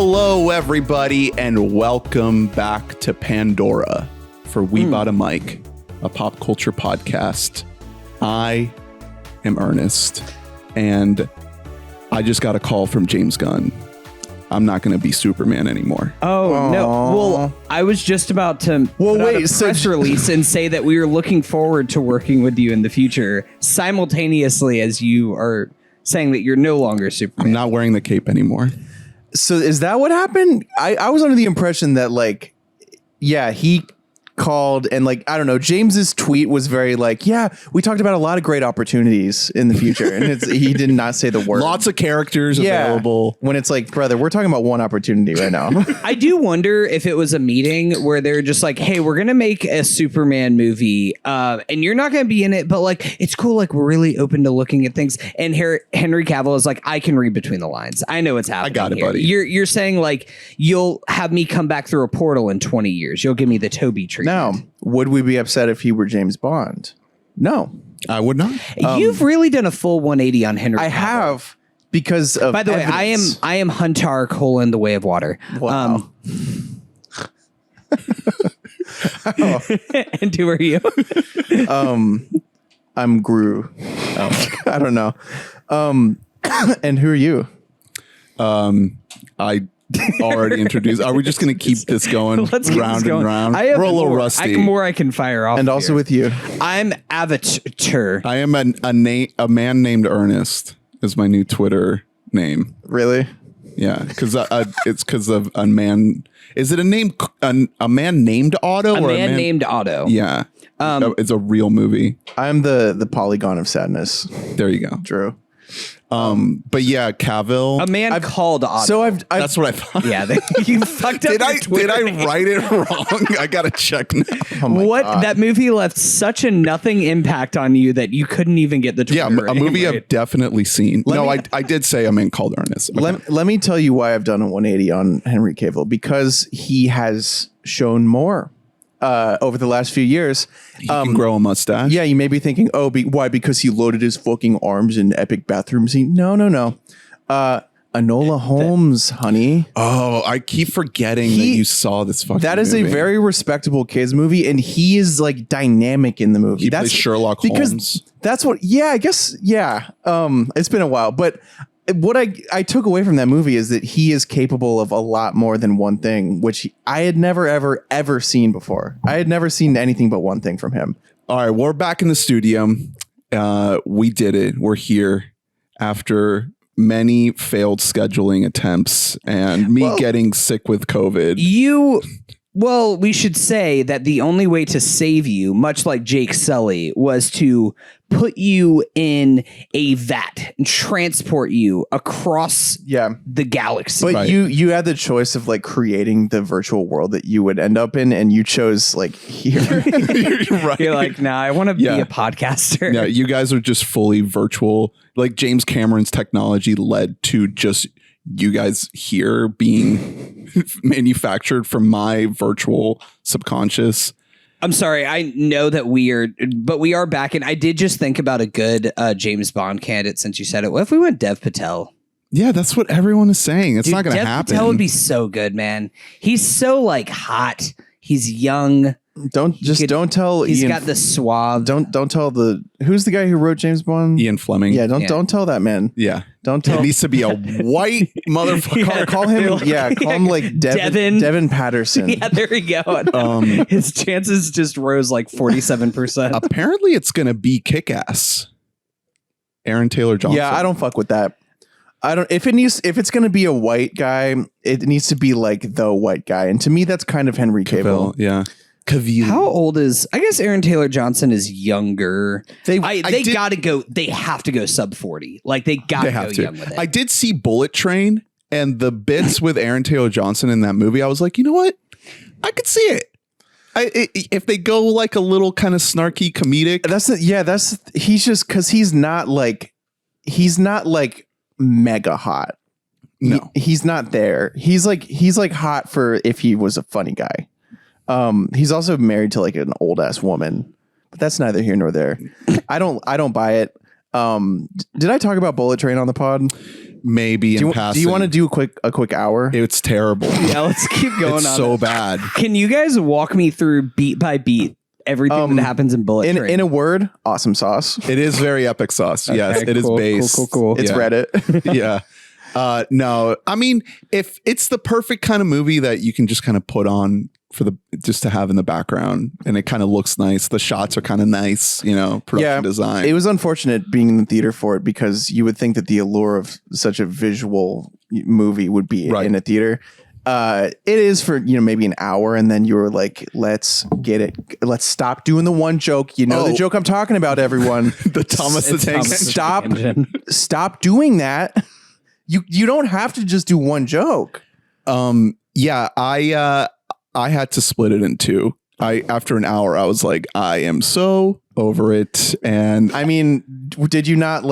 Hello, everybody, and welcome back to Pandora for We Bought a Mic, a pop culture podcast. I am Ernest, and I just got a call from James Gunn. I'm not going to be Superman anymore. Oh, no. Well, I was just about to put out a press release and say that we are looking forward to working with you in the future, simultaneously as you are saying that you're no longer Superman. I'm not wearing the cape anymore. So is that what happened? I was under the impression that, like, yeah, he called and, like, I don't know, James's tweet was very like, yeah, we talked about a lot of great opportunities in the future. And he did not say the word. Lots of characters available. When it's like, brother, we're talking about one opportunity right now. I do wonder if it was a meeting where they're just like, hey, we're going to make a Superman movie and you're not going to be in it, but like, it's cool. Like, we're really open to looking at things. And Henry Cavill is like, I can read between the lines. I know what's happening. I got it, here. buddy. You're saying like, you'll have me come back through a portal in 20 years. You'll give me the Toby treatment. Now, would we be upset if he were James Bond? No. I would not. You've really done a full 180 on Henry Cavill. I have, because of By the way, I am Huntar : The Way of Water. Wow. And who are you? I'm Gru. I don't know. And who are you? I already introduced. Are we just going to keep this going Let's keep round this going. and round? We're a little rusty. I can fire off. And also with you. I'm Avatar. I am a man named Ernest is my new Twitter name. Really? Yeah, because it's because of a man. Is it a name? A man named Otto? A man named Otto. Yeah, it's a real movie. I'm the Polygon of Sadness. There you go, Drew. But yeah, Cavill. A man called Otto. So that's what I thought. Yeah, you fucked up. Did I write it wrong? I gotta check now. Oh my God. That movie left such a nothing impact on you that you couldn't even get the Twitter. Yeah, a movie right. I've definitely seen. I did say a man called Ernest. Okay. Let me tell you why I've done a 180 on Henry Cavill, because he has shown more over the last few years. He can grow a mustache. Yeah, you may be thinking, oh, why? Because he loaded his fucking arms in epic bathroom scene. No. Enola Holmes, honey. Oh, I keep forgetting that you saw this fucking That is movie. a very respectable kids movie, and he is like dynamic in the movie. That's Sherlock Holmes. That's what. Yeah, I guess. Yeah. It's been a while, but what I took away from that movie is that he is capable of a lot more than one thing, which I had never, ever seen before. I had never seen anything but one thing from him. All right, we're back in the studio. We did it. We're here after many failed scheduling attempts and me getting sick with COVID. Well, we should say that the only way to save you, much like Jake Sully, was to put you in a vat and transport you across the galaxy. But Right. you had the choice of like creating the virtual world that you would end up in, and you chose like here. Right. You're like, nah, I want to be a podcaster. Yeah, you guys are just fully virtual. Like James Cameron's technology led to just you guys here being manufactured from my virtual subconscious. I'm sorry. I know that we are back. And I did just think about a good James Bond candidate since you said it. What if we went Dev Patel? Yeah, that's what everyone is saying. It's not going to happen. Dev Patel would be so good, man. He's so like hot. He's young. Don't tell. He's got the suave. Don't tell who's the guy who wrote James Bond? Ian Fleming. Yeah, don't tell that man. Yeah. Don't tell. It needs to be a white motherfucker. Call him like Devin Patterson. Yeah, there we go. His chances just rose like 47%. Apparently it's going to be Kick-Ass. Aaron Taylor Johnson. Yeah, I don't fuck with that. If it's going to be a white guy, it needs to be like the white guy. And to me, that's kind of Henry Cavill. Yeah. Cavill. How old is? I guess Aaron Taylor Johnson is younger. They did- got to go. They have to go sub 40. Like they got to go young with it. I did see Bullet Train and the bits with Aaron Taylor Johnson in that movie. I was like, you know what? I could see it. If they go like a little kind of snarky comedic. He's just because he's not like mega hot. No, he's not there. He's like hot for if he was a funny guy. He's also married to like an old ass woman, but that's neither here nor there. I don't buy it. Did I talk about Bullet Train on the pod? Maybe in passing. Do you want to do a quick hour? It's terrible. Yeah, let's keep going. It's on so it. bad. Can you guys walk me through beat by beat everything that happens in Bullet Train? In a word, awesome sauce. It is very epic sauce. Yes, it is cool, base. Cool. It's Reddit. Yeah. No, I mean, if it's the perfect kind of movie that you can just kind of put on just to have in the background, and it kind of looks nice. The shots are kind of nice, production design. It was unfortunate being in the theater for it because you would think that the allure of such a visual movie would be in a theater. It is for, maybe an hour, and then you were like, let's get it. Let's stop doing the one joke. The joke I'm talking about, everyone. The Thomas the Tank Engine. Stop doing that. You don't have to just do one joke. Yeah, I had to split it in two. After an hour, I was like, I am so over it. And I mean, did you not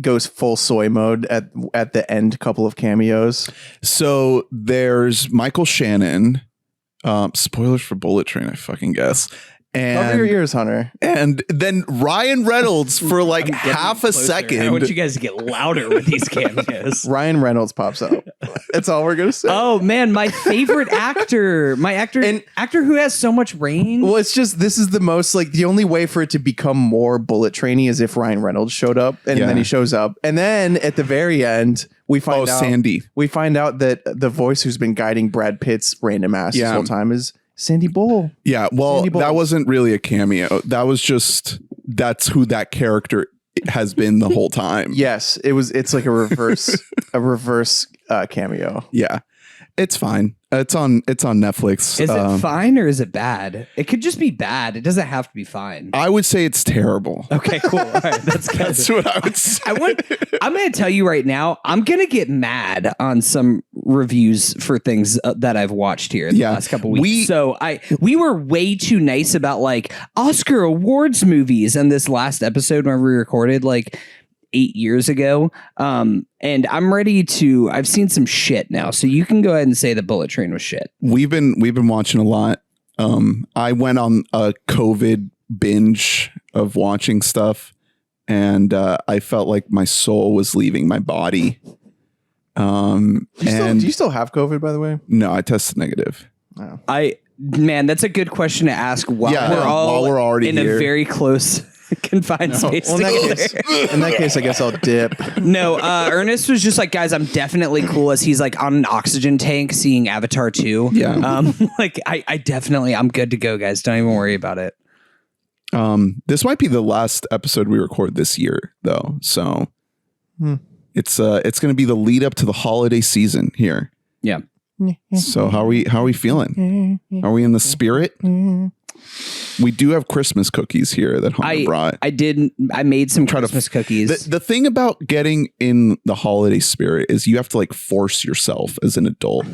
go full soy mode at the end couple of cameos? So there's Michael Shannon. Spoilers for Bullet Train, I fucking guess. And cover your ears, Hunter. And then Ryan Reynolds for half a second. I want you guys to get louder with these cameos. Ryan Reynolds pops up. That's all we're gonna say. Oh man, my favorite actor, actor who has so much range. Well, it's just this is the most the only way for it to become more Bullet Trainy is if Ryan Reynolds showed up, and then he shows up, and then at the very end we find out Sandy. We find out that the voice who's been guiding Brad Pitt's random ass this whole time is Sandy Bull. Yeah, well, that wasn't really a cameo. That's who that character has been the whole time. Yes, it's like a reverse cameo. Yeah. It's fine. It's on Netflix. Is it fine or is it bad? It could just be bad. It doesn't have to be fine. I would say it's terrible. Okay, cool. All right, that's what I would say. I'm going to tell you right now, I'm going to get mad on some reviews for things that I've watched here in the last couple weeks. We were way too nice about Oscar awards movies in this last episode when we recorded 8 years ago. And I'm ready to, I've seen some shit now. So you can go ahead and say the Bullet Train was shit. We've been watching a lot. I went on a COVID binge of watching stuff, and I felt like my soul was leaving my body. Do you still have COVID, by the way? No, I tested negative. Oh. Man, that's a good question to ask while we're already in here. A very close confined space. Well, in that case, I guess I'll dip. No, Ernest was just guys, I'm definitely cool as he's on an oxygen tank seeing Avatar 2. Yeah. I definitely, I'm good to go, guys. Don't even worry about it. This might be the last episode we record this year, though. So it's going to be the lead up to the holiday season here. Yeah. So how are we feeling? Are we in the spirit? We do have Christmas cookies here that Hunter brought. I made some Christmas cookies. The thing about getting in the holiday spirit is you have to force yourself as an adult.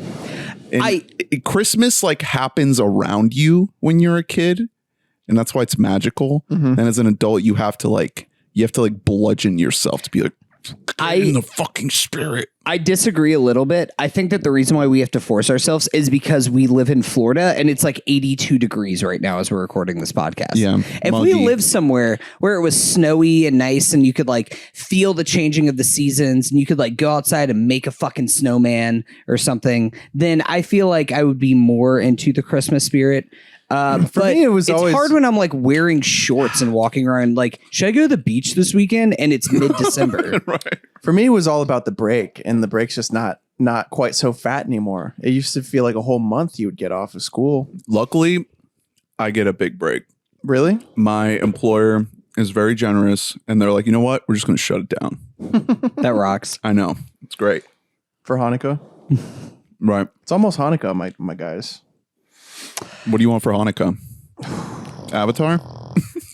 And Christmas happens around you when you're a kid, and that's why it's magical. Mm-hmm. And as an adult, you have to bludgeon yourself to be in the fucking spirit. I disagree a little bit. I think that the reason why we have to force ourselves is because we live in Florida and it's 82 degrees right now as we're recording this podcast. Yeah. If we lived somewhere where it was snowy and nice and you could feel the changing of the seasons and you could go outside and make a fucking snowman or something, then I feel like I would be more into the Christmas spirit. For me, it's always hard when I'm wearing shorts and walking around. Should I go to the beach this weekend? And it's mid-December. Right. For me, it was all about the break, and the break's just not quite so fat anymore. It used to feel like a whole month you would get off of school. Luckily, I get a big break. Really? My employer is very generous, and they're like, you know what? We're just going to shut it down. That rocks. I know. It's great. For Hanukkah? Right. It's almost Hanukkah, my guys. What do you want for Hanukkah? Avatar?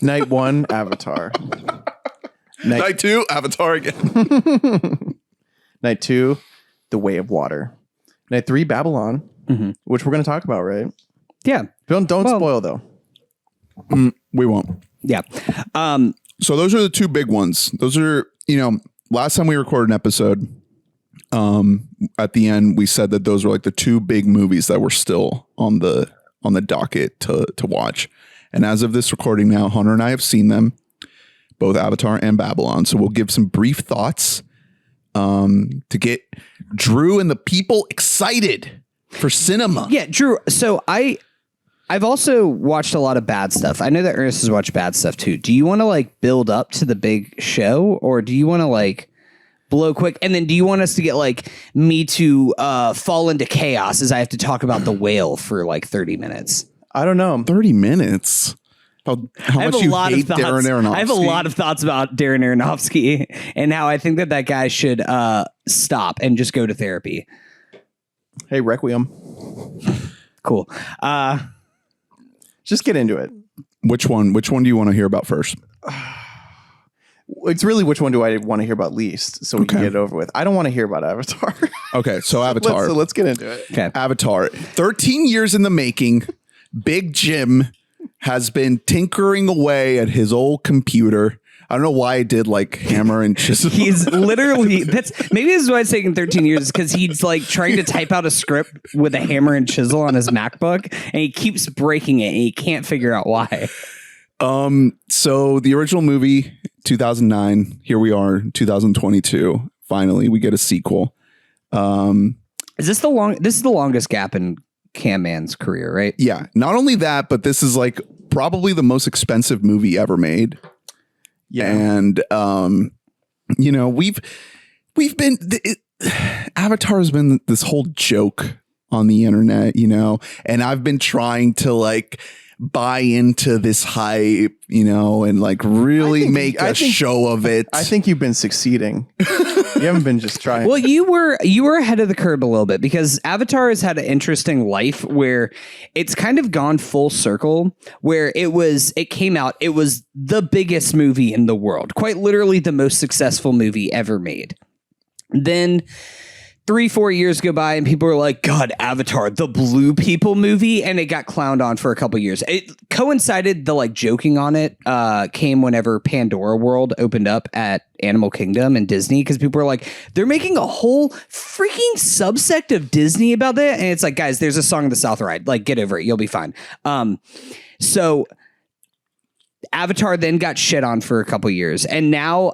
Night 1, Avatar. Night 2, Avatar again. Night 2, The Way of Water. Night 3, Babylon, which we're going to talk about, right? Yeah. Don't spoil, though. We won't. Yeah. So those are the two big ones. Those are, last time we recorded an episode, at the end, we said that those were the two big movies that were still on the docket to watch. And as of this recording now, Hunter and I have seen them. both Avatar and Babylon. So we'll give some brief thoughts to get Drew and the people excited for cinema. Yeah, Drew. So I've also watched a lot of bad stuff. I know that Ernest has watched bad stuff too. Do you want to like build up to the big show, or do you want to like blow quick? And then do you want us to get like me to fall into chaos as I have to talk about the whale for like 30 minutes? I don't know. 30 minutes. How much you hate Darren Aronofsky? I have a lot of thoughts about Darren Aronofsky and how I think that guy should stop and just go to therapy. Hey, Requiem. Cool. Just get into it. Which one do you want to hear about first? It's really which one do I want to hear about least, so we can get it over with. I don't want to hear about Avatar. Okay, so Avatar. Let's get into it. Okay. Avatar. 13 years in the making. Big Jim has been tinkering away at his old computer. I don't know why I did like hammer and chisel. He's literally, maybe this is why it's taking 13 years, because he's like trying to type out a script with a hammer and chisel on his MacBook, and he keeps breaking it and he can't figure out why. So the original movie, 2009, here we are, 2022. Finally, we get a sequel. This is the longest gap in Cam Man's career, right? Yeah. Not only that, but this is like probably the most expensive movie ever made. Yeah. And, you know, we've been, Avatar has been this whole joke on the internet, you know, and I've been trying to like buy into this hype, you know, and like really make a show of it. I think you've been succeeding. You haven't been just trying. Well, you were ahead of the curve a little bit, because Avatar has had an interesting life where it's kind of gone full circle, where it came out, it was the biggest movie in the world, quite literally the most successful movie ever made. Then 3-4 years go by and people are like, God, Avatar, the blue people movie. And it got clowned on for a couple years. It coincided, the like joking on it came whenever Pandora World opened up at Animal Kingdom and Disney, because people were like, they're making a whole freaking subsect of Disney about that. And it's like, guys, there's a Song of the South ride. Like, get over it. You'll be fine. So Avatar then got shit on for a couple years. And now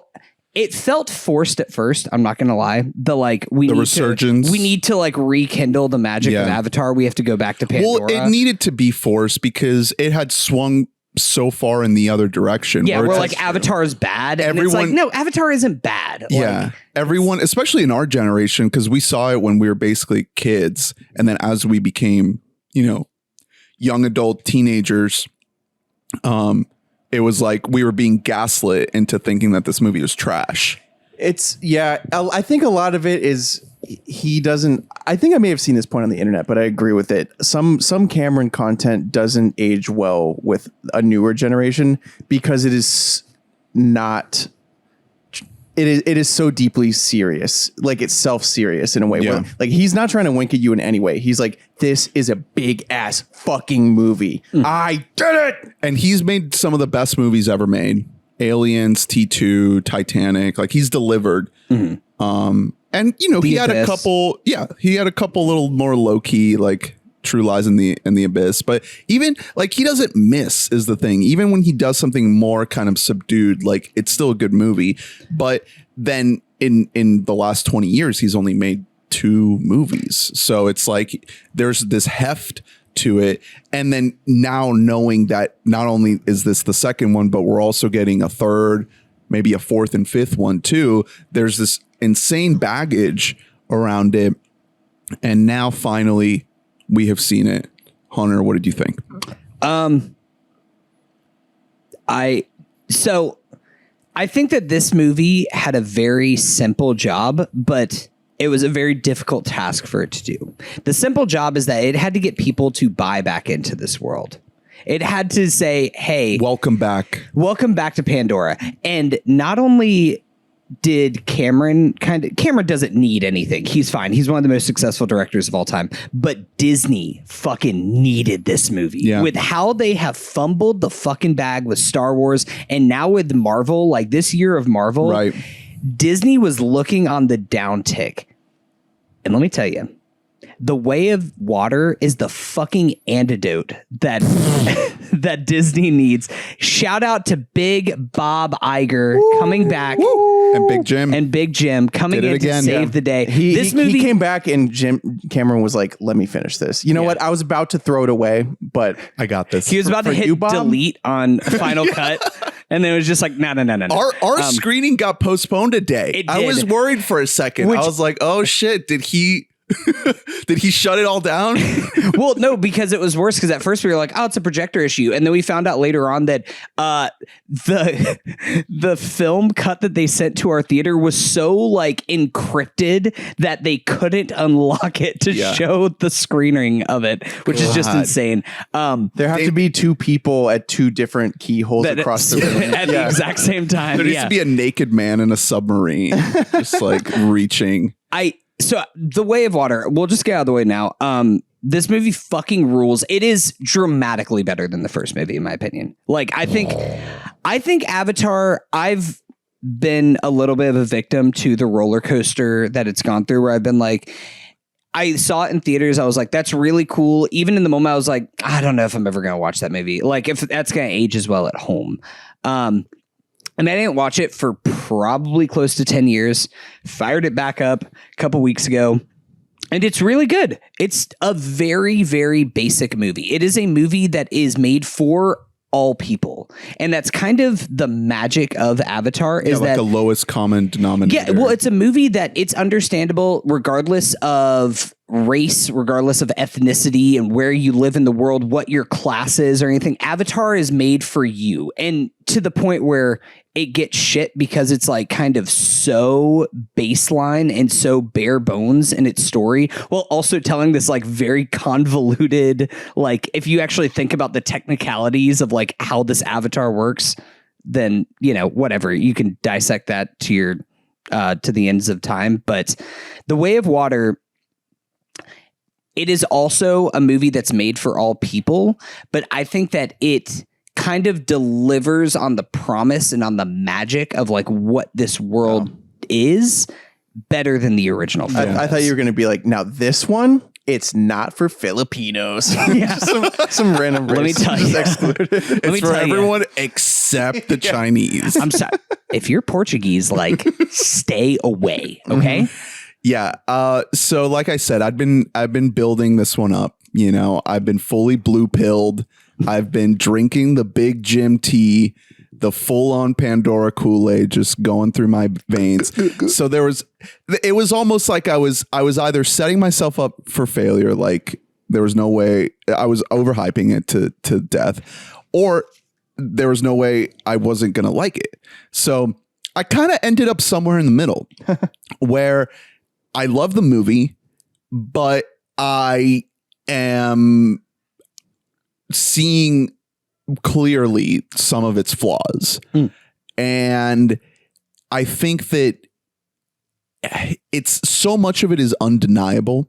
it felt forced at first. I'm not going to lie. The resurgence. We need to like rekindle the magic of Avatar. We have to go back to Pandora. Well, it needed to be forced because it had swung so far in the other direction. Yeah, we're like, Avatar is bad. And it's like, no, Avatar isn't bad. Yeah. Like, everyone, especially in our generation, because we saw it when we were basically kids. And then as we became, you know, young adult teenagers, it was like we were being gaslit into thinking that this movie was trash. I think a lot of it is he doesn't. I think I may have seen this point on the internet, but I agree with it. Some Cameron content doesn't age well with a newer generation because it is not. It is so deeply serious, like it's self-serious in a way. Yeah. Where, like he's not trying to wink at you in any way. He's like, this is a big ass fucking movie. I did it. And he's made some of the best movies ever made. Aliens, T2, Titanic. Like he's delivered. And you know, he had a couple little more low key, like True Lies in the Abyss, but even like he doesn't miss is the thing. Even when he does something more kind of subdued, like it's still a good movie. But then in the last 20 years, he's only made 2 movies. So it's like there's this heft to it. And then now knowing that not only is this the second one, but we're also getting a third, maybe a fourth and fifth one too. There's this insane baggage around it. And now finally we have seen it. Hunter, what did you think? I think that this movie had a very simple job, but it was a very difficult task for it to do. The simple job is that it had to get people to buy back into this world. It had to say, hey, welcome back to Pandora. And not only did Cameron doesn't need anything. He's fine. He's one of the most successful directors of all time. But Disney fucking needed this movie. Yeah. With how they have fumbled the fucking bag with Star Wars and now with Marvel, like this year of Marvel, right? Disney was looking on the downtick. And let me tell you, The Way of Water is the fucking antidote that that Disney needs. Shout out to Big Bob Iger coming back. And Big Jim coming in to save the day. This movie, he came back and Cameron was like, let me finish this. You know what? I was about to throw it away, but I got this. He was about to hit delete on Final Cut. And then it was just like, no. Our screening got postponed a day. I was worried for a second. I was like, oh shit, did he shut it all down? Well, no, because it was worse. Because at first we were like, oh, it's a projector issue. And then we found out later on that the film cut that they sent to our theater was so like encrypted that they couldn't unlock it to show the screening of it, which is just insane. There have to be two people at two different keyholes across the room at the exact same time. There needs to be a naked man in a submarine just like reaching. So The Way of Water, we'll just get out of the way now. This movie fucking rules. It is dramatically better than the first movie, in my opinion. Like, I think Avatar, I've been a little bit of a victim to the roller coaster that it's gone through, where I've been like, I saw it in theaters. I was like, that's really cool. Even in the moment, I was like, I don't know if I'm ever going to watch that movie. Like, if that's going to age as well at home. And I didn't watch it for probably close to 10 years. Fired it back up a couple weeks ago. And it's really good. It's a very, very basic movie. It is a movie that is made for all people. And that's kind of the magic of Avatar is like that the lowest common denominator. Yeah, well, it's a movie that it's understandable regardless of race, regardless of ethnicity and where you live in the world, what your class is or anything. Avatar is made for you. And to the point where it gets shit because it's like kind of so baseline and so bare bones in its story, while also telling this like very convoluted, like if you actually think about the technicalities of like how this Avatar works, then, you know, whatever, you can dissect that to your to the ends of time. But The Way of Water, it is also a movie that's made for all people, but I think that it kind of delivers on the promise and on the magic of like what this world is better than the original film. I thought you were going to be like, now this one, it's not for Filipinos. Yeah. some random race. Let me tell you. It's for everyone except the Chinese. I'm sorry. If you're Portuguese, like stay away. Okay. Mm-hmm. Yeah. So like I said, I've been building this one up. You know, I've been fully blue pilled. I've been drinking the Big Jim tea, the full on Pandora Kool-Aid just going through my veins. So it was almost like I was either setting myself up for failure, like there was no way I was overhyping it to death, or there was no way I wasn't going to like it. So I kind of ended up somewhere in the middle where I love the movie, but I am seeing clearly some of its flaws. And I think that it's so much of it is undeniable.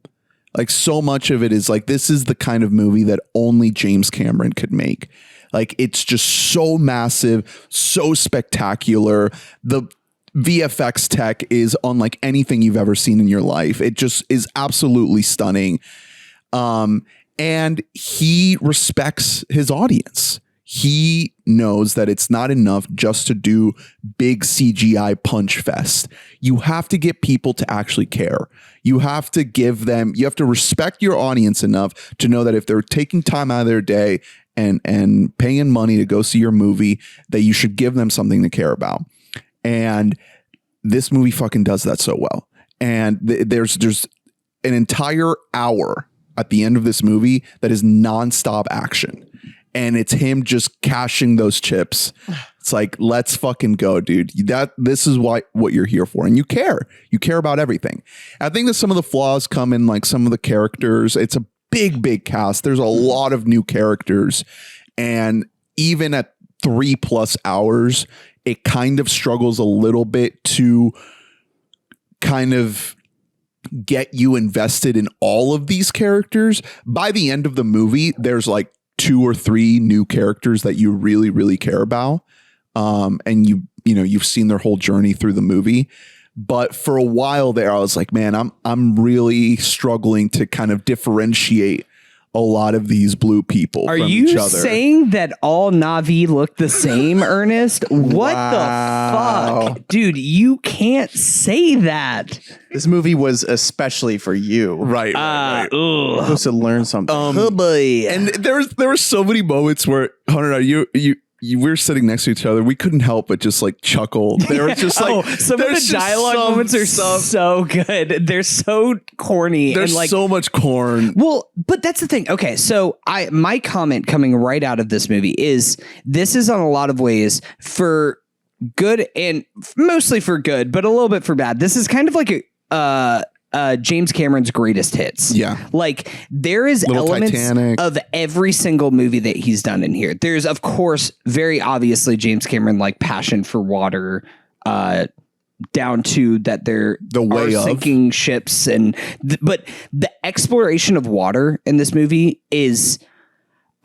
Like so much of it is like, this is the kind of movie that only James Cameron could make. Like it's just so massive, so spectacular. The VFX tech is unlike anything you've ever seen in your life. It just is absolutely stunning. And he respects his audience. He knows that it's not enough just to do big CGI punch fest. You have to get people to actually care. You have to you have to respect your audience enough to know that if they're taking time out of their day and paying money to go see your movie, that you should give them something to care about. And this movie fucking does that so well. And there's an entire hour at the end of this movie that is nonstop action. And it's him just cashing those chips. It's like, let's fucking go, dude. This is what you're here for. And you care about everything. I think that some of the flaws come in like some of the characters. It's a big cast. There's a lot of new characters. And even at 3+ hours, it kind of struggles a little bit to kind of get you invested in all of these characters. By the end of the movie, there's like 2 or 3 new characters that you really, really care about. And you've seen their whole journey through the movie. But for a while there, I was like, man, I'm really struggling to kind of differentiate a lot of these blue people Are from you each other. saying that all Na'vi look the same, Ernest? What the fuck? Dude, you can't say that. This movie was especially for you. Right. You're supposed to learn something. Oh boy. And there were so many moments where Hunter, we were sitting next to each other. We couldn't help but just like chuckle. There was just like some of the dialogue moments are so good. They're so corny. There's and like so much corn. Well, but that's the thing. Okay, so my comment coming right out of this movie is this is on a lot of ways for good and mostly for good, but a little bit for bad. This is kind of like James Cameron's greatest hits. Yeah. Like there is Little elements Titanic. of every single movie that he's done in here. There's of course very obviously James Cameron like passion for water, down to that they're The way of sinking ships but the exploration of water in this movie is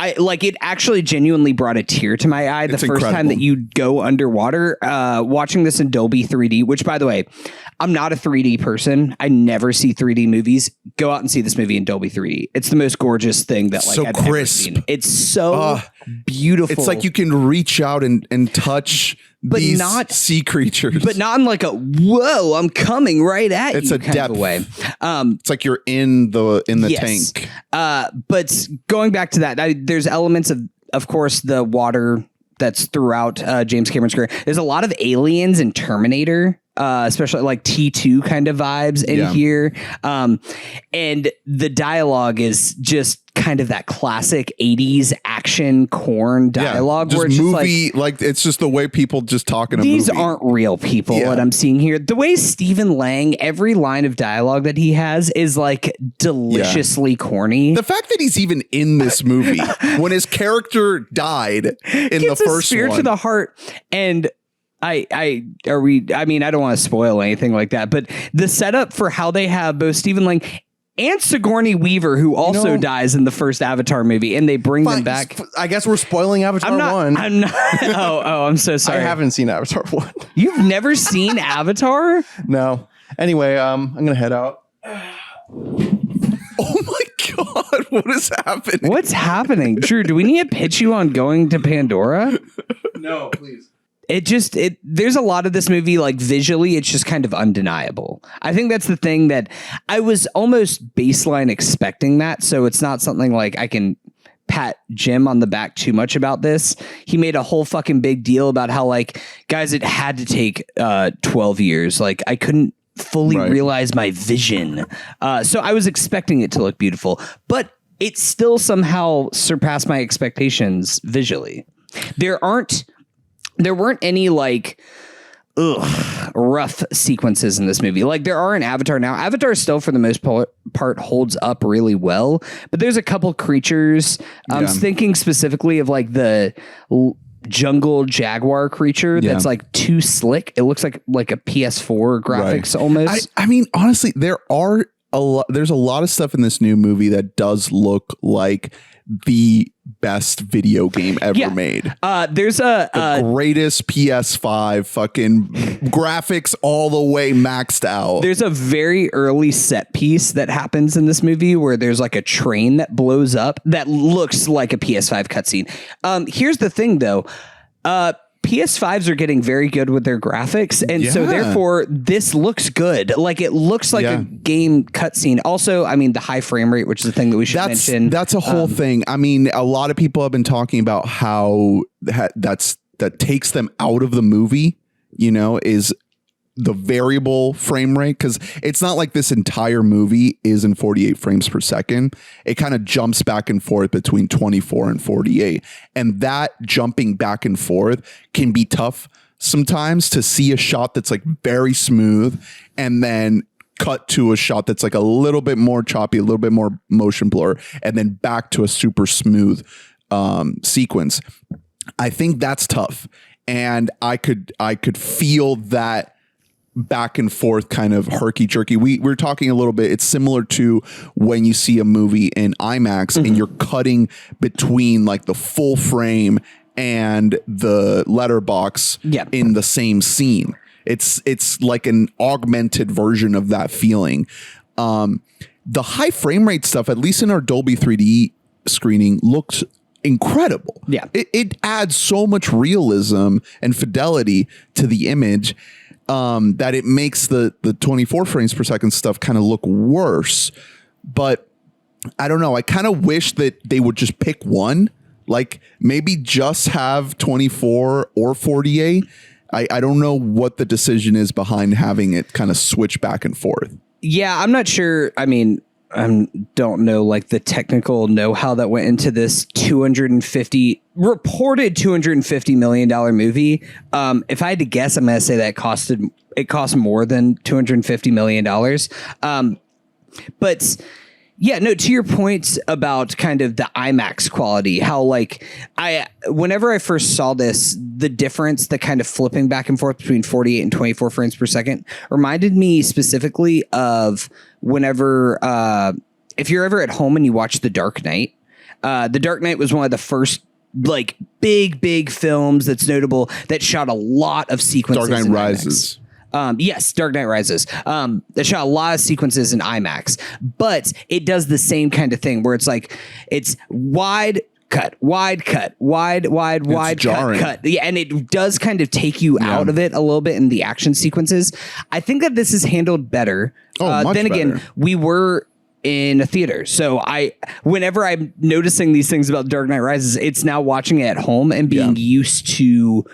it actually genuinely brought a tear to my eye the first time that you go underwater, watching this in Dolby 3D, which by the way, I'm not a 3D person. I never see 3D movies. Go out and see this movie in Dolby 3D. It's the most gorgeous thing that so I've crisp. ever seen. It's so beautiful. It's like you can reach out and touch these sea creatures. But not in like a, whoa, I'm coming right at it's you a kind depth of a way. It's like you're in the Yes. tank. But going back to that, there's elements of course, the water that's throughout James Cameron's career. There's a lot of Aliens and Terminator, especially like T2 kind of vibes in here. And the dialogue is just kind of that classic 80s action corn dialogue. Just where it's movie, just like it's just the way people just talk in a these movie. aren't real people. Yeah. What I'm seeing here, the way Stephen Lang, every line of dialogue that he has is like deliciously corny. The fact that he's even in this movie when his character died in the first spear one. to the heart. And I don't want to spoil anything like that, but the setup for how they have both Stephen Lang and Sigourney Weaver, who also dies in the first Avatar movie, and they bring them back. I guess we're spoiling Avatar 1. I'm not. Oh, I'm so sorry. I haven't seen Avatar 1. You've never seen Avatar? No. Anyway, I'm going to head out. Oh my God, what is happening? What's happening? Drew, do we need to pitch you on going to Pandora? No, please. There's a lot of this movie, like visually, it's just kind of undeniable. I think that's the thing that I was almost baseline expecting that. So it's not something like I can pat Jim on the back too much about this. He made a whole fucking big deal about how like, guys, it had to take 12 years. Like I couldn't fully realize my vision. So I was expecting it to look beautiful, but it still somehow surpassed my expectations visually. There weren't any like rough sequences in this movie. Like there are in Avatar now. Avatar still for the most part holds up really well, but there's a couple creatures. I'm thinking specifically of like the jungle jaguar creature that's like too slick. It looks like a PS4 graphics almost. I mean, honestly, there's a lot of stuff in this new movie that does look like the best video game ever made. There's the greatest PS5 fucking graphics all the way maxed out. There's a very early set piece that happens in this movie where there's like a train that blows up that looks like a PS5 cutscene. Here's the thing though. PS5s are getting very good with their graphics, and so therefore this looks good. Like it looks like a game cutscene. Also, I mean the high frame rate, which is the thing that we should mention. That's a whole thing. I mean, a lot of people have been talking about how that takes them out of the movie. Is the variable frame rate, because it's not like this entire movie is in 48 frames per second. It kind of jumps back and forth between 24 and 48. And that jumping back and forth can be tough sometimes to see a shot that's like very smooth and then cut to a shot that's like a little bit more choppy, a little bit more motion blur, and then back to a super smooth sequence. I think that's tough. And I could feel that back and forth kind of herky jerky. We're talking a little bit. It's similar to when you see a movie in IMAX and you're cutting between like the full frame and the letterbox in the same scene. It's like an augmented version of that feeling. the high frame rate stuff, at least in our Dolby 3D screening, looked incredible. Yeah. It adds so much realism and fidelity to the image that it makes the 24 frames per second stuff kind of look worse. But I don't know. I kind of wish that they would just pick one, like maybe just have 24 or 48. I don't know what the decision is behind having it kind of switch back and forth. Yeah, I'm not sure. I mean, I don't know like the technical know-how that went into this reported $250 million movie. If I had to guess, I'm going to say that it cost more than $250 million. But yeah, no, to your point about kind of the IMAX quality, how like whenever I first saw this, the difference, the kind of flipping back and forth between 48 and 24 frames per second reminded me specifically of whenever, if you're ever at home and you watch The Dark Knight. The Dark Knight was one of the first like big films that's notable that shot a lot of sequences. Dark Knight Rises. Yes, Dark Knight Rises. They shot a lot of sequences in IMAX, but it does the same kind of thing where it's like it's wide cut, cut. Yeah, and it does kind of take you out of it a little bit in the action sequences. I think that this is handled better. Much then again, better. we were in a theater, so whenever I'm noticing these things about Dark Knight Rises, it's now watching it at home and being used to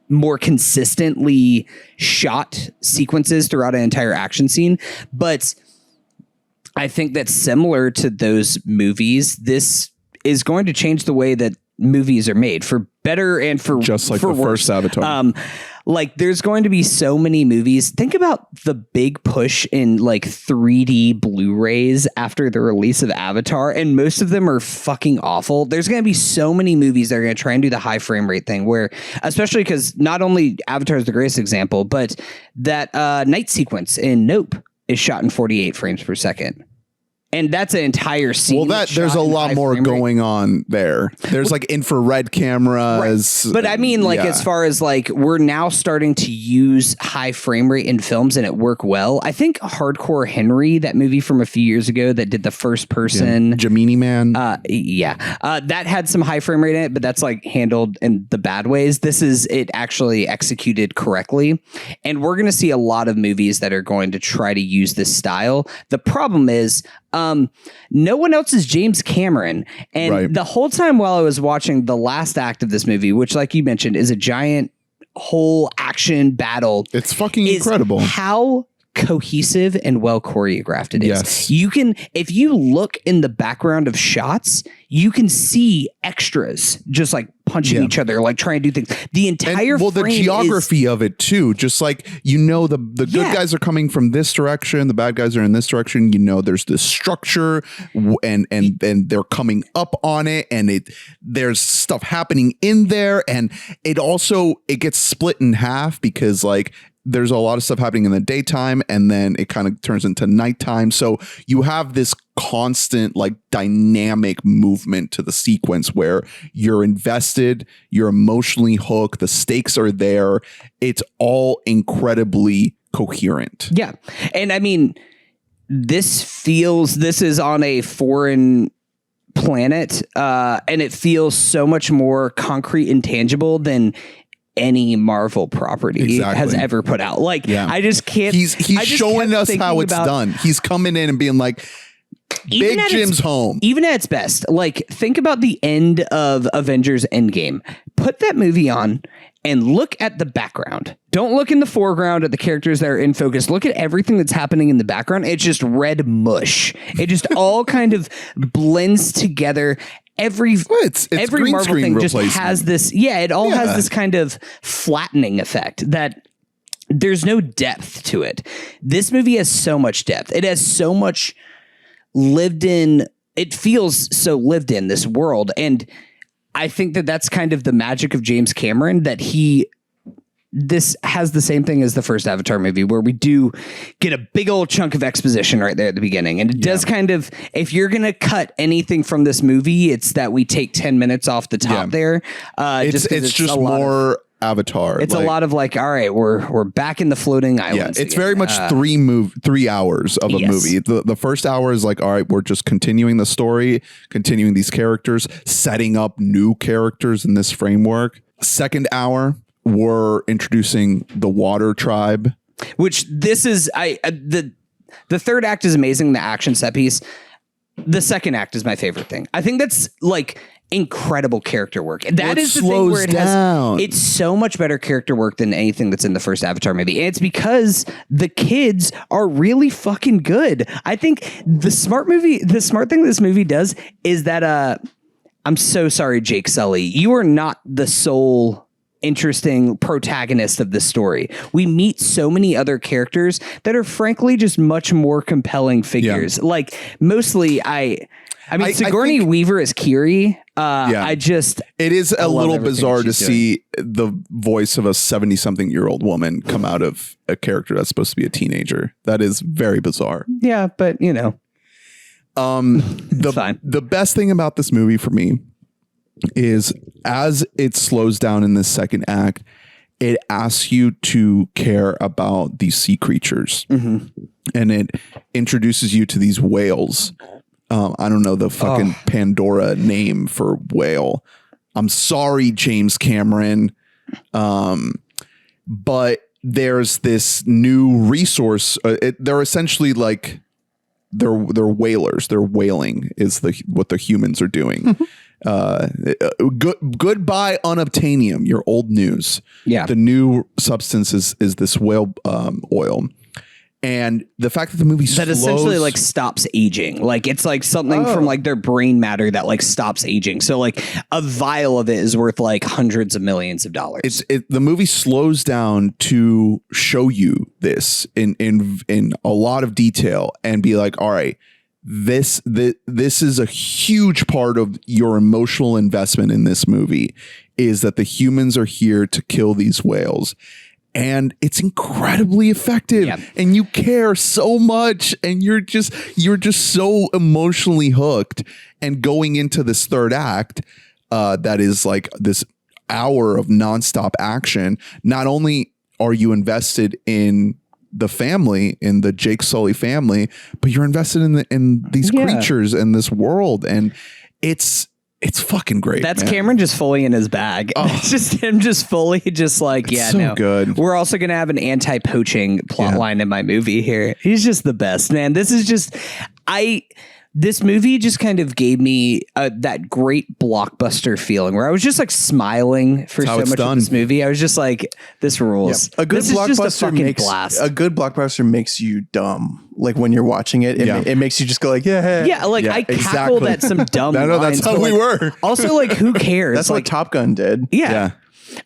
more consistently shot sequences throughout an entire action scene. But I think that similar to those movies, this is going to change the way that movies are made for better and for just like for the worse. first Avatar. Like there's going to be so many movies. Think about the big push in like 3D Blu-rays after the release of Avatar, and most of them are fucking awful. There's going to be so many movies that are going to try and do the high frame rate thing where, especially because not only Avatar is the greatest example, but that night sequence in Nope is shot in 48 frames per second. And that's an entire scene. Well, there's a lot more going on there. There's like infrared cameras. Right. But I mean, like, as far as like, we're now starting to use high frame rate in films and it work well. I think Hardcore Henry, that movie from a few years ago that did the first person. Gemini Man. That had some high frame rate in it, but that's like handled in the bad ways. This is it actually executed correctly. And we're going to see a lot of movies that are going to try to use this style. The problem is, no one else is James Cameron. And the whole time while I was watching the last act of this movie, which like you mentioned is a giant whole action battle. It's fucking incredible. How cohesive and well choreographed it is. Yes. You can, if you look in the background of shots, you can see extras just like punching each other, like trying to do things. The entire the geography of it too, just like, you know, the good guys are coming from this direction, the bad guys are in this direction. You know, there's this structure and they're coming up on it, and there's stuff happening in there, and it gets split in half because like there's a lot of stuff happening in the daytime and then it kind of turns into nighttime. So you have this constant like dynamic movement to the sequence where you're invested, you're emotionally hooked, the stakes are there. It's all incredibly coherent. Yeah. And I mean, this is on a foreign planet, and it feels so much more concrete and tangible than any Marvel property has ever put out. Like, I just can't. He's showing us how it's done. He's coming in and being like, Big Jim's home. Even at its best, like, think about the end of Avengers Endgame. Put that movie on and look at the background. Don't look in the foreground at the characters that are in focus. Look at everything that's happening in the background. It's just red mush. It just all kind of blends together. Every Marvel thing just has this. Yeah, it all has this kind of flattening effect that there's no depth to it. This movie has so much depth. It has so much lived in. It feels so lived in, this world. And I think that that's kind of the magic of James Cameron, that this has the same thing as the first Avatar movie, where we do get a big old chunk of exposition right there at the beginning. And it does kind of, if you're going to cut anything from this movie, it's that we take 10 minutes off the top there. It's just more Avatar. It's a lot of like, all right, we're back in the floating islands. Yeah, it's again. very much 3 hours of a movie. The first hour is like, all right, we're just continuing the story, continuing these characters, setting up new characters in this framework. Second hour, we're introducing the Water Tribe. Which this is the third act is amazing, the action set piece. The second act is my favorite thing. I think that's like incredible character work. That is the thing where it's so much better character work than anything that's in the first Avatar movie. And it's because the kids are really fucking good. I think the smart thing this movie does is that I'm so sorry, Jake Sully. You are not the sole interesting protagonist of this story. We meet so many other characters that are frankly just much more compelling figures. Like mostly I mean, Sigourney Weaver is Kiri. It is a little bizarre to see the voice of a 70-something-year-old woman come out of a character that's supposed to be a teenager. That is very bizarre. Yeah, but you know, the best thing about this movie for me is as it slows down in this second act, it asks you to care about these sea creatures, and it introduces you to these whales. I don't know the fucking Pandora name for whale. I'm sorry, James Cameron. But there's this new resource. They're essentially like they're whalers. They're whaling is what the humans are doing. Goodbye unobtainium, your old news. Yeah. The new substance is this whale oil. And the fact that the movie essentially like stops aging, like it's like something from like their brain matter that like stops aging. So like a vial of it is worth like hundreds of millions of dollars. The movie slows down to show you this in a lot of detail and be like, all right, this is a huge part of your emotional investment in this movie is that the humans are here to kill these whales. And it's incredibly effective, and you care so much, and you're just so emotionally hooked. And going into this third act, that is like this hour of nonstop action. Not only are you invested in the family, in the Jake Sully family, but you're invested in these creatures and this world, and it's fucking great. That's Cameron just fully in his bag. It's just him just fully just like, good. We're also going to have an anti-poaching plot line in my movie here. He's just the best, man. This is just, this movie just kind of gave me that great blockbuster feeling where I was just like smiling for so much of this movie. I was just like, this rules. A good blockbuster makes you dumb. Like when you're watching it, it makes you just go like, I cackled at some dumb lines. That's how we were. Also, like, who cares? That's like, what Top Gun did. Yeah.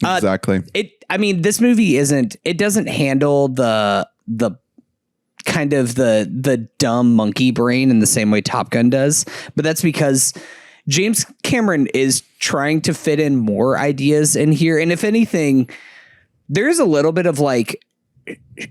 Exactly. This movie doesn't handle the kind of the dumb monkey brain in the same way Top Gun does, but that's because James Cameron is trying to fit in more ideas in here. And if anything, there's a little bit of like,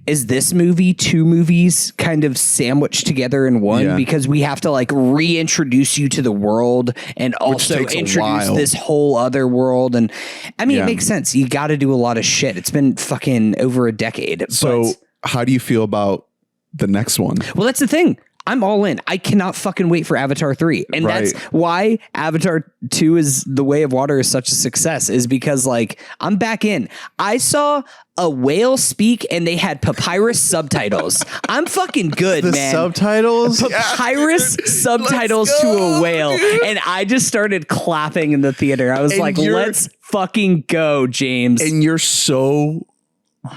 is this movie two movies kind of sandwiched together in one? Because we have to like reintroduce you to the world and also introduce this whole other world. And I mean, it makes sense. You got to do a lot of shit. It's been fucking over a decade. So how do you feel about the next one? Well, that's the thing. I'm all in. I cannot fucking wait for Avatar 3. And that's why Avatar 2 is The Way of Water is such a success, is because like I'm back in. I saw a whale speak and they had papyrus subtitles. I'm fucking good, man. Subtitles? Papyrus subtitles to a whale. And I just started clapping in the theater. I was like, let's fucking go, James. And you're so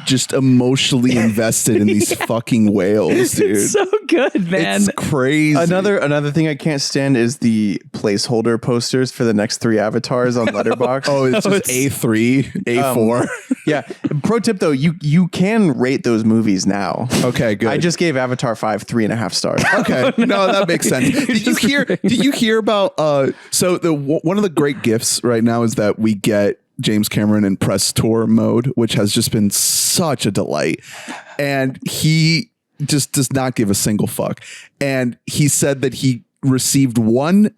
just emotionally invested in these fucking whales, dude. It's so good, man. It's crazy. Another thing I can't stand is the placeholder posters for the next 3 avatars on Letterboxd. It's just A3, A4. Yeah. Pro tip though, you can rate those movies now. Okay, good. I just gave Avatar 5 3.5 stars. Okay, no, that makes sense. Did you hear about? So one of the great gifts right now is that we get James Cameron in press tour mode, which has just been such a delight. And he just does not give a single fuck. And he said that he received one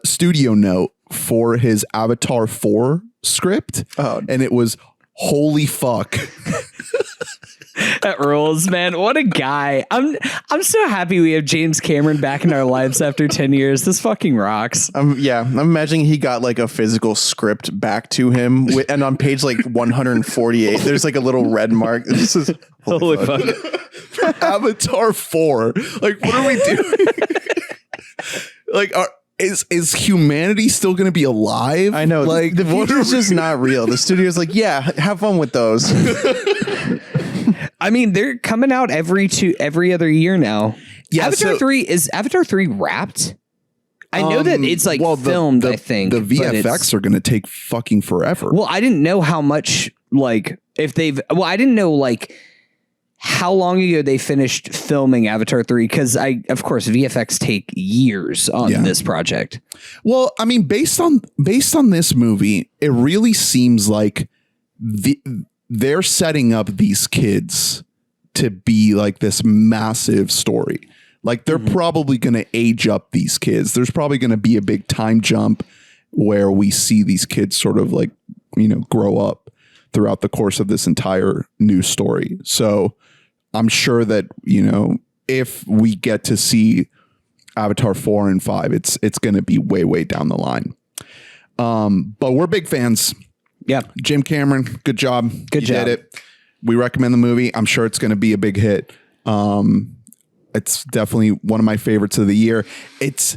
studio note for his Avatar 4 script. And it was Holy fuck. That rules, man. What a guy. I'm so happy we have James Cameron back in our lives after 10 years. This fucking rocks. I'm imagining he got like a physical script back to him, and on page like 148, there's like a little red mark. This is Holy fuck. Avatar 4. Like, what are we doing? Like, is humanity still going to be alive? I know. Like, the future's just not real. The studio's like, yeah, have fun with those. I mean, they're coming out every other year now. Yeah, Avatar 3 wrapped? I know that it's like filmed, I think. The VFX are going to take fucking forever. Well, I didn't know how much, like, I didn't know, like, how long ago they finished filming Avatar 3, because of course, VFX take years on this project. Well, I mean, based on this movie, it really seems like they're setting up these kids to be like this massive story. Like they're probably going to age up these kids. There's probably going to be a big time jump where we see these kids sort of like, grow up throughout the course of this entire new story. So I'm sure that, if we get to see Avatar 4 and 5, it's going to be way, way down the line. But we're big fans. Yeah. Jim Cameron, good job. Good job. Did it. We recommend the movie. I'm sure it's going to be a big hit. It's definitely one of my favorites of the year. It's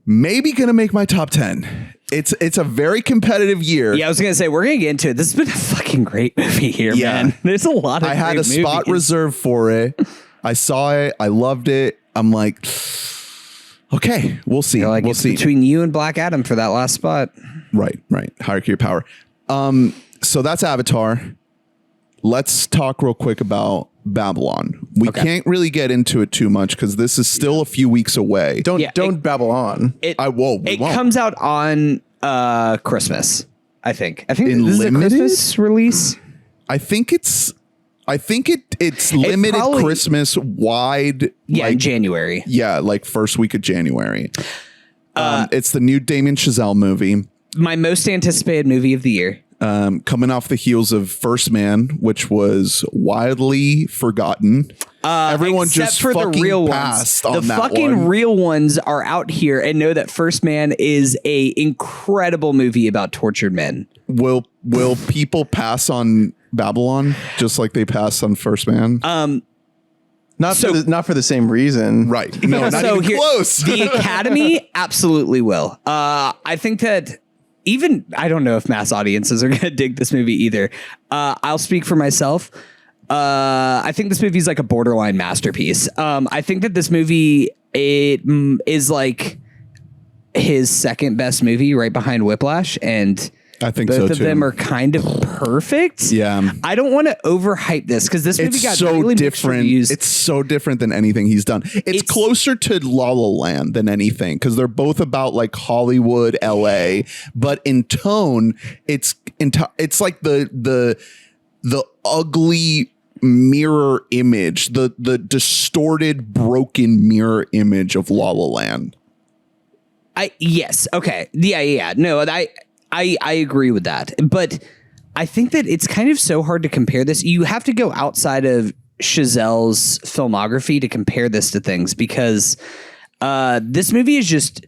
maybe going to make my top 10. It's a very competitive year. Yeah, I was going to say, we're going to get into it. This has been a fucking great movie here, man. There's a lot of I had a spot reserved for it. I saw it. I loved it. I'm like, okay, we'll see. Like, we'll it's see. between you and Black Adam for that last spot. Right. Hierarchy of power. So that's Avatar. Let's talk real quick about Babylon. We can't really get into it too much because this is still a few weeks away. Don't babble on. It comes out on Christmas, I think. I think In this limited? is a Christmas release. I think it's limited probably, Christmas wide. Yeah, in January. Yeah, like first week of January. It's the new Damien Chazelle movie. My most anticipated movie of the year. Coming off the heels of First Man, which was widely forgotten. Everyone just for fucking the real passed ones. on The that fucking one. real ones are out here and know that First Man is a incredible movie about tortured men. Will people pass on Babylon just like they passed on First Man? Not for the same reason. Right. No, not even close. The Academy absolutely will. I think that I don't know if mass audiences are going to dig this movie either. I'll speak for myself. I think this movie is like a borderline masterpiece. I think that this movie, it is like his second best movie right behind Whiplash, and I think both so of too. them are kind of perfect. Yeah. I don't want to overhype this because this movie got really mixed reviews. It's so different than anything he's done. It's closer to La La Land than anything because they're both about like Hollywood, LA, but in tone, it's like the ugly mirror image, the distorted, broken mirror image of La La Land. Yes. Okay. Yeah. No, I agree with that. But I think that it's kind of so hard to compare this. You have to go outside of Chazelle's filmography to compare this to things because this movie is just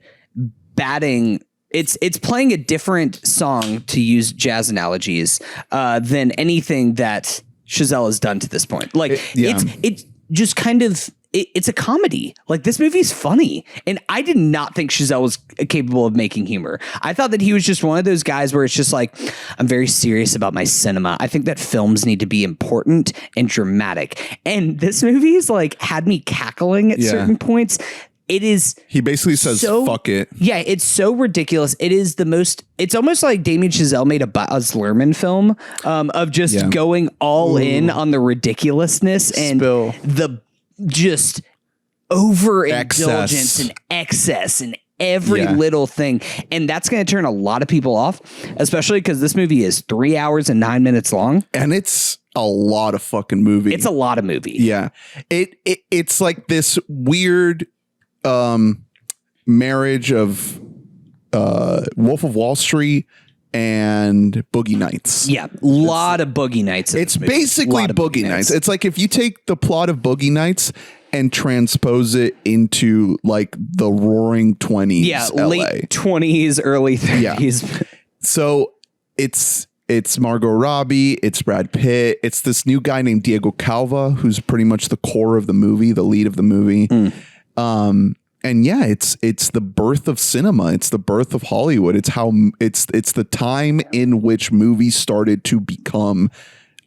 batting. It's playing a different song, to use jazz analogies, than anything that Chazelle has done to this point. Like it's just kind of. It's a comedy. Like, this movie's funny. And I did not think Chazelle was capable of making humor. I thought that he was just one of those guys where it's just like, I'm very serious about my cinema. I think that films need to be important and dramatic. And this movie is like had me cackling at certain points. It is. He basically says, fuck it. Yeah, it's so ridiculous. It is the most. It's almost like Damien Chazelle made a Baz Luhrmann film of just going all in on the ridiculousness and the just overindulgence and excess and every little thing. And that's going to turn a lot of people off, especially because this movie is 3 hours and 9 minutes long. And it's a lot of fucking movie. It's a lot of movie. Yeah. It's like this weird marriage of Wolf of Wall Street and Boogie Nights. Yeah, a lot of Boogie Nights. It's basically Boogie Nights. It's like if you take the plot of Boogie Nights and transpose it into like the Roaring 20s. Yeah, LA. late 20s, early 30s. Yeah. So it's Margot Robbie, it's Brad Pitt, it's this new guy named Diego Calva, who's pretty much the core of the movie, the lead of the movie. And yeah, it's the birth of cinema. It's the birth of Hollywood. It's how it's the time in which movies started to become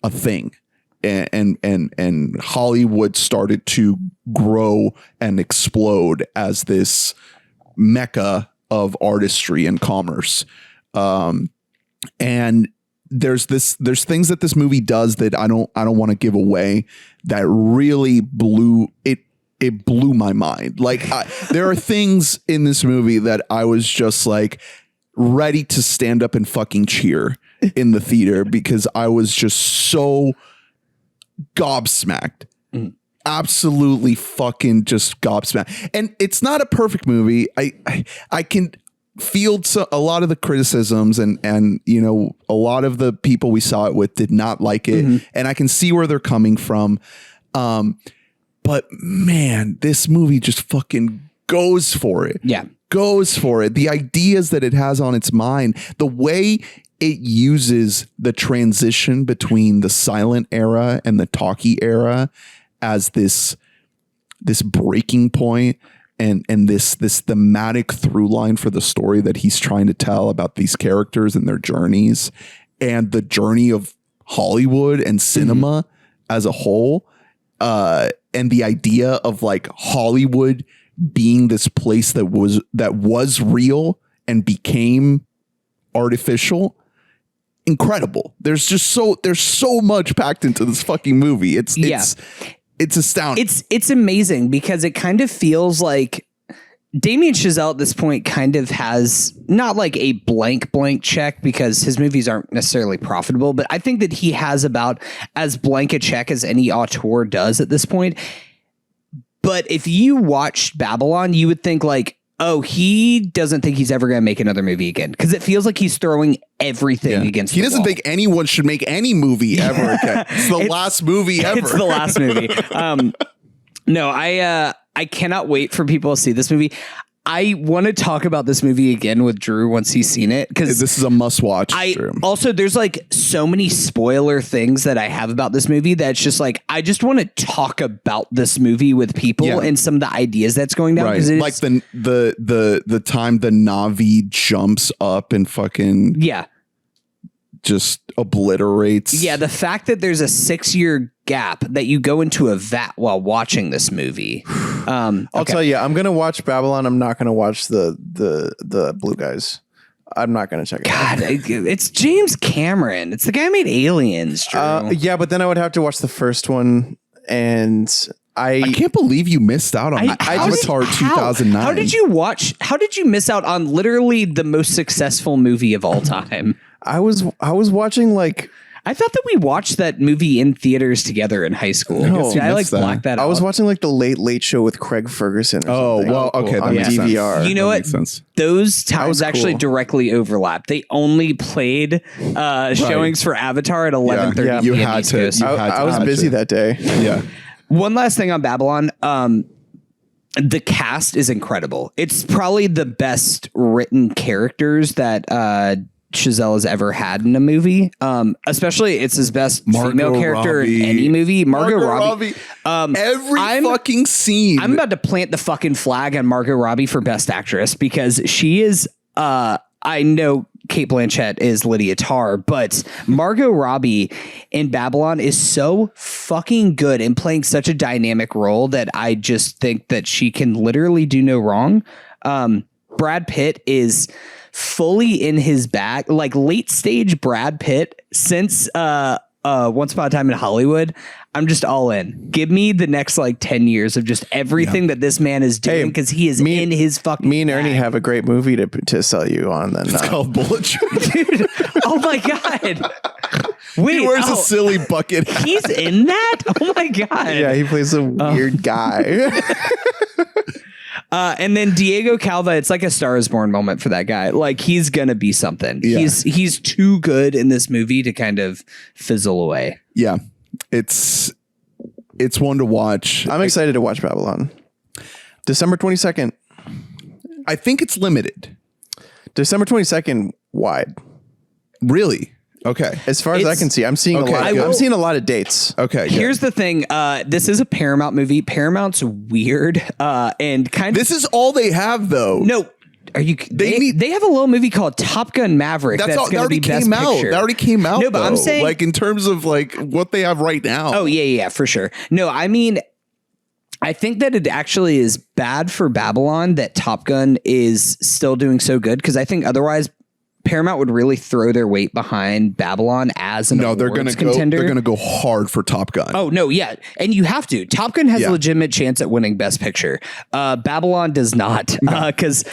a thing, and Hollywood started to grow and explode as this mecca of artistry and commerce. And there's things that this movie does that I don't want to give away that really blew my mind. Like there are things in this movie that I was just like ready to stand up and fucking cheer in the theater because I was just so gobsmacked. Absolutely fucking just gobsmacked. And it's not a perfect movie. I can field a lot of the criticisms and you know, a lot of the people we saw it with did not like it. And I can see where they're coming from. But man, this movie just fucking goes for it. Yeah. Goes for it. The ideas that it has on its mind, the way it uses the transition between the silent era and the talkie era as this breaking point and this thematic through line for the story that he's trying to tell about these characters and their journeys and the journey of Hollywood and cinema as a whole. And the idea of like Hollywood being this place that was real and became artificial. Incredible. There's so much packed into this fucking movie. It's astounding. It's amazing because it kind of feels like Damien Chazelle at this point kind of has not like a blank check because his movies aren't necessarily profitable, but I think that he has about as blank a check as any auteur does at this point. But if you watched Babylon, you would think like, oh, he doesn't think he's ever going to make another movie again because it feels like he's throwing everything against the wall. He doesn't think anyone should make any movie ever again. It's the last movie ever. It's the last movie. No, I cannot wait for people to see this movie. I want to talk about this movie again with Drew once he's seen it because this is a must watch. Also, there's like so many spoiler things that I have about this movie that's just like I just want to talk about this movie with people and some of the ideas that's going down. Right. Like the time the Na'vi jumps up and fucking just obliterates. Yeah, the fact that there's a 6-year gap that you go into a vat while watching this movie. I'll tell you, I'm gonna watch Babylon. I'm not gonna watch the Blue Guys. I'm not gonna check it out. It's James Cameron. It's the guy who made Aliens. Drew. Yeah, but then I would have to watch the first one, and I can't believe you missed out on Avatar 2009. How did you miss out on literally the most successful movie of all time? I was watching like. I thought that we watched that movie in theaters together in high school. No, I like blacked that out. I was watching like the Late Show with Craig Ferguson. Oh, well, okay. On DVR. Sense. You know what? Sense. Those times actually directly overlapped. They only played showings for Avatar at 11:30. Yeah, you had to. I was busy that day. Yeah. One last thing on Babylon. The cast is incredible. It's probably the best written characters that Chazelle has ever had in a movie. Especially it's his best female character in any movie. Margot Robbie. Every fucking scene. I'm about to plant the fucking flag on Margot Robbie for best actress because she is I know Cate Blanchett is Lydia Tarr, but Margot Robbie in Babylon is so fucking good and playing such a dynamic role that I just think that she can literally do no wrong. Brad Pitt is fully in his bag, like late stage Brad Pitt since Once Upon a Time in Hollywood. I'm just all in. Give me the next like 10 years of just everything that this man is doing because he is in his fucking Me and Ernie have a great movie to sell you on then. It's called Bullet Train. Dude, oh my God. Wait, he wears a silly bucket hat. He's in that? Oh my God. Yeah, he plays a weird guy. And then Diego Calva, it's like a Star is Born moment for that guy. Like he's gonna be something. Yeah. He's too good in this movie to kind of fizzle away. Yeah, it's one to watch. I'm excited to watch Babylon. December 22nd. I think it's limited. December 22nd wide. Really? Okay. As far as I can see, I'm seeing Okay, I'm seeing a lot of dates. Okay. Here's the thing. This is a Paramount movie. Paramount's weird and kind of. This is all they have, though. No. Are you? They have a little movie called Top Gun Maverick. That's all, going to be Best Picture. That already came out. No, but though. I'm saying, like in terms of like what they have right now. Oh yeah, for sure. No, I mean, I think that it actually is bad for Babylon that Top Gun is still doing so good because I think otherwise Paramount would really throw their weight behind Babylon as an they're going to contender. They're going to go hard for Top Gun. Oh no, yeah, and you have to. Top Gun has a legitimate chance at winning Best Picture. Babylon does not because.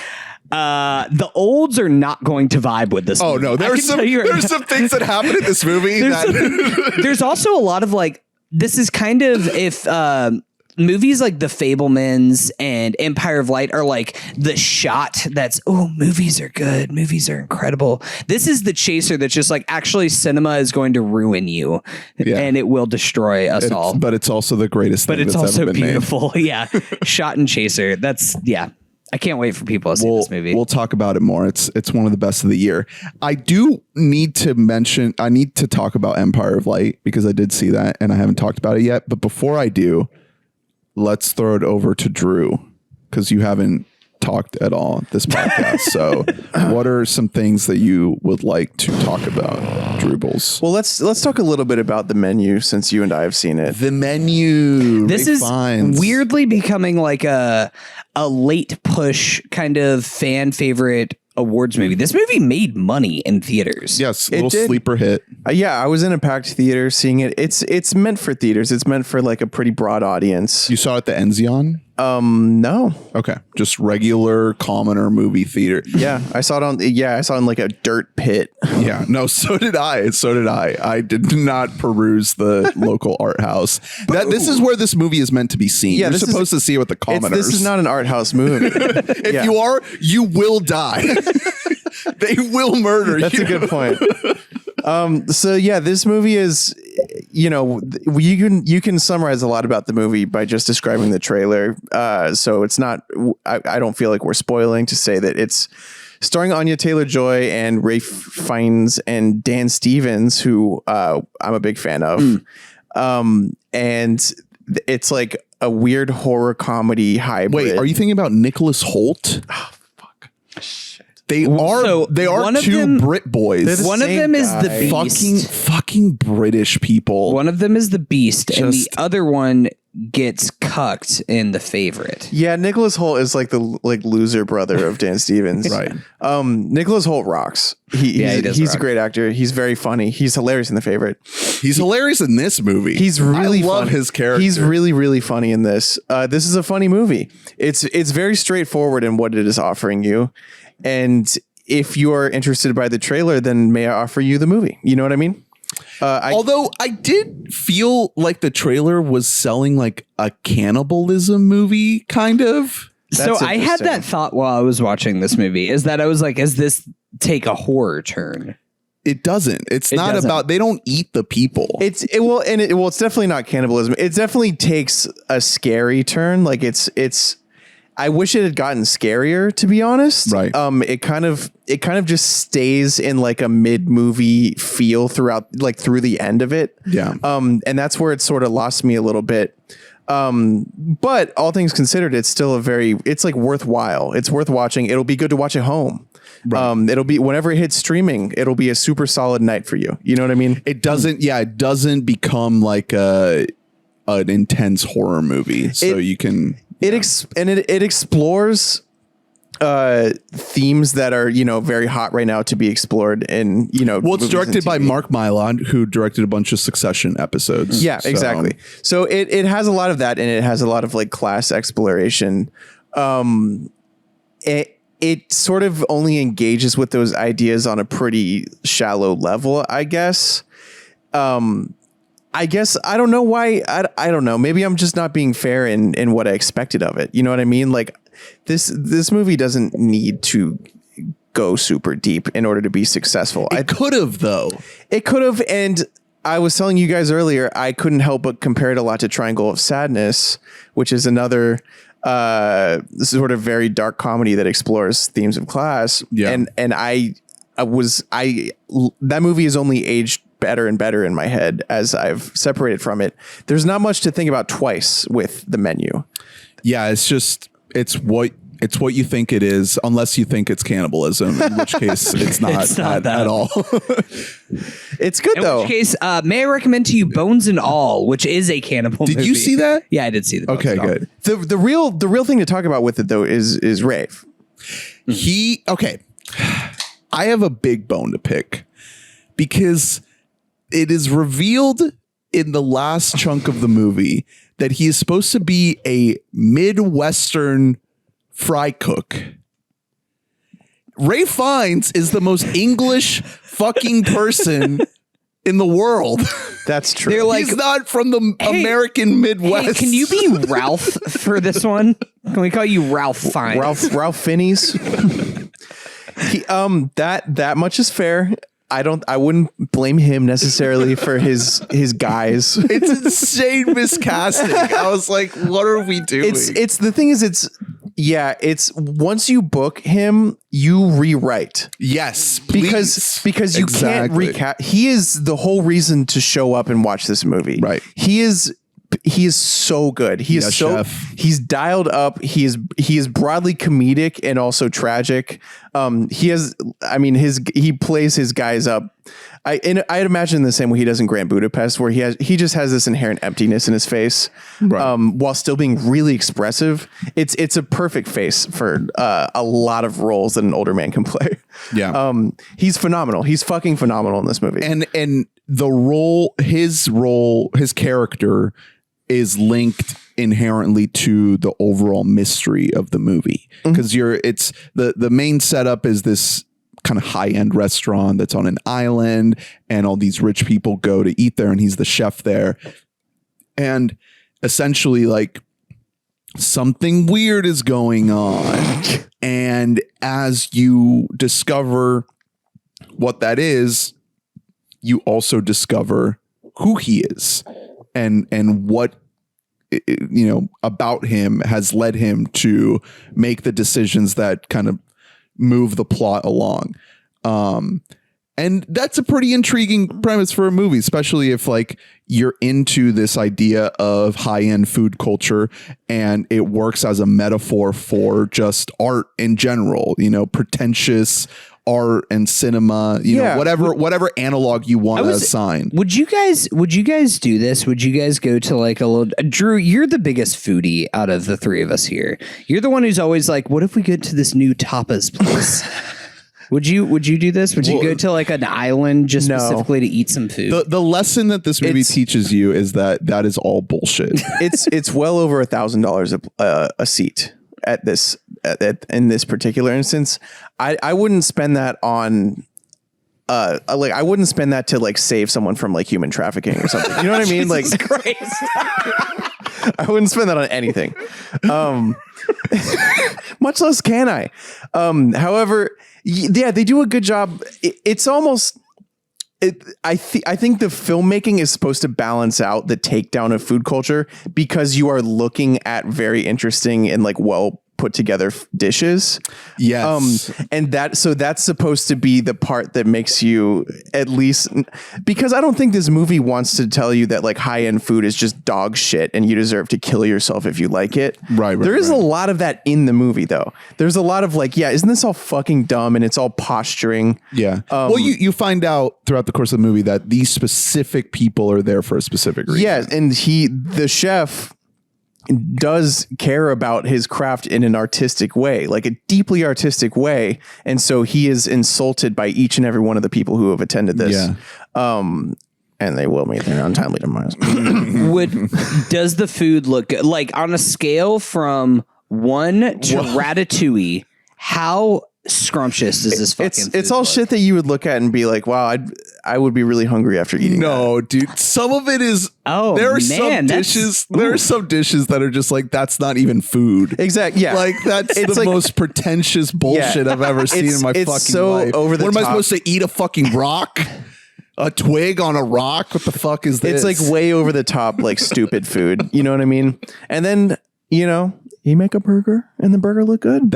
The olds are not going to vibe with this. Oh movie. no, there's some things that happen in this movie. There's also a lot of like. This is kind of if movies like The Fabelmans and Empire of Light are like the shot that's movies are good, movies are incredible. This is the chaser that's just like actually cinema is going to ruin you and it will destroy us all. But it's also the greatest. But thing it's that's also ever been beautiful. Yeah, shot and chaser. That's I can't wait for people to see this movie. We'll talk about it more. It's one of the best of the year. I do need to mention, I need to talk about Empire of Light because I did see that and I haven't talked about it yet. But before I do, let's throw it over to Drew because you haven't talked at all this podcast. So what are some things that you would like to talk about, Drewbles? Well, let's talk a little bit about the menu since you and I have seen it. The menu. This is weirdly becoming like a late push kind of fan favorite awards movie. This movie made money in theaters. Yes, a little sleeper hit. I was in a packed theater seeing it. It's meant for theaters. It's meant for like a pretty broad audience. You saw it at the Enzion? No. Okay, just regular commoner movie theater. Yeah, I saw it in like a dirt pit. Yeah, no, so did I. I did not peruse the local art house. This is where this movie is meant to be seen. Yeah, you're supposed to see it with the commoners. This is not an art house movie. If you are, you will die. They will murder you. That's a good point. So yeah, this movie is, you can summarize a lot about the movie by just describing the trailer. So it's not, I don't feel like we're spoiling to say that it's starring Anya Taylor-Joy and Ralph Fiennes and Dan Stevens, who I'm a big fan of. And it's like a weird horror comedy hybrid. Wait, are you thinking about Nicholas Hoult? Oh, fuck. Shit. They are two Brit boys. One of them is the Beast. Fucking British people. One of them is the Beast, and the other one gets cucked in The Favorite. Yeah, Nicholas Hoult is like the loser brother of Dan Stevens. Right. Nicholas Hoult rocks. He's a great actor. He's very funny. He's hilarious in The Favorite. He's hilarious in this movie. He's really I love his character. He's really, really funny in this. This is a funny movie. It's very straightforward in what it is offering you. And if you are interested by the trailer, then may I offer you the movie? You know what I mean? Although I did feel like the trailer was selling like a cannibalism movie, kind of. So I had that thought while I was watching this movie, is that I was like, is this take a horror turn? It doesn't. It's not about, they don't eat the people. It's definitely not cannibalism. It definitely takes a scary turn. Like it's I wish it had gotten scarier, to be honest. Right. It kind of just stays in like a mid-movie feel throughout, like through the end of it. Yeah. And that's where it sort of lost me a little bit. But all things considered, it's still it's like worthwhile. It's worth watching. It'll be good to watch at home. Right. It'll be, whenever it hits streaming, it'll be a super solid night for you. You know what I mean? It doesn't become like an intense horror movie. So you can. It explores themes that are, very hot right now to be explored in, Well, it's directed by Mark Mylod, who directed a bunch of Succession episodes. Yeah, exactly. So it has a lot of that, and it has a lot of like class exploration. It sort of only engages with those ideas on a pretty shallow level, I guess. I don't know why. I don't know. Maybe I'm just not being fair in what I expected of it. You know what I mean? Like, this movie doesn't need to go super deep in order to be successful. It could have, though. It could have, and I was telling you guys earlier, I couldn't help but compare it a lot to Triangle of Sadness, which is another sort of very dark comedy that explores themes of class. Yeah. And that movie has only aged better and better in my head as I've separated from it. There's not much to think about twice with The Menu. Yeah, it's what you think it is, unless you think it's cannibalism, in which case it's not, at all. It's good, though. In which case, may I recommend to you Bones and All, which is a cannibal movie. Did you see that? Yeah, I did see the Bones and All. Good. The real thing to talk about with it, though, is Rafe. I have a big bone to pick because it is revealed in the last chunk of the movie that he is supposed to be a Midwestern fry cook. Ray Fiennes is the most English fucking person in the world. That's true. They're like, he's not from the American Midwest. Hey, can you be Ralph for this one? Can we call you Ralph Fiennes? Ralph Fiennes. That much is fair. I wouldn't blame him necessarily for his guys. It's insane miscasting. I was like, what are we doing? It's the thing is it's once you book him, you rewrite. Yes, please. because you can't recast. He is the whole reason to show up and watch this movie. Right. He is so good. He's dialed up. He is broadly comedic and also tragic. He plays his guys up. I'd imagine the same way he does in Grand Budapest, where he just has this inherent emptiness in his face, right, while still being really expressive. It's a perfect face for a lot of roles that an older man can play. Yeah. He's phenomenal. He's fucking phenomenal in this movie. And his character is linked inherently to the overall mystery of the movie, because the main setup is this kind of high-end restaurant that's on an island, and all these rich people go to eat there, and he's the chef there, and essentially like something weird is going on, and as you discover what that is, you also discover who he is and what about him has led him to make the decisions that kind of move the plot along. And that's a pretty intriguing premise for a movie, especially if like you're into this idea of high-end food culture and it works as a metaphor for just art in general, pretentious art and cinema, whatever analog you want to assign. Would you guys do this? Would you guys go to like a little Drew, you're the biggest foodie out of the three of us here. You're the one who's always like, what if we get to this new tapas place? Would you do this? Would you go to like an island just specifically to eat some food? The lesson that this movie teaches you is that is all bullshit. It's well over $1,000 a seat at this in this particular instance. I wouldn't spend that on I wouldn't spend that to like save someone from like human trafficking or something. You know what I mean? Like I wouldn't spend that on anything. Much less can I. However, yeah, they do a good job. It's almost I think the filmmaking is supposed to balance out the takedown of food culture, because you are looking at very interesting and like well put together dishes. Yes. And that's supposed to be the part that makes you, at least, because I don't think this movie wants to tell you that like high-end food is just dog shit and you deserve to kill yourself if you like it. Right. There is a lot of that in the movie though. There's a lot of like, yeah, isn't this all fucking dumb, and it's all posturing. Yeah. Well, you find out throughout the course of the movie that these specific people are there for a specific reason. Yeah. And the chef does care about his craft in an artistic way, like a deeply artistic way. And so he is insulted by each and every one of the people who have attended this. Yeah. And they will meet their untimely demise. Does the food look good? Like on a scale from 1 to Ratatouille, how scrumptious does this fucking food it's all look? Shit that you would look at and be like, wow, I would be really hungry after eating. No, dude. Some of it is. Oh, there are man, some dishes. There are some dishes that are just like that's not even food. Exactly. Yeah. Like that's It's the like- most pretentious bullshit I've ever seen in my it's fucking so life. over the What am I top. supposed to eat? A fucking rock? A twig on a rock? What the fuck is this? It's like way over the top, like stupid food. You know what I mean? And then, you make a burger and the burger look good.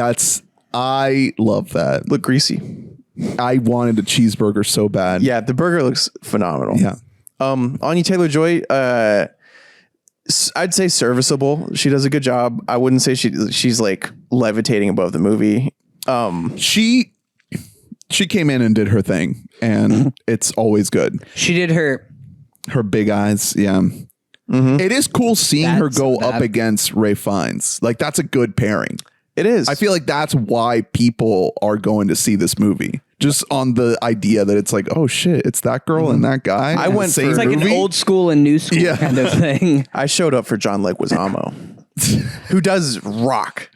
I love that. Look greasy. I wanted a cheeseburger so bad. Yeah, the burger looks phenomenal. Yeah. Anya Taylor-Joy, I'd say serviceable. She does a good job. I wouldn't say she's like levitating above the movie. She came in and did her thing, and it's always good. She did her big eyes. Yeah. It is cool seeing her go up that- against Ray Fiennes. Like that's a good pairing. It is. I feel like that's why people are going to see this movie. Just on the idea that it's like, oh shit, it's that girl and that guy. I went Same for- it's like an movie? old school and new school kind of thing. I showed up for John Leguizamo, who does rock.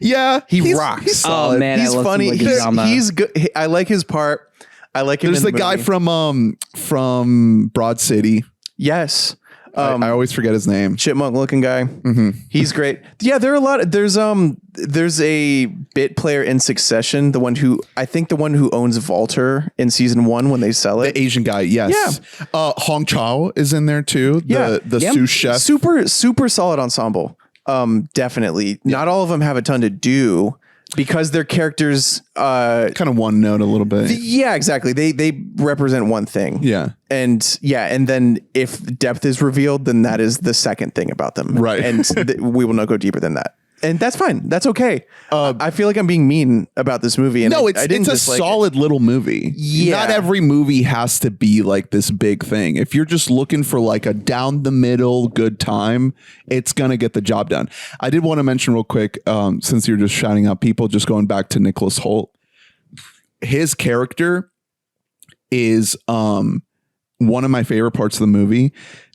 Yeah, He rocks. He's solid. Oh man, He's I love funny. Leguizamo. He's good. I like his part. I like him. There's in the guy movie. from Broad City. Yes. I always forget his name. Chipmunk looking guy. He's great. Yeah, there are a lot. There's a bit player in Succession. The one who owns Vaulter in season 1 when they sell it. The Asian guy, yes. Yeah. Hong Chao is in there too. The sous chef. Super solid ensemble. Definitely. Not all of them have a ton to do because their characters Kind of one note a little bit. yeah, exactly. They represent one thing. Yeah. And then if depth is revealed, then that is the second thing about them. Right. And we will not go deeper than that. And that's fine. That's okay. I feel like I'm being mean about this movie. And No, I it's didn't a dislike solid little movie. Yeah. Not every movie has to be like this big thing. If you're just looking for like a down the middle good time, it's going to get the job done. I did want to mention real quick, since you're just shouting out people, just going back to Nicholas Hoult. His character is one of my favorite parts of the movie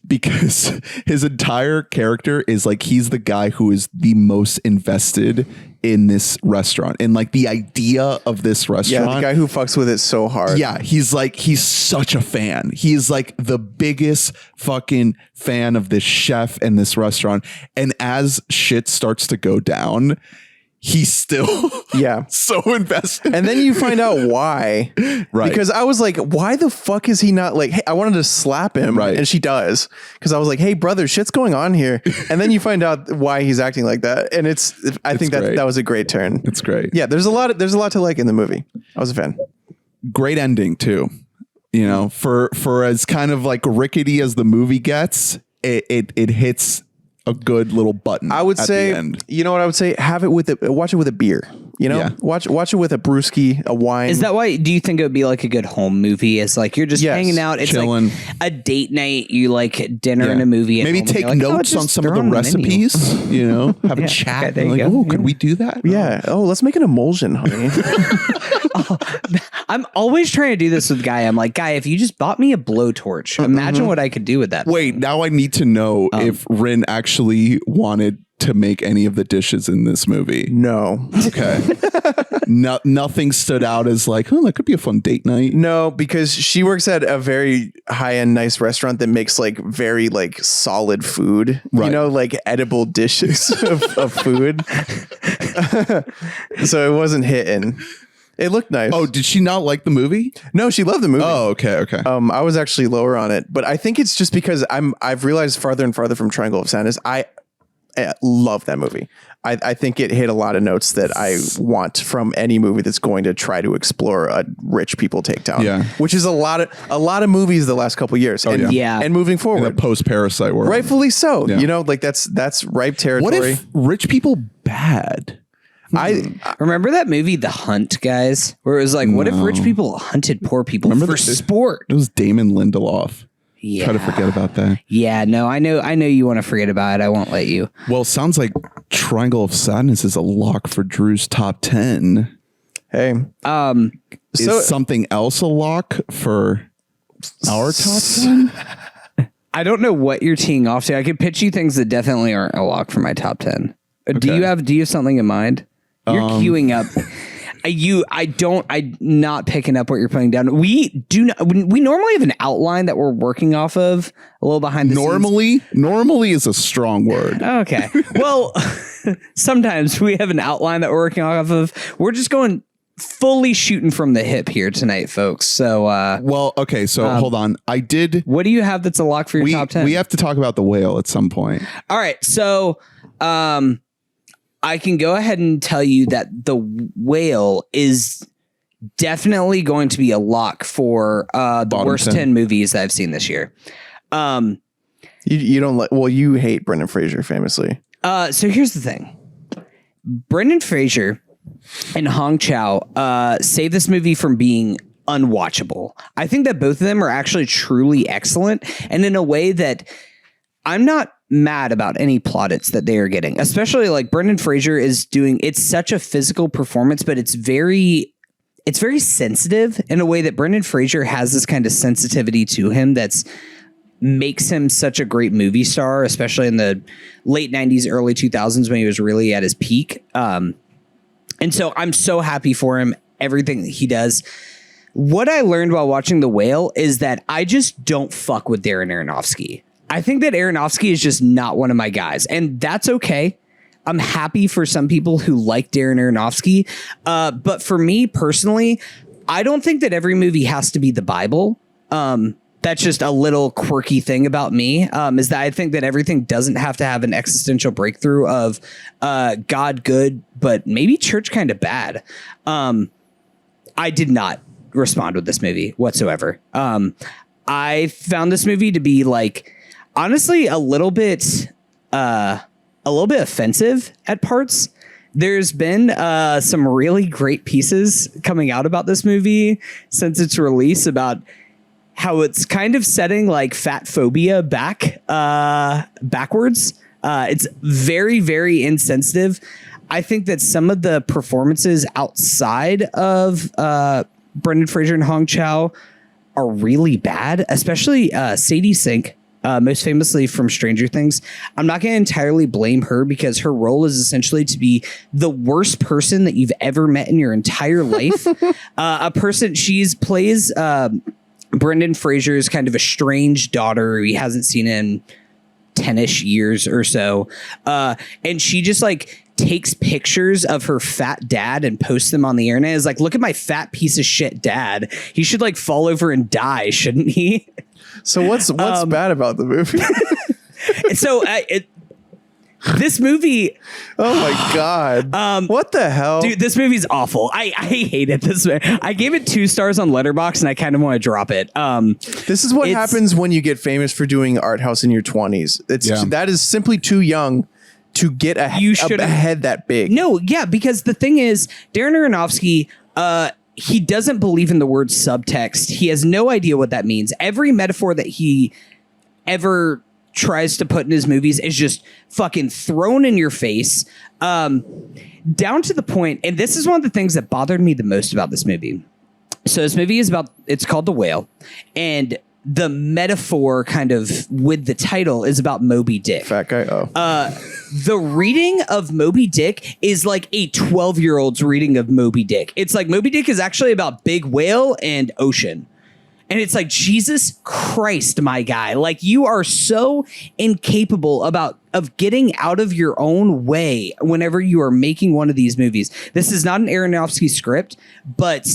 because his entire character is like he's the guy who is the most invested in this restaurant and like the idea of this restaurant. Yeah, the guy who fucks with it so hard. Yeah, he's such a fan. He's like the biggest fucking fan of this chef and this restaurant. And as shit starts to go down, he's still so invested. And then you find out why. Right. Because I was like, why the fuck is he not like, hey, I wanted to slap him. Right. And she does. Because I was like, hey, brother, shit's going on here. And then you find out why he's acting like that. And I think great. that was a great turn. It's great. Yeah, there's a lot to like in the movie. I was a fan. Great ending too. You know, for as kind of like rickety as the movie gets, it hits a good little button. I would at say, the end. you know what I would say? Watch it with a beer. You know, Yeah. watch it with a brewski, a wine. Is that why? Do you think it would be like a good home movie? It's like you're just Yes, hanging out. It's chilling. like a date night. You like dinner Yeah. and a movie. At Maybe home, and take you're like, oh, notes on just some of throw the on a menu. recipes, you know, have a Yeah, chat. okay, there you like, go. oh, could we do that? Yeah. Oh, let's make an emulsion, honey. I'm always trying to do this with Guy. I'm like, Guy, if you just bought me a blowtorch, imagine what I could do with that. Wait, now I need to know if Rin actually wanted to make any of the dishes in this movie. No. Okay. Nothing stood out as like, oh, that could be a fun date night. No, because she works at a very high-end nice restaurant that makes like very like solid food, Right. you know, like edible dishes of food. So it wasn't hitting. It looked nice. Oh, did she not like the movie? No, she loved the movie. Oh, okay. I was actually lower on it, but I think it's just because I've realized farther and farther from Triangle of Sadness, I love that movie. I think it hit a lot of notes that I want from any movie that's going to try to explore a rich people takedown. Yeah. Which is a lot of movies the last couple of years. And, yeah. and moving In the forward. post-Parasite world. Rightfully so. Yeah. You know, like that's ripe territory. What if rich people bad? Remember that movie, The Hunt, guys? Where it was like, what if rich people hunted poor people for sport? It was Damon Lindelof. Yeah. Try to forget about that. Yeah, no, I know you want to forget about it. I won't let you. Well, sounds like Triangle of Sadness is a lock for Drew's top 10. Hey. Is something else a lock for our top 10? I don't know what you're teeing off to. I could pitch you things that definitely aren't a lock for my top 10. Do you have something in mind? You're queuing up. I'm not picking up what you're putting down. We normally have an outline that we're working off of a little behind the scenes. Normally is a strong word. Okay. Well, sometimes we have an outline that we're working off of. We're just going fully shooting from the hip here tonight, folks. So, okay. So hold on. What do you have that's a lock for your top 10? We have to talk about The Whale at some point. All right. So, I can go ahead and tell you that The Whale is definitely going to be a lock for the worst 10 movies that I've seen this year. You don't like, well, you hate Brendan Fraser famously. So here's the thing. Brendan Fraser and Hong Chow save this movie from being unwatchable. I think that both of them are actually truly excellent, and in a way that I'm not mad about any plaudits that they are getting, especially like Brendan Fraser is doing. It's such a physical performance, but it's very sensitive in a way that Brendan Fraser has this kind of sensitivity to him that's makes him such a great movie star, especially in the late 90s, early 2000s when he was really at his peak. And so I'm so happy for him, everything that he does. What I learned while watching The Whale is that I just don't fuck with Darren Aronofsky. I think that Aronofsky is just not one of my guys, and that's okay. I'm happy for some people who like Darren Aronofsky. But for me personally, I don't think that every movie has to be the Bible. That's just a little quirky thing about me, is that I think that everything doesn't have to have an existential breakthrough of God good, but maybe church kind of bad. I did not respond with this movie whatsoever. I found this movie to be like, honestly, a little bit offensive at parts. There's been some really great pieces coming out about this movie since its release about how it's kind of setting like fat phobia backwards. It's very, very insensitive. I think that some of the performances outside of Brendan Fraser and Hong Chow are really bad, especially Sadie Sink. Most famously from Stranger Things. I'm not going to entirely blame her because her role is essentially to be the worst person that you've ever met in your entire life. She plays Brendan Fraser's kind of estranged daughter who he hasn't seen in 10-ish years or so. And she just like takes pictures of her fat dad and posts them on the internet. Is like, look at my fat piece of shit dad. He should like fall over and die, shouldn't he? So what's bad about the movie? So this movie. Oh my God. What the hell? Dude, this movie's awful. I hate it. I gave it 2 stars on Letterboxd and I kind of want to drop it. This is what happens when you get famous for doing art house in your 20s. That is simply too young to get a head that big. No, yeah, because the thing is, Darren Aronofsky, he doesn't believe in the word subtext. He has no idea what that means. Every metaphor that he ever tries to put in his movies is just fucking thrown in your face, down to the point. And this is one of the things that bothered me the most about this movie. So this movie it's called The Whale, and the metaphor kind of with the title is about Moby Dick. Fat guy. The reading of Moby Dick is like a 12-year-old's reading of Moby Dick. It's like Moby Dick is actually about big whale and ocean. And it's like, Jesus Christ, my guy, like you are so incapable of getting out of your own way whenever you are making one of these movies. This is not an Aronofsky script, but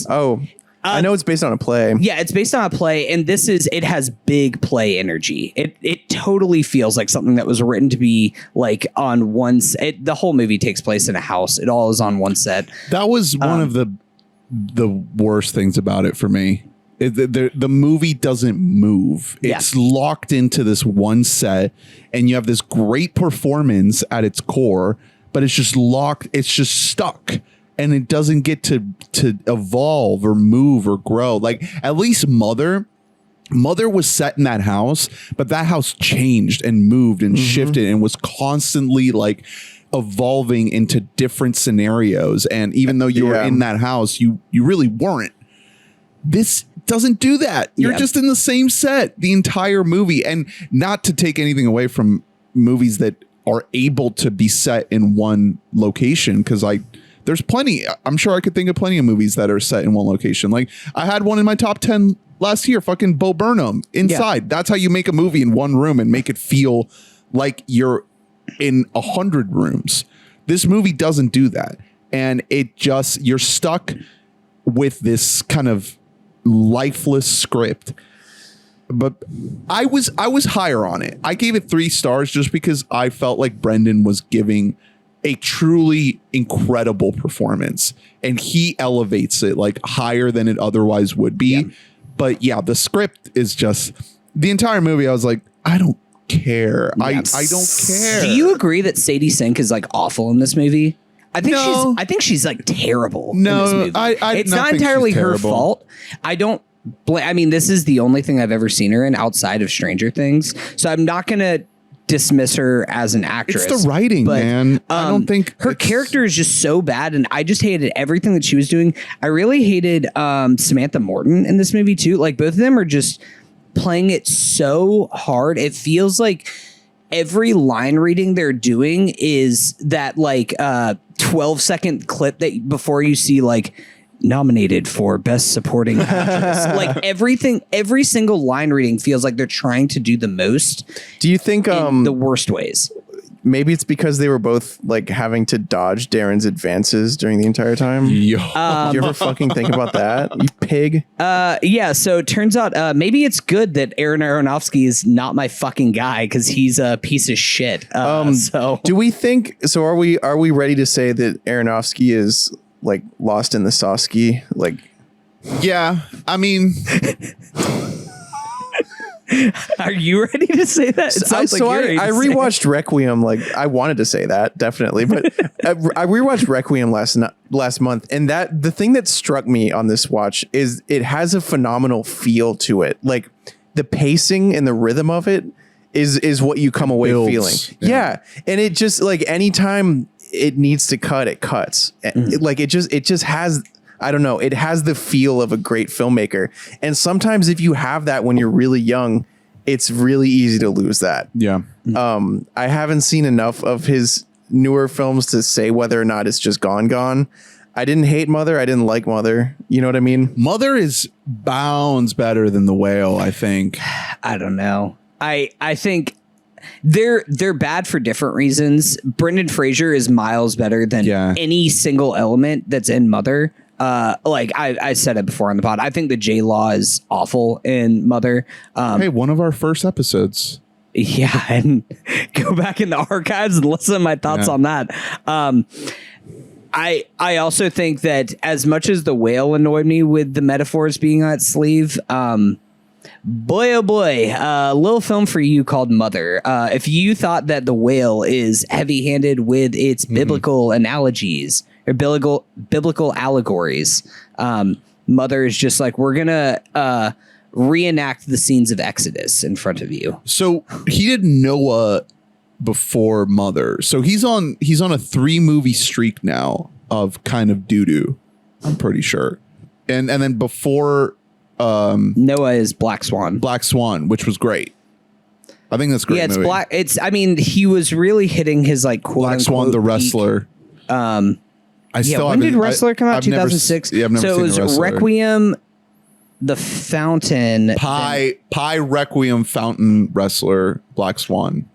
I know it's based on a play. Yeah, it's based on a play, and it has big play energy. It totally feels like something that was written to be like on one set. The whole movie takes place in a house. It all is on one set. That was one of the worst things about it for me. The movie doesn't move. It's locked into this one set, and you have this great performance at its core, but it's just locked. It's just stuck. And it doesn't get to evolve or move or grow. Like at least Mother was set in that house, but that house changed and moved and shifted and was constantly like evolving into different scenarios. And even though you were in that house, you really weren't. This doesn't do that. You're just in the same set the entire movie. And not to take anything away from movies that are able to be set in one location, because there's plenty. I'm sure I could think of plenty of movies that are set in one location. Like I had one in my top 10 last year, fucking Bo Burnham, Inside. Yeah. That's how you make a movie in one room and make it feel like you're in 100 rooms. This movie doesn't do that. And it just, you're stuck with this kind of lifeless script. But I was higher on it. I gave it 3 stars just because I felt like Brendan was giving a truly incredible performance, and he elevates it like higher than it otherwise would be. Yeah. But yeah, the script is just the entire movie. I was like, I don't care. Yeah. I don't care. Do you agree that Sadie Sink is like awful in this movie? I think she's like terrible. No, in this movie. It's not entirely her fault. I mean, this is the only thing I've ever seen her in outside of Stranger Things. So I'm not going to dismiss her as an actress. It's the writing, man. I don't think her character is just so bad. And I just hated everything that she was doing. I really hated Samantha Morton in this movie, too. Like, both of them are just playing it so hard. It feels like every line reading they're doing is that like 12-second clip that before you see like nominated for best supporting actress. Like every single line reading feels like they're trying to do the most. Do you think in the worst ways? Maybe it's because they were both like having to dodge Darren's advances during the entire time. Did you ever fucking think about that, you pig? Yeah. So it turns out maybe it's good that Aaron Aronofsky is not my fucking guy because he's a piece of shit. So do we think? So are we ready to say that Aronofsky is like lost in the Sosky? Like, yeah. I mean. Are you ready to say that? It sounds so I rewatched Requiem. Like I wanted to say that definitely, but I rewatched Requiem last month, and that the thing that struck me on this watch is it has a phenomenal feel to it. Like the pacing and the rhythm of it is what you come away feeling. Yeah, and it just like anytime it needs to cut, it cuts. Like it just has. I don't know. It has the feel of a great filmmaker. And sometimes if you have that when you're really young, it's really easy to lose that. Yeah. I haven't seen enough of his newer films to say whether or not it's just gone. I didn't hate Mother. I didn't like Mother. You know what I mean? Mother is bounds better than The Whale, I think. I don't know. I think they're bad for different reasons. Brendan Fraser is miles better than any single element that's in Mother. Like I said it before on the pod, I think the J-Law is awful in Mother. Hey, one of our first episodes. Yeah, and go back in the archives and listen to my thoughts on that. I also think that as much as The Whale annoyed me with the metaphors being on its sleeve, boy, oh boy, a little film for you called Mother. If you thought that The Whale is heavy-handed with its biblical analogies or biblical allegories, Mother is just like, we're gonna reenact the scenes of Exodus in front of you. So he did Noah before Mother. So he's on a 3-movie streak now of kind of doo-doo, I'm pretty sure. And then before Noah is Black Swan, which was great. I think that's great. Yeah, I mean, he was really hitting his like quote Black Swan, the wrestler. When did Wrestler come out? 2006. I've never so seen it was Requiem, The Fountain, Pie Requiem, Fountain, Wrestler, Black Swan.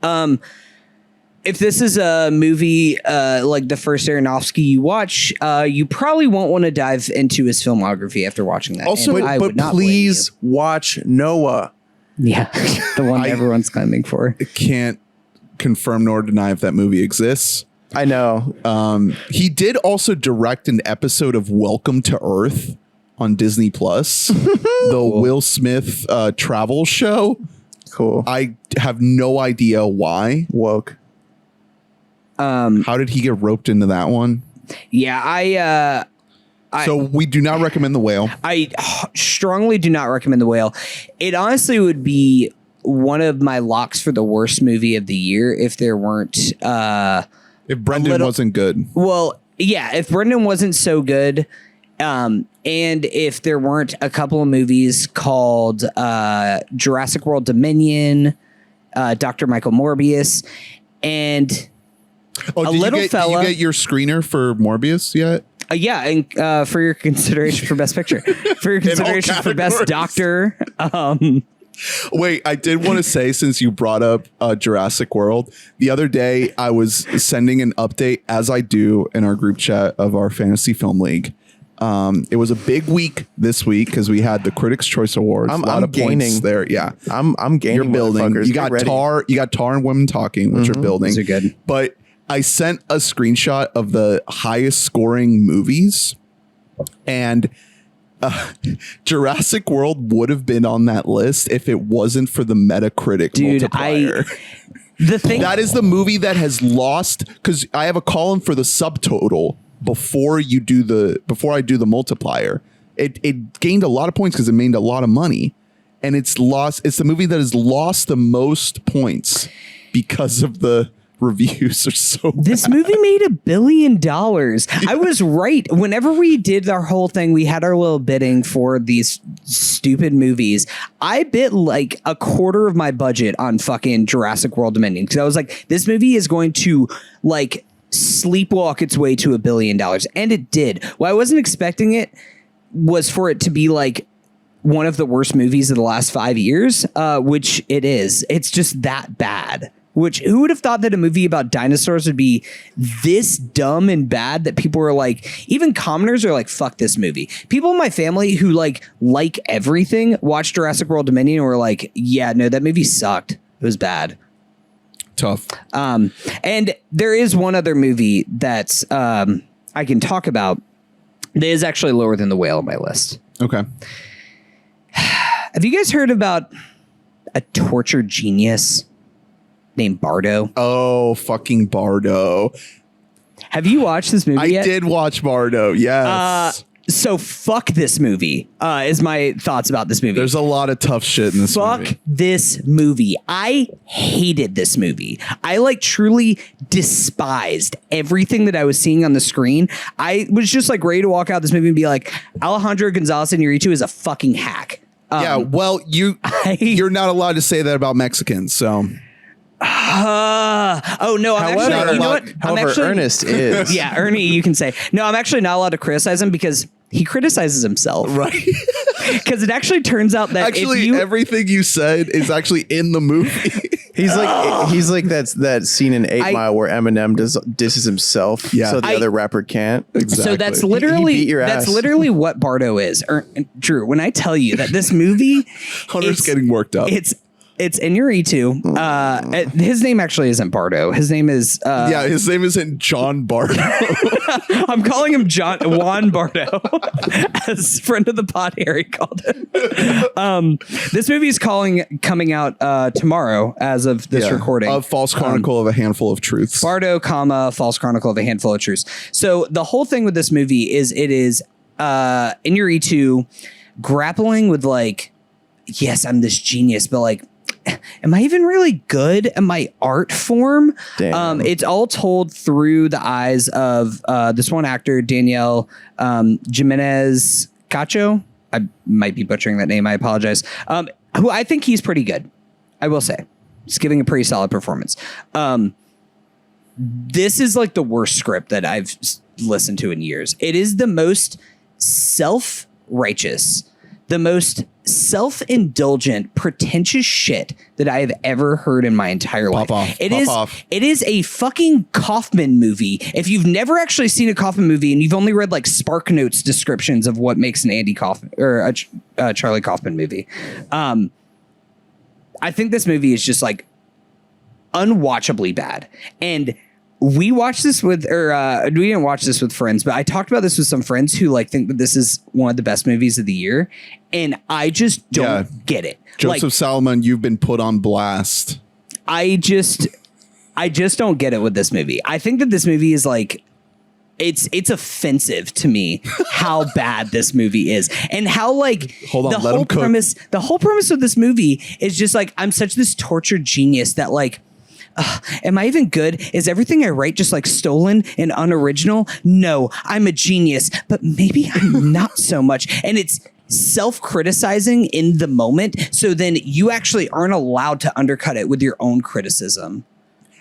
If this is a movie like the first Aronofsky you watch, you probably won't want to dive into his filmography after watching that. Also, but please watch Noah. Yeah, the one everyone's claiming for. I can't confirm nor deny if that movie exists. I know. He did also direct an episode of Welcome to Earth on Disney Plus, the Will Smith travel show. Cool. I have no idea why. Woke. How did he get roped into that one? Yeah, so we do not recommend The Whale. I strongly do not recommend The Whale. It honestly would be one of my locks for the worst movie of the year if there weren't if Brendan wasn't good. Well, yeah, if Brendan wasn't so good, and if there weren't a couple of movies called Jurassic World Dominion, Dr. Michael Morbius, and Oh, did little you get, fella. Did you get your screener for Morbius yet? Yeah, and for your consideration for Best Picture, for your consideration for Best Doctor. Wait, I did want to say, since you brought up Jurassic World, the other day I was sending an update, as I do in our group chat of our Fantasy Film League. It was a big week this week because we had the Critics' Choice Awards. A lot of gaining points there. Yeah, I'm gaining. You're building. You got ready. Tar. You got Tar and Women Talking, which are building. Those are good. But I sent a screenshot of the highest scoring movies, and Jurassic World would have been on that list if it wasn't for the Metacritic multiplier. The thing that is the movie that has lost, because I have a column for the subtotal before I do the multiplier. It gained a lot of points because it made a lot of money, and it's the movie that has lost the most points because of the reviews are so This bad. movie made $1 billion. I was right. Whenever we did our whole thing, we had our little bidding for these stupid movies. I bid like a quarter of my budget on fucking Jurassic World Dominion, because I was like, this movie is going to like sleepwalk its way to $1 billion, and it did. What I wasn't expecting it was for it to be like one of the worst movies of the last 5 years, which it is. It's just that bad. Which, who would have thought that a movie about dinosaurs would be this dumb and bad that people were like, even commoners are like, fuck this movie. People in my family who like everything watched Jurassic World Dominion and were like, yeah, no, that movie sucked. It was bad. Tough. And there is one other movie that's I can talk about that is actually lower than The Whale on my list. Okay. Have you guys heard about a torture genius named Bardo? Oh, fucking Bardo. Have you watched this movie yet? I did watch Bardo, yes. So fuck this movie, is my thoughts about this movie. There's a lot of tough shit in this movie. Fuck this movie. I hated this movie. I like truly despised everything that I was seeing on the screen. I was just like ready to walk out this movie and be like, Alejandro Gonzalez Iñárritu is a fucking hack. Yeah, well, you're not allowed to say that about Mexicans, so... oh no! I'm actually, you know what? However, Ernest is. Yeah, Ernie, you can say no. I'm actually not allowed to criticize him because he criticizes himself, right? Because it actually turns out that everything you said is actually in the movie. He's like that scene in 8 Mile where Eminem disses himself, so the other rapper can't. Exactly. So that's literally He beat your ass. that's literally what Bardo is. Drew, when I tell you that this movie, Hunter's getting worked up. It's Iñárritu. His name actually isn't Bardo. His name is his name isn't John Bardo. I'm calling him Juan Bardo, as friend of the pod Harry called him. This movie is coming out tomorrow as of this recording. A False Chronicle of a Handful of Truths. Bardo, False Chronicle of a Handful of Truths. So the whole thing with this movie is it is Iñárritu grappling with like, yes, I'm this genius, but like, am I even really good at my art form? Damn. It's all told through the eyes of this one actor, Daniel Jimenez Cacho. I might be butchering that name. I apologize. Who I think he's pretty good. I will say. He's giving a pretty solid performance. This is like the worst script that I've listened to in years. It is the most self-righteous, the most self-indulgent, pretentious shit that I have ever heard in my entire life. It is a fucking Kaufman movie. If you've never actually seen a Kaufman movie and you've only read like Spark Notes descriptions of what makes an Andy Kaufman or a Charlie Kaufman movie, I think this movie is just like unwatchably bad. And we watched this we didn't watch this with friends, but I talked about this with some friends who like think that this is one of the best movies of the year. And I just don't get it. Joseph Salomon, you've been put on blast. I just don't get it with this movie. I think that this movie is like, it's offensive to me how bad this movie is, and how like the whole premise of this movie is just like, I'm such this tortured genius that like, am I even good? Is everything I write just like stolen and unoriginal? No, I'm a genius, but maybe I'm not so much. And it's self-criticizing in the moment. So then you actually aren't allowed to undercut it with your own criticism.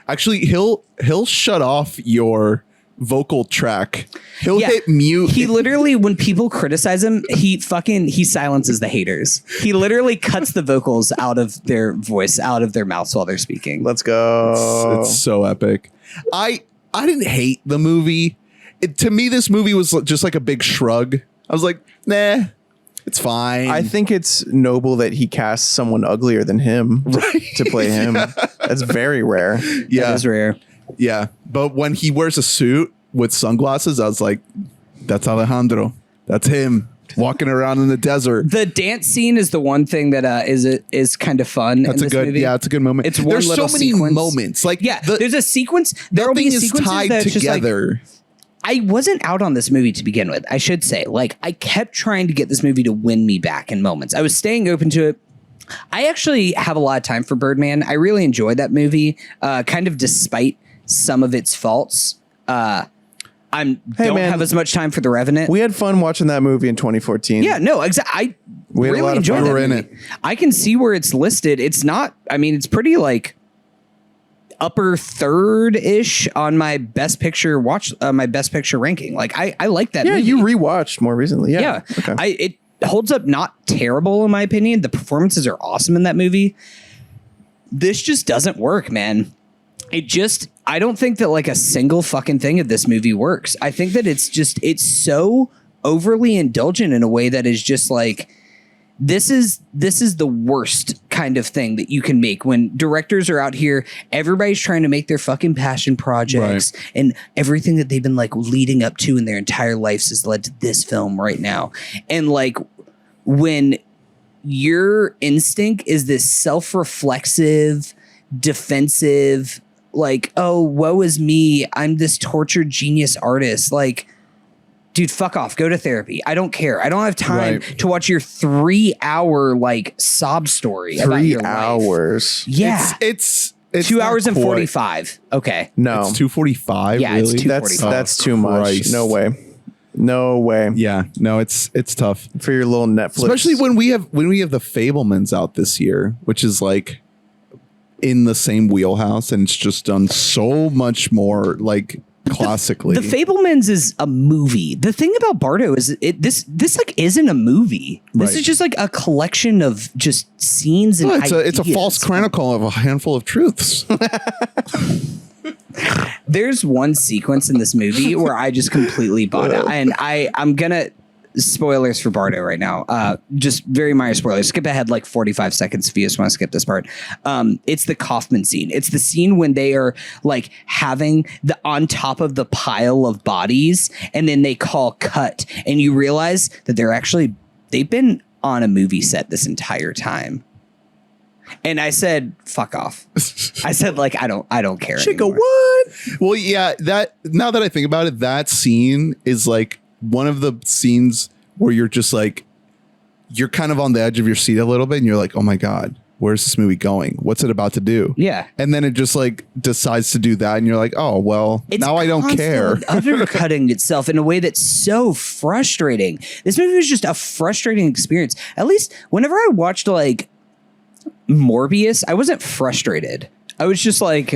Actually, he'll shut off your vocal track. He'll hit mute. He literally, when people criticize him, he silences the haters. He literally cuts the vocals out of their voice, out of their mouths while they're speaking. Let's go. It's so epic. I didn't hate the movie. To me, this movie was just like a big shrug. I was like, nah, it's fine. I think it's noble that he casts someone uglier than him to play him. That's very rare. Yeah, That is rare. Yeah, but when he wears a suit with sunglasses, I was like, that's Alejandro. That's him walking around in the desert. The dance scene is the one thing that is kind of fun. That's in this movie. Yeah, it's a good moment. It's one There's little so many sequence. moments. Like, there's a sequence. There will be nothing is sequences tied that's just like, together. I wasn't out on this movie to begin with. I should say, like, I kept trying to get this movie to win me back in moments. I was staying open to it. I actually have a lot of time for Birdman. I really enjoyed that movie, kind of despite some of its faults. Don't have as much time for The Revenant. We had fun watching that movie in 2014. Yeah, no, exactly. I We had a really lot of enjoyed fun. that We were in movie. it. I can see where it's listed. It's not. I mean, it's pretty like upper third-ish on my best picture ranking. Like I like that. Yeah, movie. you rewatched more recently. Yeah. Okay. It holds up not terrible in my opinion. The performances are awesome in that movie. This just doesn't work, man. I don't think that like a single fucking thing of this movie works. I think that it's so overly indulgent in a way that is just like, this is the worst kind of thing that you can make when directors are out here. Everybody's trying to make their fucking passion projects, and everything that they've been like leading up to in their entire lives has led to this film right now. And like, when your instinct is this self-reflexive, defensive, like, oh, woe is me, I'm this tortured genius artist, like, dude, fuck off. Go to therapy. I don't care. I don't have time to watch your 3-hour like sob story about your 3 life. hours. Yeah. It's 2 hours and not quite- 45. Okay. No, It's 2:45. Yeah, it's really? 2:45. that's too much. Christ. No way. No way. Yeah, no, it's tough, For your little Netflix. especially when we have the Fablemans out this year, which is like in the same wheelhouse, and it's just done so much more like classically. The Fablemans is a movie. The thing about Bardo is this like isn't a movie. This Right. is just like a collection of just scenes and it's a false ideas. chronicle of a handful of truths. There's one sequence in this movie where I just completely bought out, and I'm gonna spoilers for Bardo right now. Just very minor spoilers. Skip ahead like 45 seconds if you just want to skip this part. It's the Kaufman scene. It's the scene when they are like having the on top of the pile of bodies, and then they call cut, and you realize that they've been on a movie set this entire time. And I said, fuck off. I said, like, I don't care. Chico, anymore. what? Well, yeah, that now that I think about it, that scene is like one of the scenes where you're just like, you're kind of on the edge of your seat a little bit, and you're like, oh my God, where's this movie going? What's it about to do? Yeah. And then it just like decides to do that, and you're like, oh, well, It's now I don't care. constantly undercutting itself in a way that's so frustrating. This movie was just a frustrating experience. At least whenever I watched like Morbius, I wasn't frustrated. I was just like,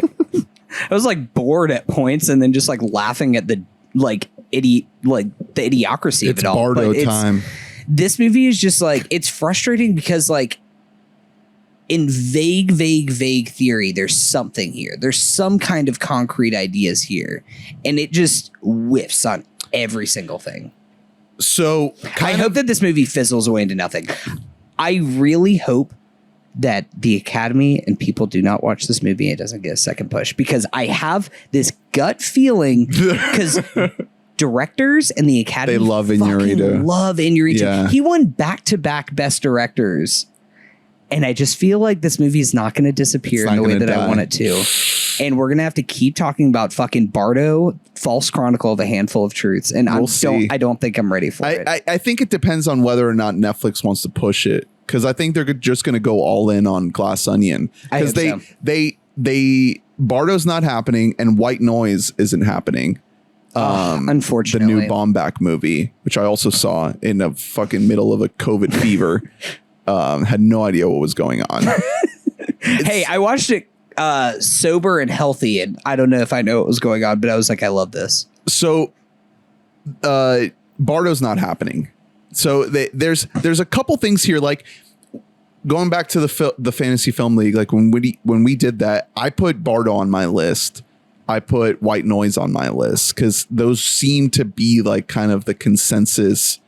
I was like bored at points, and then just like laughing at the like the idiocracy of It's it all. Bardo But time. this movie is just like, it's frustrating because like in vague theory, there's something here. There's some kind of concrete ideas here, and it just whiffs on every single thing. So I hope that this movie fizzles away into nothing. I really hope that the Academy and people do not watch this movie and it doesn't get a second push, because I have this gut feeling because directors and the Academy They love Inarritu. Love Inarritu. Yeah. He won back-to-back best directors. And I just feel like this movie is not going to disappear It's in the not way gonna that I die. want it to. And we're going to have to keep talking about fucking Bardo, False Chronicle of a Handful of Truths. And We'll see. I don't think I'm ready for it. I think it depends on whether or not Netflix wants to push it, because I think they're just going to go all in on Glass Onion, I because hope so. they Bardo's not happening and White Noise isn't happening. The Unfortunately. new Baumbach movie, which I also saw in the fucking middle of a COVID fever, had no idea what was going on. Hey, I watched it sober and healthy, and I don't know if I know what was going on, but I was like, I love this. So Bardo's not happening. So there's a couple things here, like going back to the Fantasy Film League. Like when we did that, I put Bardo on my list. I put White Noise on my list because those seem to be like kind of the consensus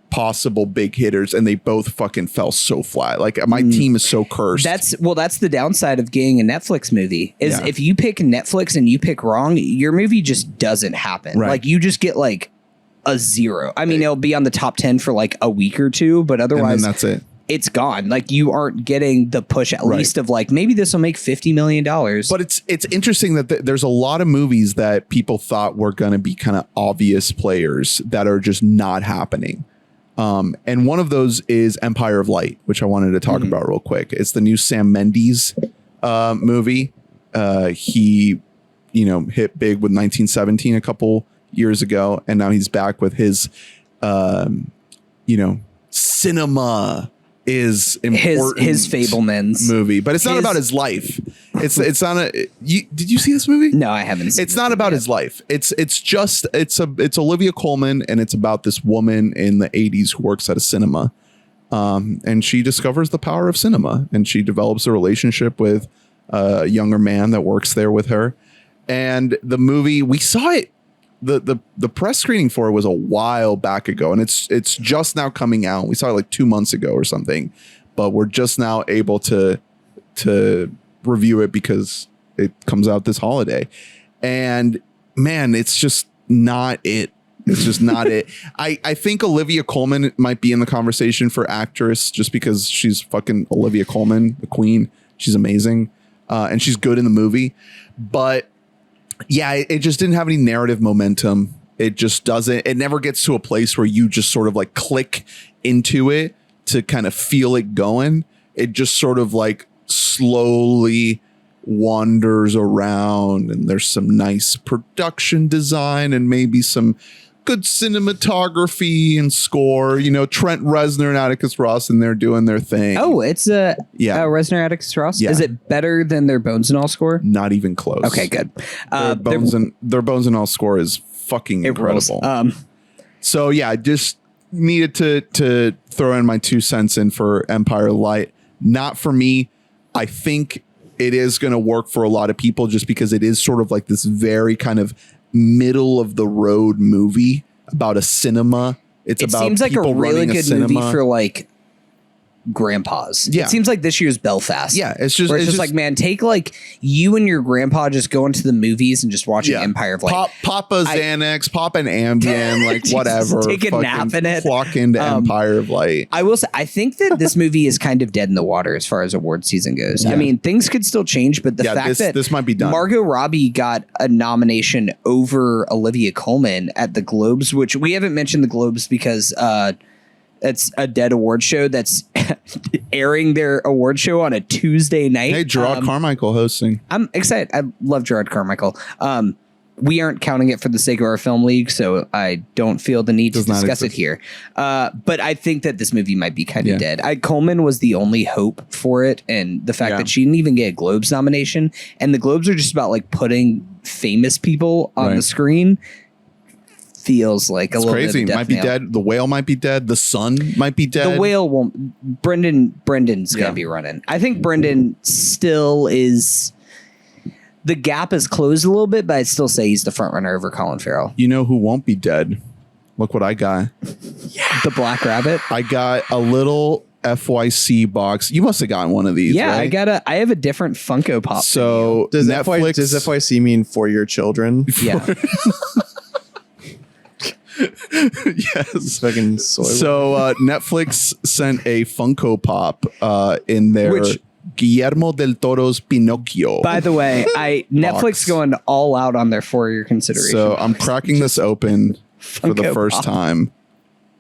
possible big hitters, and they both fucking fell so flat. Like my team is so cursed. That's the downside of getting a Netflix movie is Yeah. if you pick Netflix and you pick wrong, your movie just doesn't happen. Right. Like you just get like a 0. I mean, it'll be on the top 10 for like a week or two, but otherwise and then that's it. It's gone. Like you aren't getting the push at Right. least of like, maybe this will make $50 million. But it's interesting that there's a lot of movies that people thought were going to be kind of obvious players that are just not happening. And one of those is Empire of Light, which I wanted to talk about real quick. It's the new Sam Mendes movie. He, hit big with 1917 a couple years ago, and now he's back with his, cinema is important. His Fablemans movie, but it's not about his life. It's not a. Did you see this movie? No, I haven't seen It's not about his life. It's Olivia Colman, and it's about this woman in the 80s who works at a cinema, and she discovers the power of cinema, and she develops a relationship with a younger man that works there with her. And the movie, we saw it. The press screening for it was a while back ago, and it's just now coming out. We saw it like 2 months ago or something, but we're just now able to review it because it comes out this holiday. And man, it's just not it. It's just not it. I think Olivia Colman might be in the conversation for actress just because she's fucking Olivia Colman, the queen. She's amazing, and she's good in the movie, but yeah, it just didn't have any narrative momentum. It just doesn't. It never gets to a place where you just sort of like click into it to kind of feel it going. It just sort of like slowly wanders around, and there's some nice production design and maybe some good cinematography and score. Trent Reznor and Atticus Ross, and they're doing their thing. Oh, it's Reznor, Atticus Ross. Yeah. Is it better than their Bones and All score? Not even close. Okay, good. Their Bones and All score is fucking incredible. So yeah, I just needed to throw in my 2 cents in for Empire Light. Not for me. I think it is going to work for a lot of people just because it is sort of like this very kind of middle of the road movie about a cinema. It seems like a really good movie for like grandpas. Yeah. It seems like this year's Belfast. Yeah, it's just like, man, take like you and your grandpa just go into the movies and just watching Empire of Light. Pop a Xanax, pop an Ambien, like Jesus, whatever. take a nap in it. Clock into Empire of Light. I will say, I think that this movie is kind of dead in the water as far as award season goes. Yeah. I mean, things could still change, but the fact that this might be done. Margot Robbie got a nomination over Olivia Colman at the Globes, which we haven't mentioned the Globes because it's a dead award show that's airing their award show on a Tuesday night. Hey, Gerard Carmichael hosting. I'm excited. I love Gerard Carmichael. We aren't counting it for the sake of our film league, so I don't feel the need to discuss it here. But I think that this movie might be kind of dead. Coleman was the only hope for it, and the fact that she didn't even get a Globes nomination, and the Globes are just about like putting famous people on the screen. Feels like a little crazy. bit of Might be dead. The Whale might be dead. The Sun might be dead. The Whale won't. Brendan's gonna be running. I think Brendan still is. The gap is closed a little bit, but I'd still say he's the front runner over Colin Farrell. You know who won't be dead? Look what I got. The Black Rabbit. I got a little FYC box. You must have gotten one of these. Yeah, right? I have a different Funko Pop. So does Netflix does FYC mean for your children? Yeah. Yes. Fucking soy. So Netflix sent a Funko Pop in their Guillermo del Toro's Pinocchio. By the way, Netflix going all out on their 4-year consideration. So I'm cracking this open for the first time.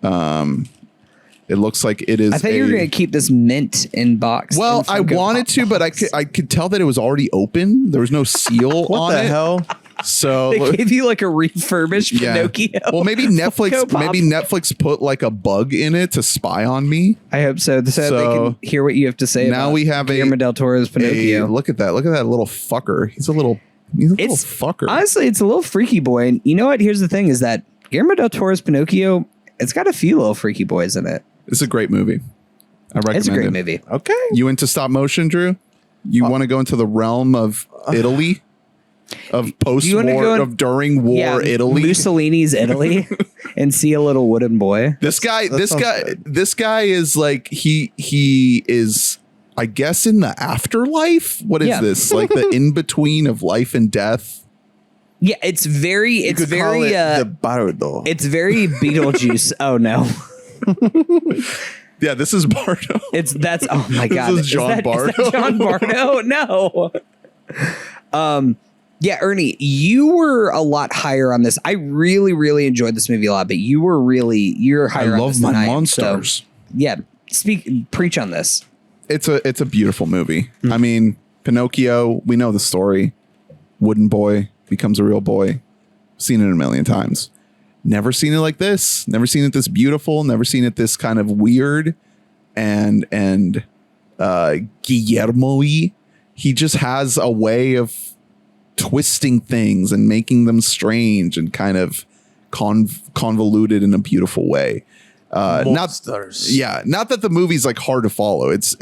It looks like it is. I thought you were going to keep this mint in box. Well, I wanted to, but I could tell that it was already open. There was no seal what on the it. hell? So They gave you like a refurbished Pinocchio. Well, maybe Netflix put like a bug in it to spy on me. I hope so. So they can hear what you have to say. Now about we have Guillermo del Toro's Pinocchio. Look at that little fucker. He's a little fucker. Honestly, it's a little freaky boy. And you know what? Here's the thing: is that Guillermo del Toro's Pinocchio? It's got a few little freaky boys in it. It's a great movie. I recommend it. It's a great movie. Okay. You into stop motion, Drew? You want to go into the realm of Italy? Of post-war, of during war Italy? Mussolini's Italy and see a little wooden boy. This guy is like, he is, I guess, in the afterlife. What is this? Like the in-between of life and death? Yeah, it's very the Bardo. It's very Beetlejuice. Oh no. Yeah, this is Bardo. That's oh my god. This is John Bardo. Is that John Bardo? No. Yeah, Ernie, you were a lot higher on this. I really, really enjoyed this movie a lot, but you're higher on this than I am. I love my monsters. So, yeah, preach on this. It's a beautiful movie. Mm-hmm. I mean, Pinocchio, we know the story. Wooden boy becomes a real boy. Seen it a million times. Never seen it like this. Never seen it this beautiful. Never seen it this kind of weird. And Guillermo-y, he just has a way of twisting things and making them strange and kind of convoluted in a beautiful way. Monsters. Not that the movie's like hard to follow. It's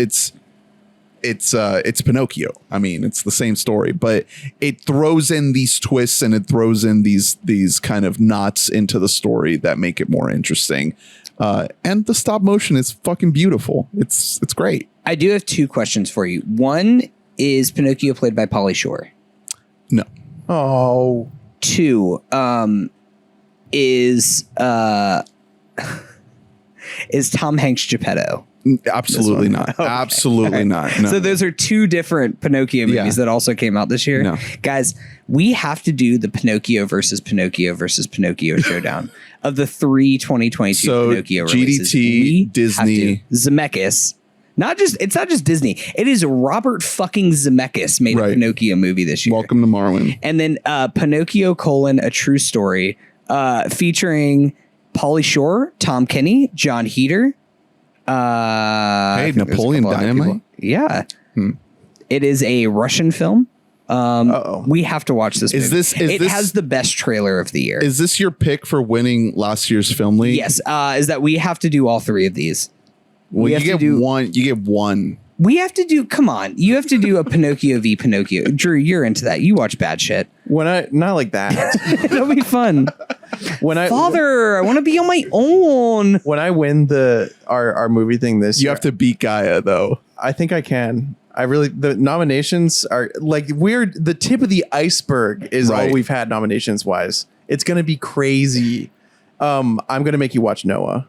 Pinocchio. I mean, it's the same story, but it throws in these twists and it throws in these kind of knots into the story that make it more interesting. And the stop motion is fucking beautiful. It's great. I do have two questions for you. One, is Pinocchio played by Pauly Shore? No. Oh. Two, is Tom Hanks Geppetto? Absolutely not. Okay. Absolutely right. Not. No. So those are two different Pinocchio movies that also came out this year. No. Guys, we have to do the Pinocchio versus Pinocchio showdown of the 2022 Pinocchio releases. GDT, Disney, Zemeckis. It's not just Disney. It is Robert fucking Zemeckis made a Pinocchio movie this year. Welcome to Marwin. And then Pinocchio: A True Story, featuring Pauly Shore, Tom Kenny, John Heder. Hey, Napoleon Dynamite. Yeah. It is a Russian film. We have to watch this movie. It has the best trailer of the year. Is this your pick for winning last year's film league? Yes. Is that we have to do all three of these. Well, you get one. You get one. We have to do. Come on, you have to do a Pinocchio v Pinocchio. Drew, you're into that. You watch bad shit. Not like that. It'll be fun. I want to be on my own. When I win our movie thing this year, you have to beat Gaia though. I think I can. The nominations are like weird. The tip of the iceberg is all we've had nominations wise. It's gonna be crazy. I'm gonna make you watch Noah.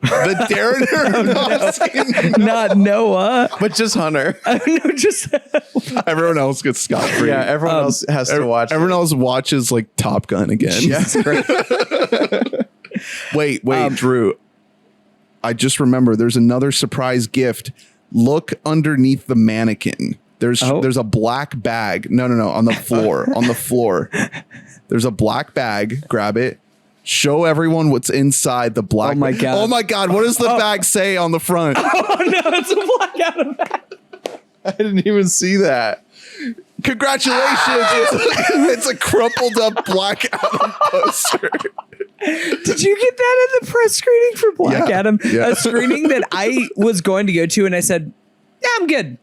The Darren Aronofsky. Not Noah, but just Hunter. No, just everyone else gets scot-free. Yeah, everyone else has to watch. Everyone else watches like Top Gun again. Yeah, that's great. Wait, Drew. I just remember there's another surprise gift. Look underneath the mannequin. There's a black bag. No, on the floor. On the floor. There's a black bag. Grab it. Show everyone what's inside the black. Oh my god! Oh my god! What does the bag say on the front? Oh no! It's a Black Adam bag. I didn't even see that. Congratulations! It's a crumpled up Black Adam poster. Did you get that in the press screening for Black Adam? Yeah. A screening that I was going to go to, and I said, "Yeah, I'm good.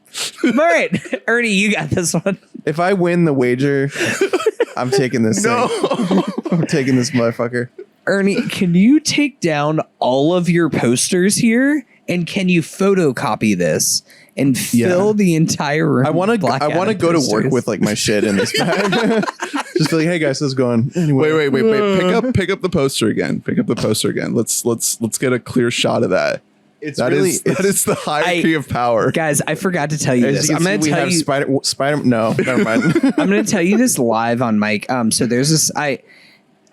All right, Ernie, you got this one." If I win the wager, I'm taking this. No. I'm taking this motherfucker. Ernie, can you take down all of your posters here? And can you photocopy this and fill the entire room? I want to go to work with like my shit in this bag. Just be like, hey guys, how's it going? Anyway. Wait. Pick up the poster again. Let's get a clear shot of that. That is the hierarchy of power. Guys, I forgot to tell you this. I'm going to tell you Spider. No, never mind. I'm going to tell you this live on mic. So there's this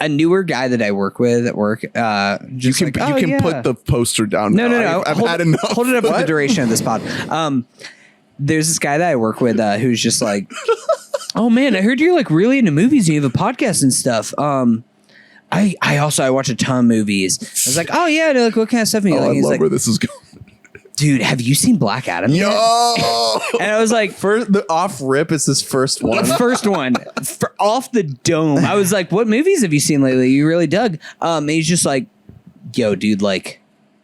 a newer guy that I work with at work. You can put the poster down. No. I've had enough. Hold it up for the duration of this pod. There's this guy that I work with who's just like Oh man, I heard you're like really into movies. You have a podcast and stuff. I watch a ton of movies. I was like, oh yeah, like what kind of stuff are you like? I He's love like, where this is going. dude, have you seen Black Adam yet? Yo! And I was like, First, the off rip is this first one. first one off the dome. I was like, what movies have you seen lately? You really dug. And he's just like, yo, dude, like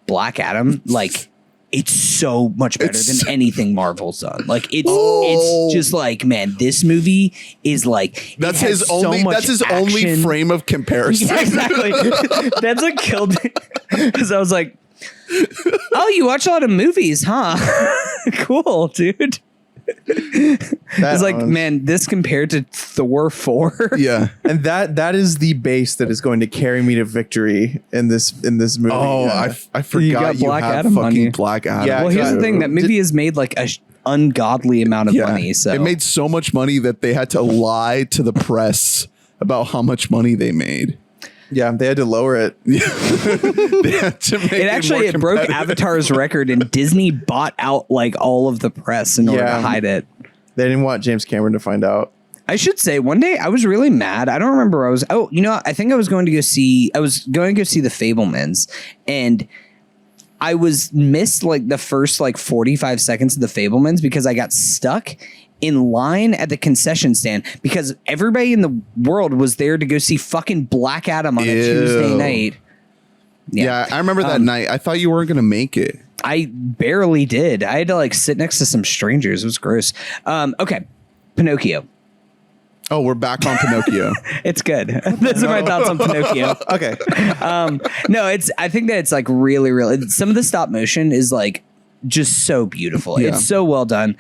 Black Adam, like it's so much better than anything Marvel's done. Like it's just like, man, this movie is like That's his only frame of comparison. Yeah, exactly. That's what killed me. Because I was like, oh, you watch a lot of movies, huh? Cool, dude. It's like, man, this compared to Thor 4. Yeah. And that is the base that is going to carry me to victory in this movie. Oh, yeah. I forgot you Black have Adam on fucking you. Black Adam. Yeah, Well, here's the thing. That movie has made like a ungodly amount of money. So it made so much money that they had to lie to the press about how much money they made. Yeah, they had to lower it. They had to make it broke Avatar's record, and Disney bought out like all of the press in order to hide it. They didn't want James Cameron to find out. I should say one day I was really mad. I don't remember where I was. Oh, you know, I think I was going to go see The Fabelmans, and I was missed like the first like 45 seconds of The Fabelmans because I got stuck in line at the concession stand because everybody in the world was there to go see fucking Black Adam on a Tuesday night. Yeah, I remember that night. I thought you weren't going to make it. I barely did. I had to like sit next to some strangers. It was gross. Okay. Pinocchio. Oh, we're back on Pinocchio. It's good. Those are my thoughts on Pinocchio. Okay. No, I think that it's like really, some of the stop motion is like just so beautiful. Yeah. It's so well done.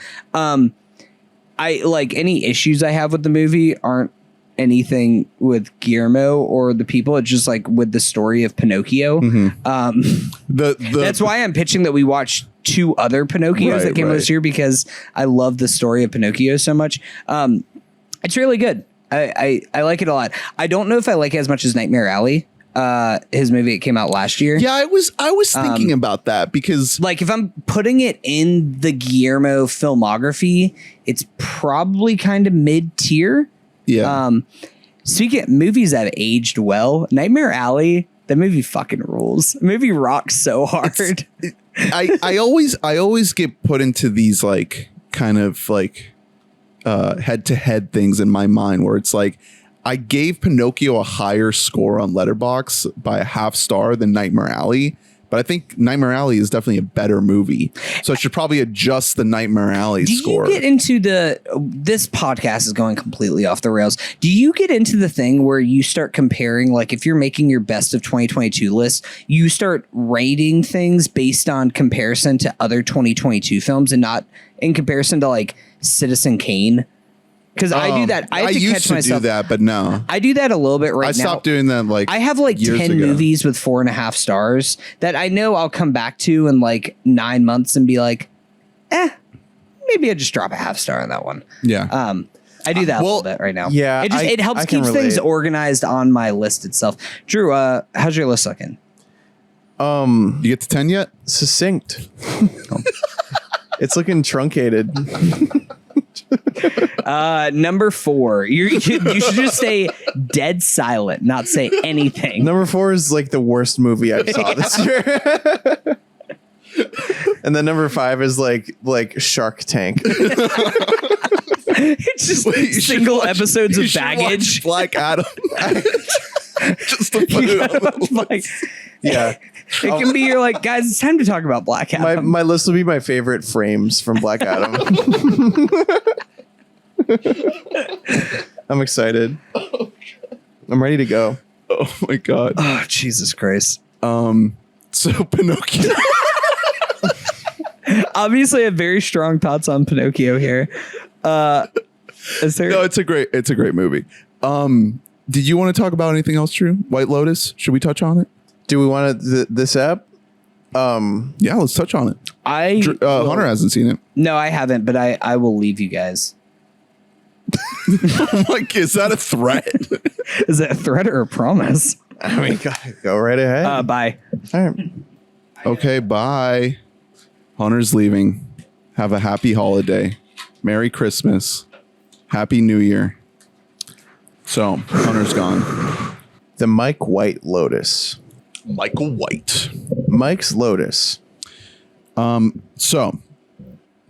I like any issues I have with the movie aren't anything with Guillermo or the people. It's just like with the story of Pinocchio. That's why I'm pitching that we watch 2 other Pinocchios that came out this year because I love the story of Pinocchio so much. It's really good. I like it a lot. I don't know if I like it as much as Nightmare Alley. His movie that came out last year. Yeah, I was thinking about that because like if I'm putting it in the Guillermo filmography, it's probably kind of mid-tier. Yeah. Speaking of movies that have aged well, Nightmare Alley, the movie fucking rules. The movie rocks so hard. I always get put into these like kind of like head-to-head things in my mind where it's like I gave Pinocchio a higher score on Letterboxd by a half star than Nightmare Alley, but I think Nightmare Alley is definitely a better movie. So I should probably adjust the Nightmare Alley score. Do you get into this podcast is going completely off the rails. Do you get into the thing where you start comparing, like if you're making your best of 2022 list, you start rating things based on comparison to other 2022 films and not in comparison to like Citizen Kane? Because I do that. I have to catch myself. Do that, but no. I do that a little bit right now. I stopped doing that like I have like 10 movies with 4.5 stars that I know I'll come back to in like 9 months and be like, maybe I just drop a half star on that one. Yeah. I do that a little bit right now. Yeah. It helps keep things organized on my list itself. Drew, how's your list looking? You get to 10 yet? Succinct. It's looking truncated. Number 4. You should just stay dead silent, not say anything. Number 4 is like the worst movie I saw this year. And then number 5 is like Shark Tank. It's just single episodes of baggage. Black Adam. Just to put it on the list. Yeah. It can be you're like, guys, it's time to talk about Black Adam. My list will be my favorite frames from Black Adam. I'm excited. I'm ready to go. Oh my God. Oh, Jesus Christ. So Pinocchio. Obviously, I have very strong thoughts on Pinocchio here. Is there? No, it's a great movie. Did you want to talk about anything else, Drew? White Lotus? Should we touch on it? Do we want this app? Yeah, let's touch on it. Hunter hasn't seen it. No, I haven't, but I will leave you guys. Like, is that a threat? Is that a threat or a promise? I mean, go right ahead. Bye. All right. Okay, bye. Hunter's leaving. Have a happy holiday. Merry Christmas. Happy New Year. So, Hunter's gone. The Mike White Lotus. Michael White. Mike's Lotus. So,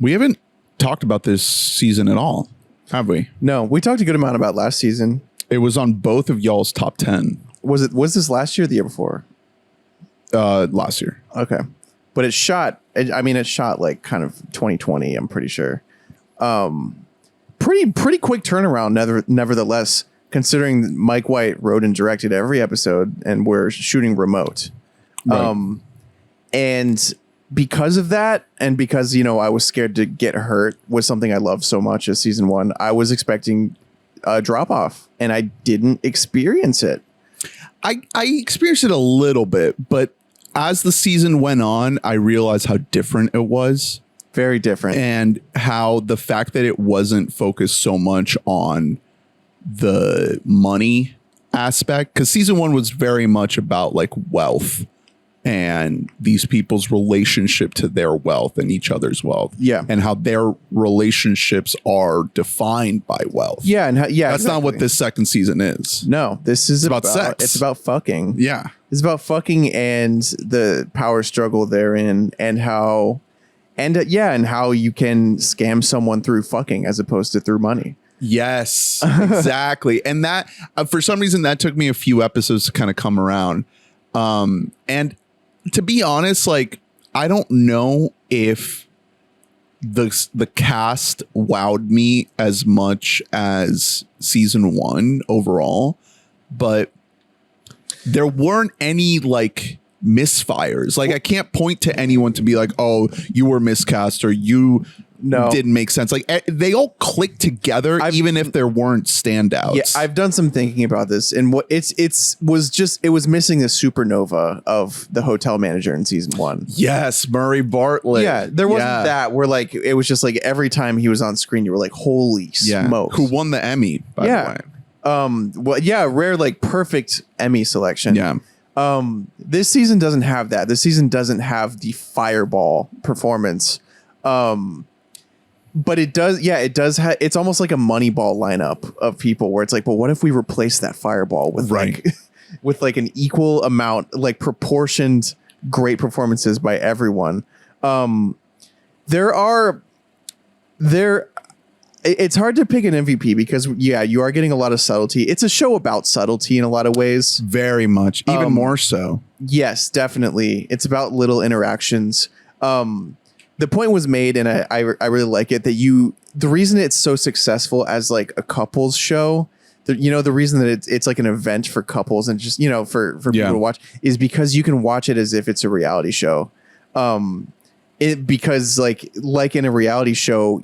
we haven't talked about this season at all, have we? No, we talked a good amount about last season. It was on both of y'all's top 10 Was this last year or the year before? last year. Okay. But it shot like kind of 2020, I'm pretty sure. Pretty quick turnaround, nevertheless, considering Mike White wrote and directed every episode and we're shooting remote. Right. And because of that, and because, I was scared to get hurt with something I love so much as season 1, I was expecting a drop off and I didn't experience it. I experienced it a little bit, but as the season went on, I realized how different it was. Very different. And how the fact that it wasn't focused so much on the money aspect, because season 1 was very much about like wealth and these people's relationship to their wealth and each other's wealth. Yeah. And how their relationships are defined by wealth. Yeah. And that's That's not what this second season is. No, this is about sex. It's about fucking. Yeah. It's about fucking and the power struggle therein and how you can scam someone through fucking as opposed to through money. Yes, exactly. And that, for some reason, that took me a few episodes to kind of come around. And to be honest, like, I don't know if the cast wowed me as much as season 1 overall, but there weren't any like misfires. Like, I can't point to anyone to be like, oh, you were miscast or you didn't make sense. Like, they all clicked together, even if there weren't standouts. Yeah, I've done some thinking about this, and what it was missing the supernova of the hotel manager in season 1. Yes, Murray Bartlett. Yeah, there wasn't that where like it was just like every time he was on screen, you were like, holy smokes. Who won the Emmy, by the way. Rare, like perfect Emmy selection. Yeah. This season doesn't have that. This season doesn't have the fireball performance. But it does. Yeah, it does. It's almost like a Moneyball lineup of people where it's like, well, what if we replace that fireball with with like an equal amount, like proportioned great performances by everyone. It's hard to pick an MVP because you are getting a lot of subtlety. It's a show about subtlety in a lot of ways. Very much, even more so. Yes, definitely. It's about little interactions. The point was made, and I really like it, that the reason it's so successful as like a couples show, the reason that it's like an event for couples and just, for people to watch is because you can watch it as if it's a reality show. Because like in a reality show,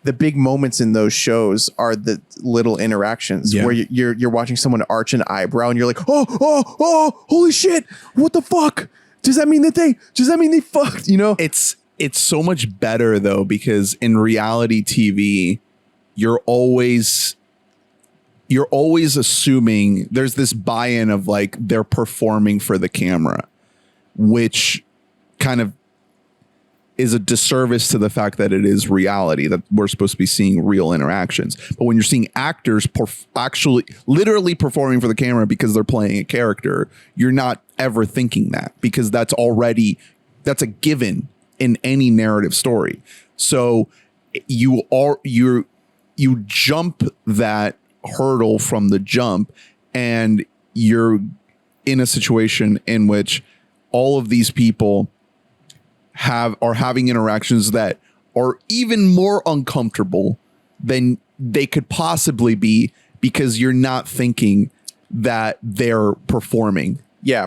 the big moments in those shows are the little interactions where you're watching someone arch an eyebrow and you're like, oh, holy shit, what the fuck? Does that mean they fucked? It's so much better though, because in reality TV, you're always assuming there's this buy-in of like they're performing for the camera, which kind of is a disservice to the fact that it is reality, that we're supposed to be seeing real interactions. But when you're seeing actors actually literally performing for the camera because they're playing a character, you're not ever thinking that, because that's a given in any narrative story. So you jump that hurdle from the jump, and you're in a situation in which all of these people are having interactions that are even more uncomfortable than they could possibly be, because you're not thinking that they're performing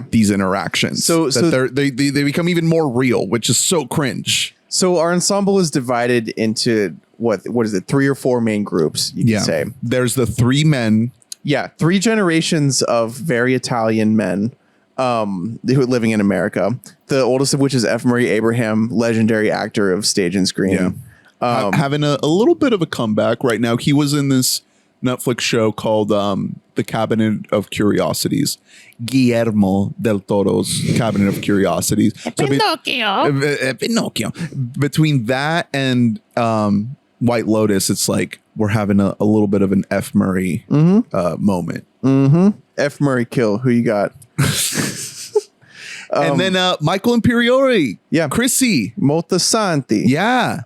these interactions. So they become even more real, which is so cringe. So our ensemble is divided into what is it, 3 or 4 main groups, you can say. There's the 3 men. Yeah, 3 generations of very Italian men who are living in America. The oldest of which is F. Murray Abraham, legendary actor of stage and screen. Yeah. Having a little bit of a comeback right now. He was in this Netflix show called The Cabinet of Curiosities. Guillermo del Toro's Cabinet of Curiosities. Pinocchio. Between that and White Lotus, it's like we're having a little bit of an F. Murray moment. F. Murray kill. Who you got? And then Michael Imperioli. Yeah. Chrissy. Moltisanti. Yeah.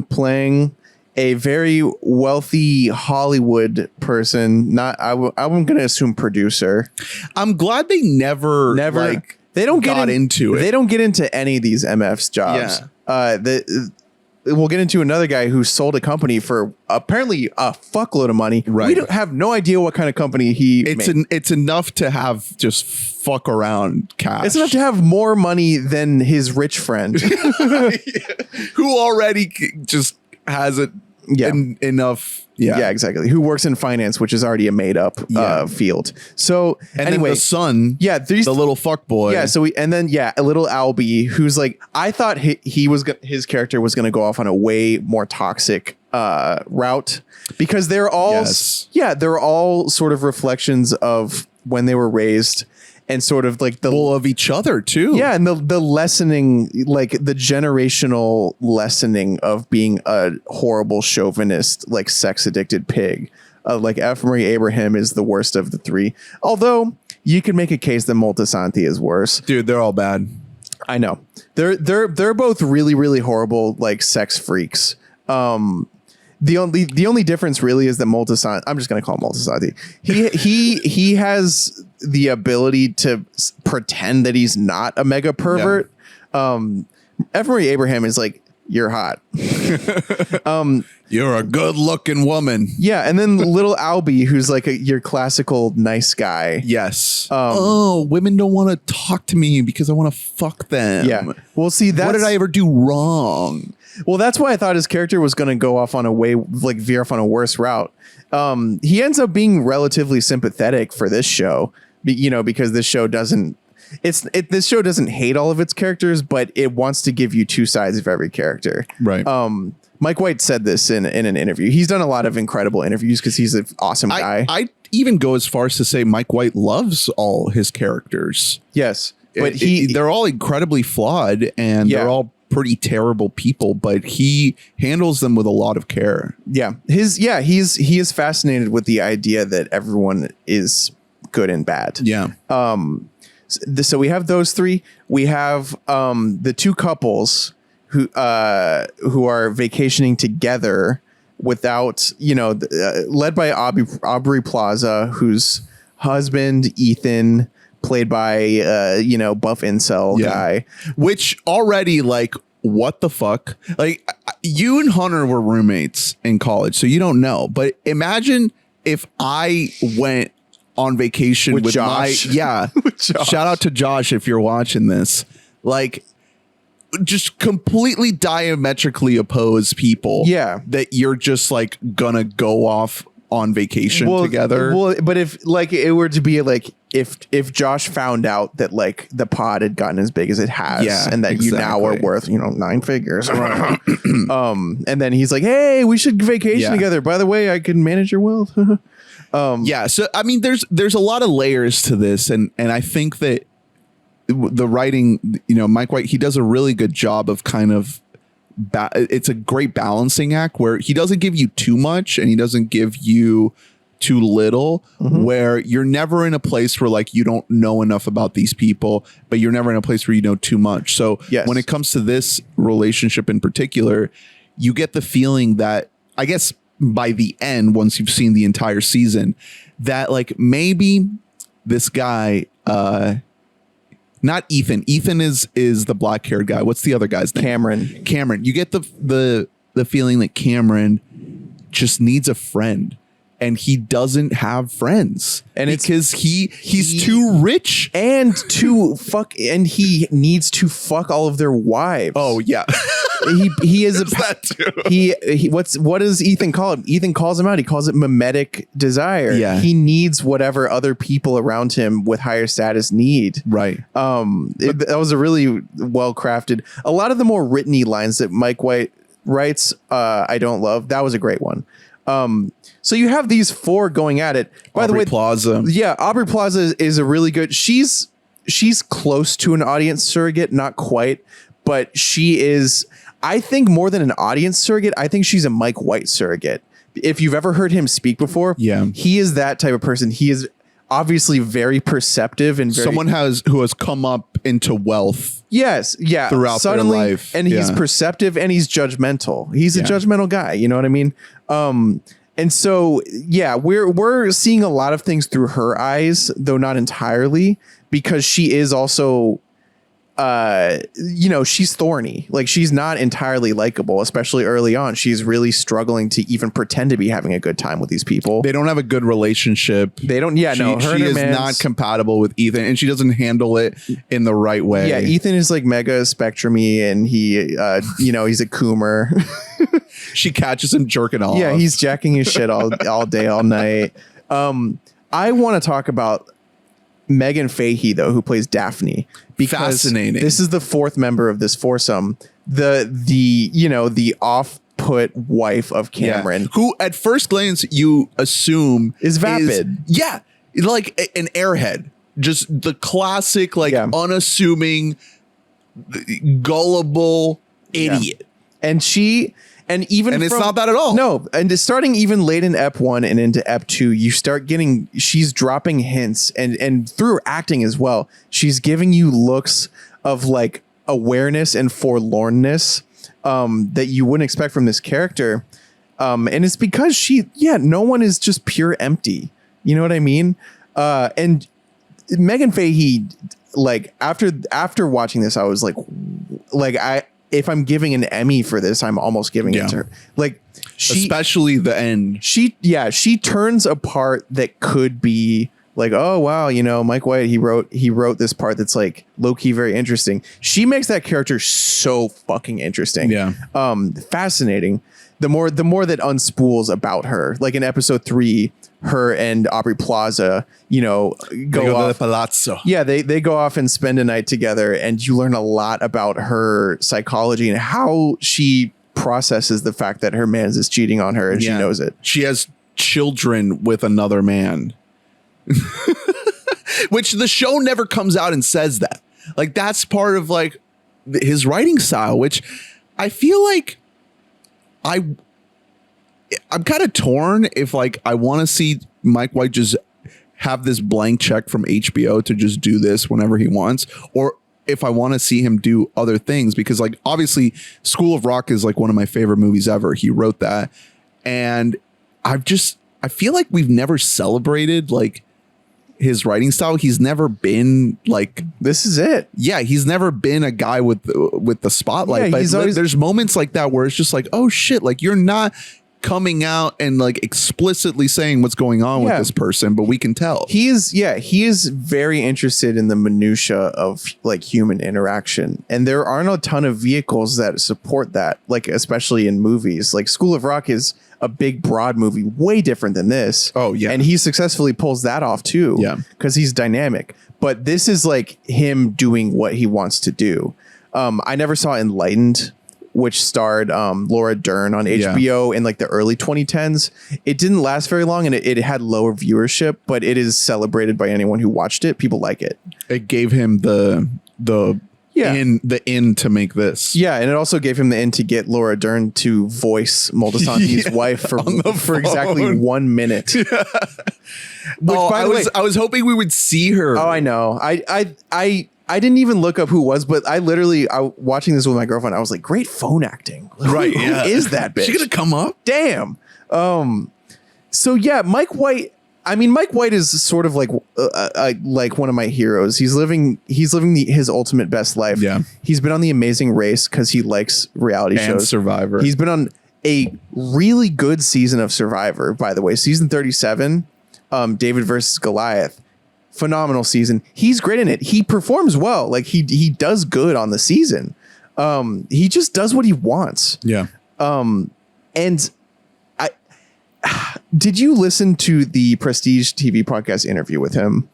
Playing a very wealthy Hollywood person. I'm going to assume producer. I'm glad they never like they don't got into it. They don't get into any of these MF's jobs. We'll get into another guy who sold a company for apparently a fuckload of money. Right. We don't have no idea what kind of company he made. It's enough to have just fuck around cash. It's enough to have more money than his rich friend. Who already just has it enough. Yeah, exactly. Who works in finance, which is already a made up field. So and anyway, then the son, the little fuck boy. Yeah. So a little Albie who's like, I thought his character was going to go off on a way more toxic route because they're all they're all sort of reflections of when they were raised. And sort of like of each other too. Yeah. And the lessening, like the generational lessening of being a horrible chauvinist, like sex addicted pig. Like F. Murray Abraham is the worst of the three. Although you could make a case that Moltisanti is worse. Dude, they're all bad. I know. They're both really, really horrible, like sex freaks. The only difference really is that Moltisanti, I'm just going to call him Moltisanti. He has the ability to pretend that he's not a mega pervert. F. Murray Abraham is like, you're hot. You're a good looking woman. Yeah. And then little Albie, who's like your classical nice guy. Yes. Women don't want to talk to me because I want to fuck them. Yeah. Well, see, what did I ever do wrong? Well, that's why I thought his character was going to go off on veer off on a worse route. He ends up being relatively sympathetic for this show, because this show doesn't hate all of its characters, but it wants to give you two sides of every character. Right. Mike White said this in an interview. He's done a lot of incredible interviews because he's an awesome guy. I even go as far as to say Mike White loves all his characters. Yes. But they're all incredibly flawed and they're all pretty terrible people, but he handles them with a lot of care. Yeah. He is fascinated with the idea that everyone is good and bad. Yeah. So we have those three. We have the two couples who are vacationing together without, led by Aubrey Plaza, whose husband Ethan, played by buff incel guy, which already like what the fuck, like you and Hunter were roommates in college, so you don't know, but imagine if I went on vacation with Josh. with Josh. Shout out to Josh if you're watching this, like just completely diametrically opposed people that you're just like gonna go off on vacation together. Well, but if like it were to be like if Josh found out that like the pod had gotten as big as it has and that you now are worth 9 figures, and then he's like, hey, we should vacation together. By the way, I can manage your wealth. So I mean, there's a lot of layers to this, and I think that the writing, Mike White, he does a really good job of kind of it's a great balancing act where he doesn't give you too much and he doesn't give you too little, where you're never in a place where like you don't know enough about these people, but you're never in a place where you know too much. So when it comes to this relationship in particular, you get the feeling that, I guess by the end, once you've seen the entire season, that like maybe this guy, not Ethan. Ethan is the black haired guy. What's the other guy's name? Cameron. You get the feeling that Cameron just needs a friend, and he doesn't have friends, and it's because he's too rich and and he needs to fuck all of their wives. Oh yeah. He is that too. What does Ethan call it? Ethan calls him out. He calls it mimetic desire. Yeah. He needs whatever other people around him with higher status need. Right. That was a really well crafted. A lot of the more written-y lines that Mike White writes, I don't love. That was a great one. So you have these four going at it. By the way, Plaza. Yeah, Aubrey Plaza is a really good. She's close to an audience surrogate, not quite, but she is. I think more than an audience surrogate, I think she's a Mike White surrogate if you've ever heard him speak before, he is that type of person. He is obviously very perceptive and very, someone who has come up into wealth. Yes. Yeah. Throughout their life. And he's perceptive and he's judgmental. He's a judgmental guy. You know what I mean? And so, yeah, we're seeing a lot of things through her eyes, though not entirely, because she is also, she's thorny. Like, she's not entirely likable, especially early on. She's really struggling to even pretend to be having a good time with these people. They don't have a good relationship. They don't. Yeah, she is not compatible with Ethan, and she doesn't handle it in the right way. Yeah, Ethan is like mega spectrumy, and he, he's a coomer. She catches him jerking off. Yeah, he's jacking his shit all day, all night. I want to talk about Megan Fahey, though, who plays Daphne. Because fascinating. This is the fourth member of this foursome. The off-put wife of Cameron, who at first glance you assume is vapid. Like an airhead. Just the classic, unassuming, gullible idiot. And it's not that at all. No, and starting even late in Ep 1 and into Ep 2, you start getting, she's dropping hints and through her acting as well. She's giving you looks of like awareness and forlornness that you wouldn't expect from this character. And it's because no one is just pure empty. You know what I mean? And Megan Fahey, like after watching this, I was like if I'm giving an Emmy for this, I'm almost giving it to her. Like, especially the end. She turns a part that could be like, oh wow, Mike White, he wrote this part that's like low key very interesting. She makes that character so fucking interesting. Yeah. Fascinating. The more that unspools about her, like in episode 3, her and Aubrey Plaza, go off to the palazzo. Yeah, they go off and spend a night together, and you learn a lot about her psychology and how she processes the fact that her man's is cheating on her, and she knows it. She has children with another man, which the show never comes out and says that. Like, that's part of like his writing style, which I feel like I'm kind of torn if like I want to see Mike White just have this blank check from HBO to just do this whenever he wants, or if I want to see him do other things, because like obviously School of Rock is like one of my favorite movies ever. He wrote that, and I feel like we've never celebrated like his writing style. He's never been like, this is it. Yeah, he's never been a guy with the spotlight. Yeah, but there's moments like that where it's just like, oh shit, like you're not coming out and like explicitly saying what's going on with this person, but we can tell. He is very interested in the minutia of like human interaction, and there aren't a ton of vehicles that support that, like especially in movies. Like School of Rock is a big broad movie, way different than this. Oh yeah, and he successfully pulls that off too. Yeah, because he's dynamic. But this is like him doing what he wants to do. I never saw Enlightened, which starred Laura Dern on HBO in like the early 2010s. It didn't last very long, and it had lower viewership, but it is celebrated by anyone who watched it. People like it. It gave him the in to make this. Yeah, and it also gave him the in to get Laura Dern to voice Moltisanti's wife for exactly 1 minute. Which, by the way, I was hoping we would see her. Oh, I know. I didn't even look up who it was, but I watching this with my girlfriend, I was like, great phone acting. Right. Who is that bitch? She gonna come up? Damn. So yeah, Mike White. I mean, Mike White is sort of like one of my heroes. He's living his ultimate best life. Yeah. He's been on The Amazing Race because he likes reality and shows. Survivor. He's been on a really good season of Survivor, by the way. Season 37, David versus Goliath. Phenomenal season. He's great in it. He performs well. Like he does good on the season. He just does what he wants. Yeah. And did you listen to the Prestige TV podcast interview with him?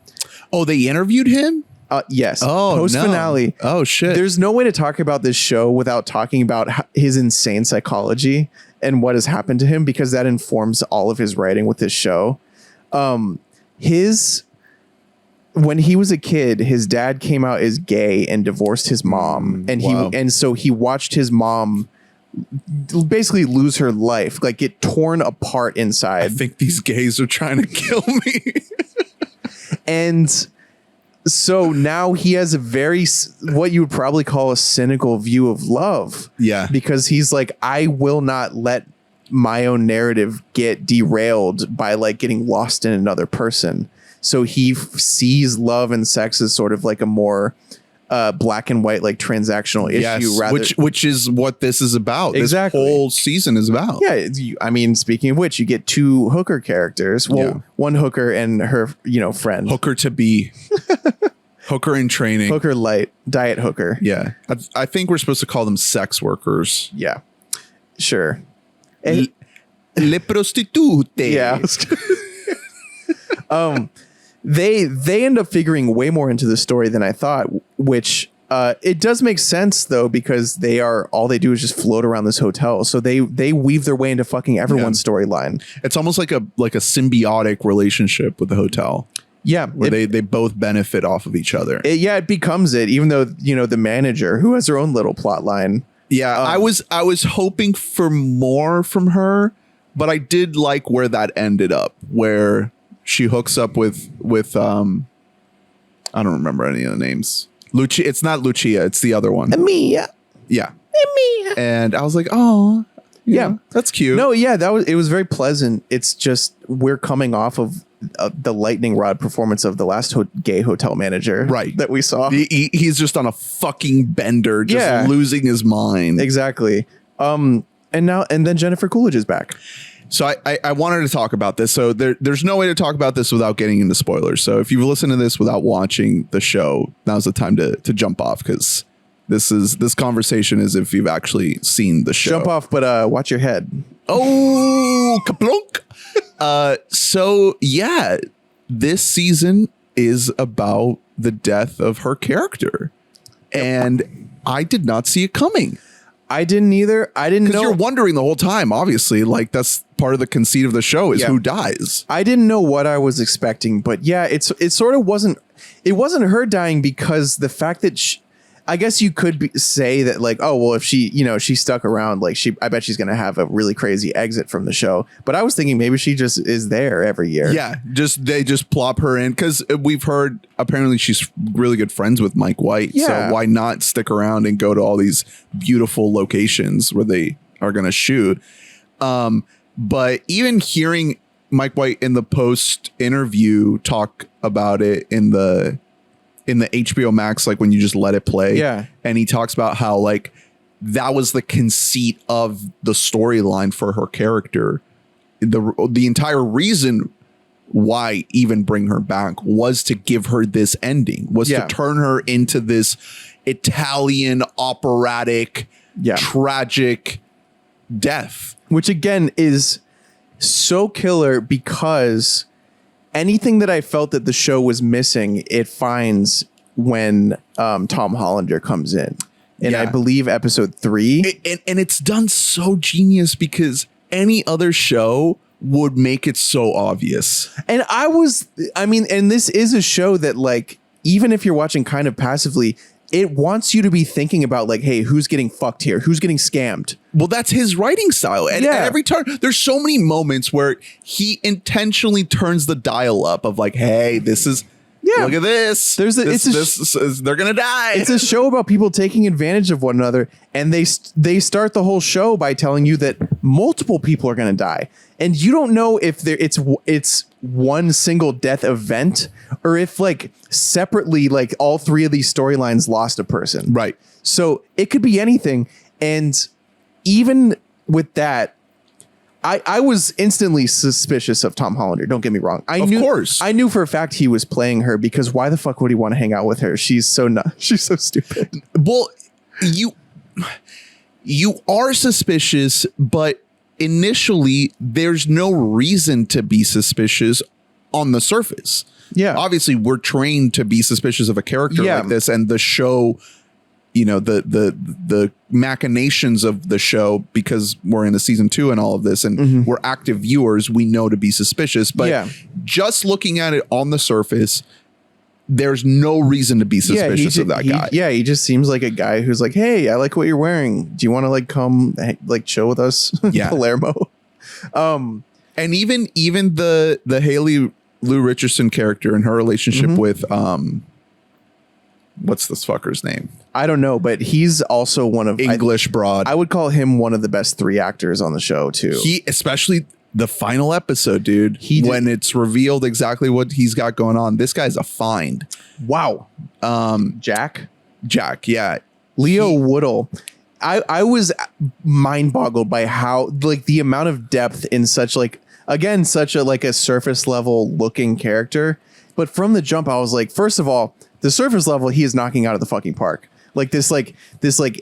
Oh, they interviewed him? Yes. Oh, post finale. Oh shit. There's no way to talk about this show without talking about his insane psychology and what has happened to him, because that informs all of his writing with this show. When he was a kid, his dad came out as gay and divorced his mom, and so he watched his mom basically lose her life, like get torn apart inside. I think these gays are trying to kill me. And so now he has a very, what you would probably call a cynical view of love. Yeah. Because he's like, I will not let my own narrative get derailed by like getting lost in another person. So he sees love and sex as sort of like a more black and white, like transactional issue. Rather, which is what this is about. Exactly. This whole season is about. Yeah. I mean, speaking of which, you get 2 hooker characters. Well, one hooker and her, friend. Hooker to be. Hooker in training. Hooker light. Diet hooker. Yeah. I think we're supposed to call them sex workers. Yeah. Sure. Le prostitute. Yeah. They end up figuring way more into the story than I thought, which it does make sense though, because all they do is just float around this hotel. So they weave their way into fucking everyone's storyline. It's almost like a symbiotic relationship with the hotel. Yeah, where they both benefit off of each other. It becomes it, even though the manager, who has her own little plot line. Yeah, I was hoping for more from her, but I did like where that ended up, where she hooks up with I don't remember any of the names. Lucia, it's not Lucia, it's the other one. Emilia. Yeah. Emilia. And I was like, oh, yeah, that's cute. No, yeah, it was very pleasant. It's just we're coming off of the lightning rod performance of the last gay hotel manager, right, that we saw. He's just on a fucking bender, just losing his mind. Exactly. And then Jennifer Coolidge is back. So I wanted to talk about this. So there's no way to talk about this without getting into spoilers. So if you've listened to this without watching the show, now's the time to jump off, because this conversation is if you've actually seen the show. Jump off, but watch your head. Oh, kaplunk. So yeah, this season is about the death of her character, and I did not see it coming. I didn't either. I didn't know. Because you're wondering the whole time, obviously, like that's part of the conceit of the show is who dies. I didn't know what I was expecting, but yeah, it sort of wasn't her dying, because the fact that I guess you could say that, like, oh, well, if she stuck around, like I bet she's going to have a really crazy exit from the show. But I was thinking maybe she just is there every year. Yeah. They just plop her in, because we've heard apparently she's really good friends with Mike White. Yeah. So why not stick around and go to all these beautiful locations where they are going to shoot? But even hearing Mike White in the post interview talk about it in the HBO Max, like when you just let it play. Yeah. And he talks about how like that was the conceit of the storyline for her character. The entire reason why even bring her back was to give her this ending, was to turn her into this Italian operatic, tragic death. Which again is so killer, because anything that I felt that the show was missing, it finds when Tom Hollander comes in. And I believe episode 3. And it's done so genius, because any other show would make it so obvious. And and this is a show that, like, even if you're watching kind of passively, it wants you to be thinking about, like, hey, who's getting fucked here? Who's getting scammed? Well, that's his writing style. And at every turn, there's so many moments where he intentionally turns the dial up of like, hey, this is, look at this. They're going to die. It's a show about people taking advantage of one another. And they start the whole show by telling you that multiple people are going to die. And you don't know if it's one single death event, or if like separately, like all 3 of these storylines lost a person. Right. So it could be anything. And even with that, I was instantly suspicious of Tom Hollander. Don't get me wrong. I knew for a fact he was playing her, because why the fuck would he want to hang out with her? She's so stupid. Well, you are suspicious, but initially there's no reason to be suspicious on the surface. Yeah. Obviously we're trained to be suspicious of a character like this, and the show, the machinations of the show, because we're in the season 2 and all of this, and we're active viewers, we know to be suspicious. But just looking at it on the surface, there's no reason to be suspicious of that guy. He just seems like a guy who's like, hey, I like what you're wearing. Do you want to like come like chill with us? Yeah. Palermo. And even the Haley Lou Richardson character and her relationship with what's this fucker's name? I don't know, but he's also one of English broad. I would call him one of the best 3 actors on the show too. He, especially the final episode, dude, when it's revealed exactly what he's got going on. This guy's a find. Wow. Jack, yeah. Leo Woodle. I was mind boggled by how like the amount of depth in such like, again, such a like a surface level looking character. But from the jump, I was like, first of all, the surface level, he is knocking out of the fucking park. Like this bubbly, this like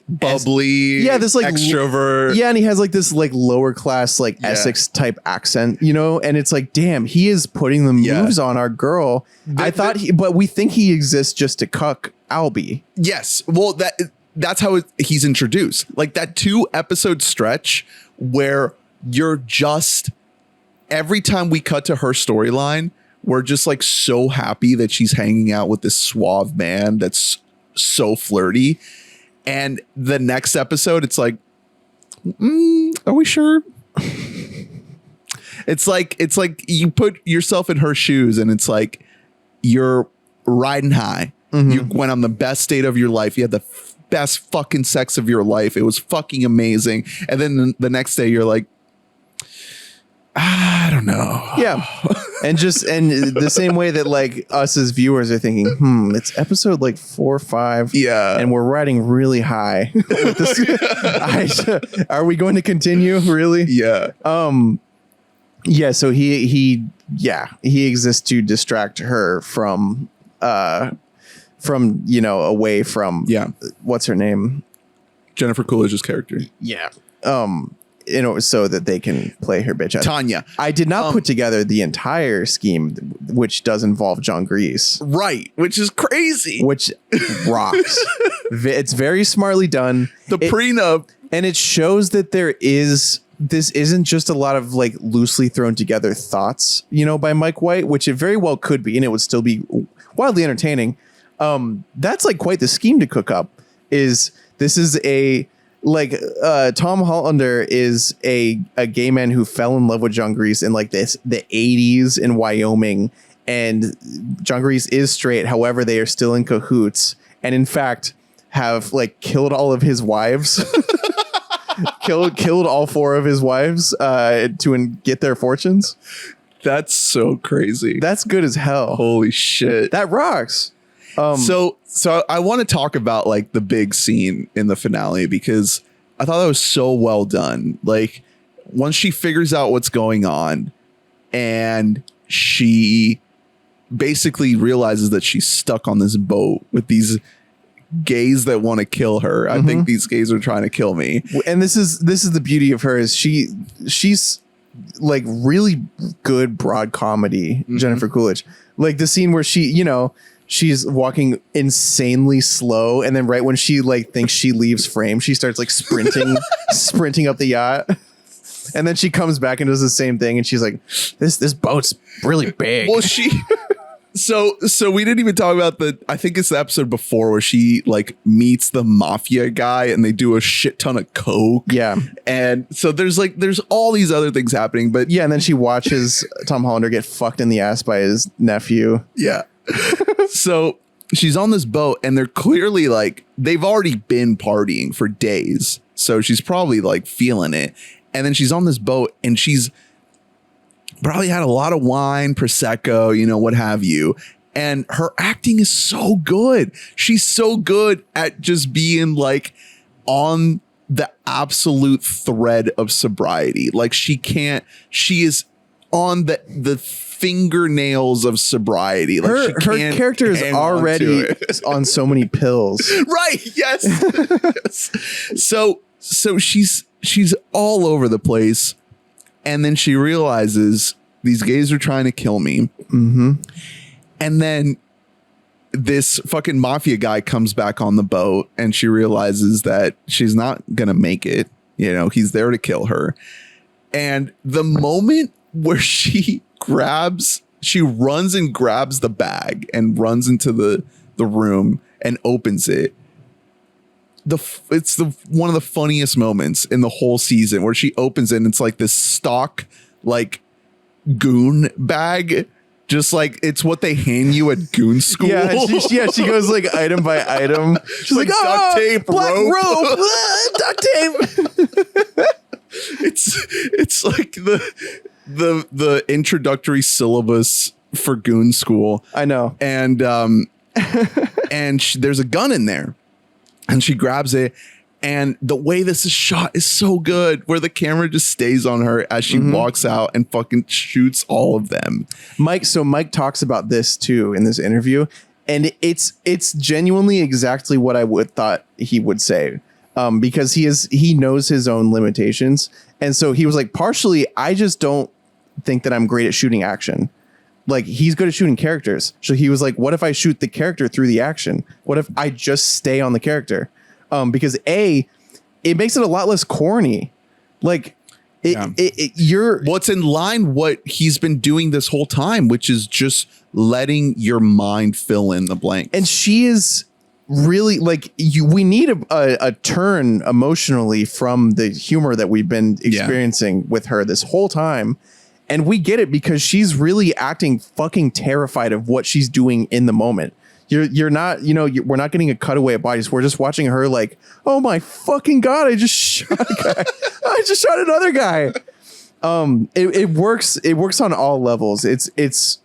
extrovert. Yeah, and he has like this like lower class like Essex type accent, you know, and it's like, damn, he is putting the moves on our girl. But we think he exists just to cuck Albie. Yes, well that's how he's introduced. Like that 2 episode stretch where you're just every time we cut to her storyline, we're just like so happy that she's hanging out with this suave man that's so flirty. And the next episode, it's like, are we sure? It's like you put yourself in her shoes and it's like you're riding high. You went on the best date of your life. You had the best fucking sex of your life. It was fucking amazing. And then the next day you're like, I don't know. Yeah. And the same way that like us as viewers are thinking, it's episode like 4 or 5. Yeah. And we're riding really high. Are we going to continue? Really? Yeah. Yeah. So he exists to distract her from, away from, what's her name? Jennifer Coolidge's character. Yeah. So that they can play her bitch. Tanya. I did not put together the entire scheme, which does involve John Grease. Right. Which is crazy. Which rocks. It's very smartly done. The prenup. And it shows that this isn't just a lot of like loosely thrown together thoughts, by Mike White, which it very well could be, and it would still be wildly entertaining. That's like quite the scheme to cook up. Tom Hollander is a gay man who fell in love with John Grease in like the 80s in Wyoming, and John Grease is straight. However, they are still in cahoots, and in fact have like killed all of his wives, killed all 4 of his wives to get their fortunes. That's so crazy. That's good as hell. Holy shit. That rocks. So I want to talk about like the big scene in the finale because I thought that was so well done. Like once she figures out what's going on and she basically realizes that she's stuck on this boat with these gays that want to kill her. I think these gays are trying to kill me. And this is the beauty of her is she's like really good broad comedy. Jennifer Coolidge, like the scene where she's walking insanely slow, and then right when she like thinks she leaves frame, she starts like sprinting up the yacht, and then she comes back and does the same thing, and she's like, "This boat's really big." Well, so we didn't even talk about I think it's the episode before where she like meets the mafia guy and they do a shit ton of coke. Yeah, and so there's all these other things happening, but yeah, and then she watches Tom Hollander get fucked in the ass by his nephew. Yeah. So she's on this boat and they're clearly like they've already been partying for days. So she's probably like feeling it. And then she's on this boat and she's probably had a lot of wine, Prosecco, what have you. And her acting is so good. She's so good at just being like on the absolute thread of sobriety. Like she is on the fingernails of sobriety. Like her character is already on so many pills. Right. Yes. Yes. So she's all over the place. And then she realizes these gays are trying to kill me. And then this fucking mafia guy comes back on the boat and she realizes that she's not going to make it. He's there to kill her. And the moment where she she runs and grabs the bag and runs into the room and opens it. It's one of the funniest moments in the whole season where she opens it and it's like this stock like goon bag, just like it's what they hand you at goon school. She goes like item by item. She's like duct tape, black rope, duct tape. It's like the introductory syllabus for goon school. I know. And there's a gun in there. And she grabs it, and the way this is shot is so good, where the camera just stays on her as she walks out and fucking shoots all of them. Mike talks about this too in this interview, and it's genuinely exactly what I would thought he would say, because he knows his own limitations, and so he was like, partially, I just don't think that I'm great at shooting action. Like, he's good at shooting characters. So he was like, what if I shoot the character through the action? What if I just stay on the character? Because it makes it a lot less corny. Like, what's in line what he's been doing this whole time, which is just letting your mind fill in the blanks. And she is really like, we need a turn emotionally from the humor that we've been experiencing with her this whole time. And we get it because she's really acting fucking terrified of what she's doing in the moment. You're not, we're not getting a cutaway of bodies. We're just watching her like, oh my fucking God, I just shot a guy. I just shot another guy. It works. It works on all levels. It's,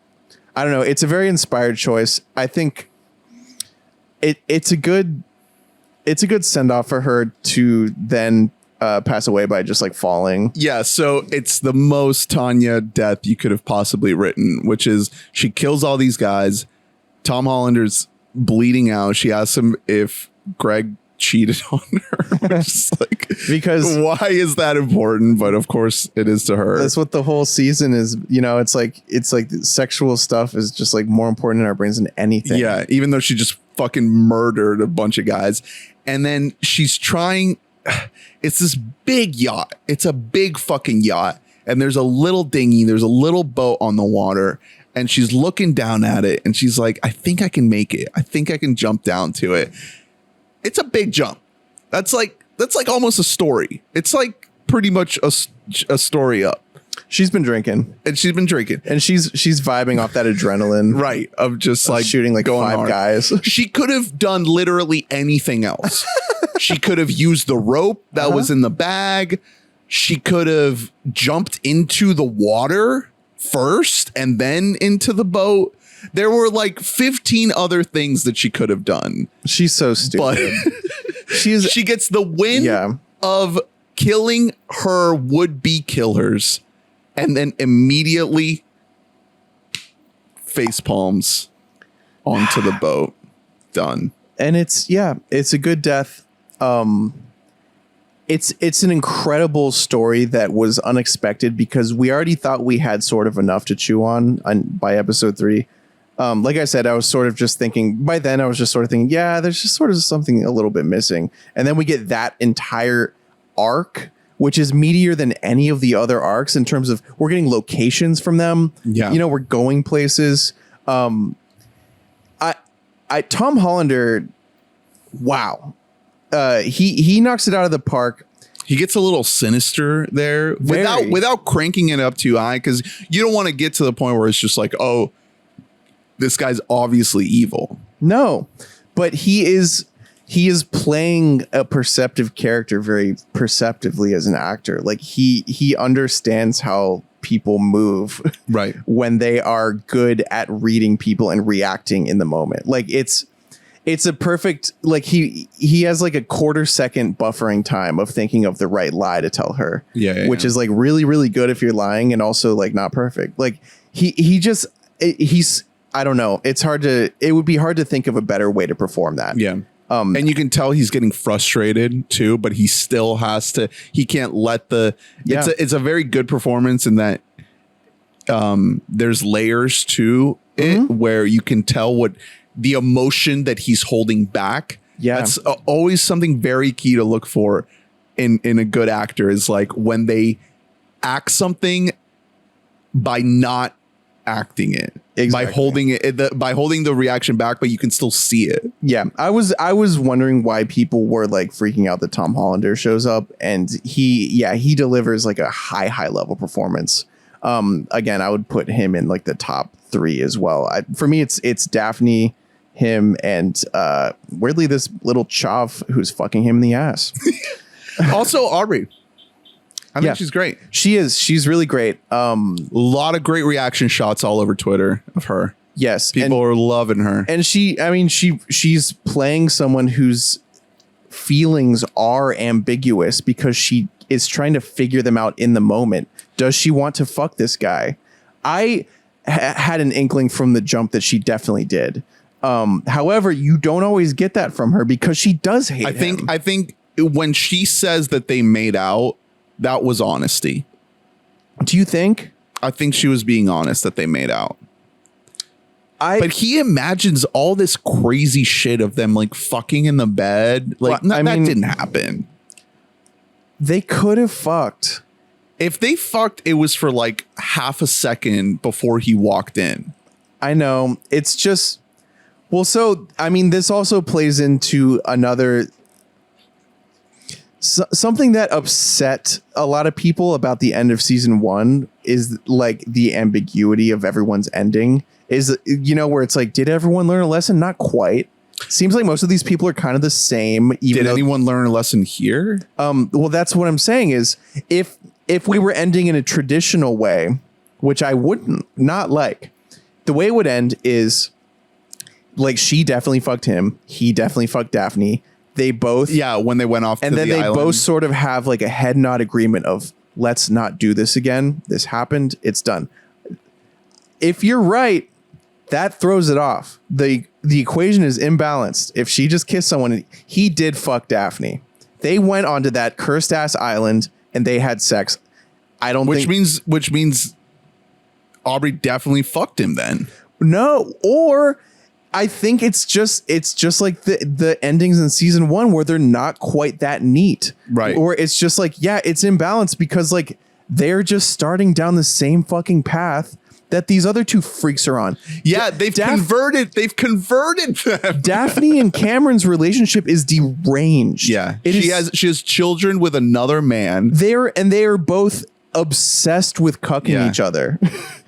I don't know. It's a very inspired choice. I think it's a good send off for her to then pass away by just like falling. Yeah, so it's the most Tanya death you could have possibly written, which is she kills all these guys. Tom Hollander's bleeding out. She asks him if Greg cheated on her. Just like, because why is that important? But of course it is to her. That's what the whole season is. It's like sexual stuff is just like more important in our brains than anything. Yeah, even though she just fucking murdered a bunch of guys. And then she's trying. It's this big yacht. It's a big fucking yacht. And there's a little dinghy. There's a little boat on the water. And she's looking down at it. And she's like, I think I can make it. I think I can jump down to it. It's a big jump. That's like almost a story. It's like pretty much a story up. She's been drinking. And she's vibing off that adrenaline. Right. Of just like shooting like going 5 hard. guys. She could have done literally anything else. She could have used the rope that was in the bag. She could have jumped into the water first and then into the boat. There were like 15 other things that she could have done. She's so stupid. But she gets the win of killing her would-be killers and then immediately face palms onto the boat. Done. And it's a good death. It's an incredible story that was unexpected because we already thought we had sort of enough to chew on by episode 3. Like I said, I was sort of just thinking by then I was just sort of thinking, there's just sort of something a little bit missing. And then we get that entire arc, which is meatier than any of the other arcs in terms of we're getting locations from them. Yeah. We're going places. Tom Hollander, wow. He knocks it out of the park. He gets a little sinister there without cranking it up too high, because you don't want to get to the point where it's just like, oh, this guy's obviously evil. No, but he is playing a perceptive character very perceptively as an actor. Like he understands how people move right when they are good at reading people and reacting in the moment. Like it's a perfect, like he has like a quarter-second buffering time of thinking of the right lie to tell her. Which is like really, really good if you're lying and also like not perfect. Like he's I don't know. It would be hard to think of a better way to perform that. Yeah. And you can tell he's getting frustrated too, but he still has to, he can't let it's a very good performance in that there's layers to it where you can tell what the emotion that he's holding back. Yeah. That's always something very key to look for in a good actor, is like when they act something by not acting it Exactly. by holding the reaction back, but you can still see it. Yeah, I was wondering why people were like freaking out that Tom Hollander shows up, and he delivers like a high level performance. Again, I would put him in like the top 3 as well. For me, it's Daphne, him, and weirdly this little chav who's fucking him in the ass. Also, Aubrey. I think she's great. She is. She's really great. A lot of great reaction shots all over Twitter of her. Yes. People are loving her. And she's playing someone whose feelings are ambiguous because she is trying to figure them out in the moment. Does she want to fuck this guy? I had an inkling from the jump that she definitely did. However, you don't always get that from her because she does hate him. I think when she says that they made out, that was honesty. Do you think? I think she was being honest that they made out. But he imagines all this crazy shit of them like fucking in the bed. Like, that didn't happen. They could have fucked. If they fucked, it was for like half a second before he walked in. I know. It's just... Well, so, I mean, this also plays into another... something that upset a lot of people about the end of season 1 is like the ambiguity of everyone's ending. Is, you know, where it's like, did everyone learn a lesson? Not quite. Seems like most of these people are kind of the same. Did anyone learn a lesson here? Well, that's what I'm saying is if we were ending in a traditional way, which I wouldn't not like, the way it would end is like she definitely fucked him. He definitely fucked Daphne. They both. Yeah, when they went off and to then the they island. both sort of have like a head nod agreement of let's not do this again. This happened. It's done. If you're right, that throws it off. The equation is imbalanced. If she just kissed someone, he did fuck Daphne. They went onto that cursed ass island and they had sex. I don't which means Aubrey definitely fucked him then. No, or I think it's just like the endings in season 1 where they're not quite that neat. Right. Or it's just like, yeah, it's imbalanced because like they're just starting down the same fucking path that these other 2 freaks are on. Yeah, they've converted them. Daphne and Cameron's relationship is deranged. Yeah. She has children with another man. They are both obsessed with cucking each other.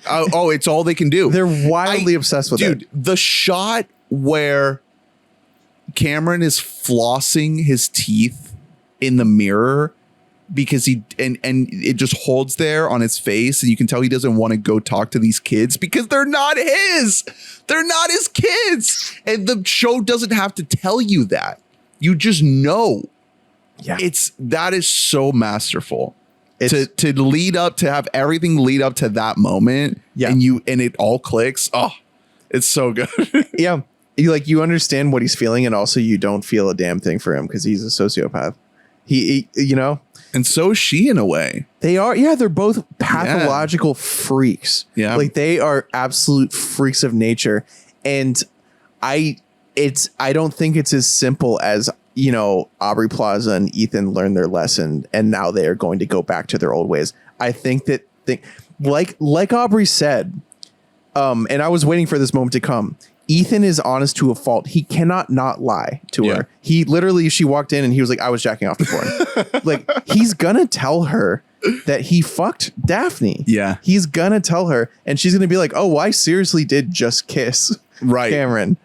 It's all they can do. They're wildly obsessed with it. Dude, the shot where Cameron is flossing his teeth in the mirror because and it just holds there on his face and you can tell he doesn't want to go talk to these kids because they're not his kids, and the show doesn't have to tell you that. You just know. Yeah. That is so masterful. To lead up, to have everything lead up to that moment, and it all clicks. Oh, it's so good. Yeah, you understand what he's feeling, and also you don't feel a damn thing for him because he's a sociopath. He and so is she in a way. They are. Yeah, they're both pathological freaks. Yeah, like they are absolute freaks of nature, and I don't think it's as simple as, you know, Aubrey Plaza and Ethan learned their lesson and now they are going to go back to their old ways. I think that like Aubrey said, and I was waiting for this moment to come. Ethan is honest to a fault. He cannot not lie to her. He literally, she walked in and he was like, I was jacking off before. Like, he's gonna tell her that he fucked Daphne. Yeah. He's gonna tell her and she's gonna be like, oh, I seriously did just kiss Cameron.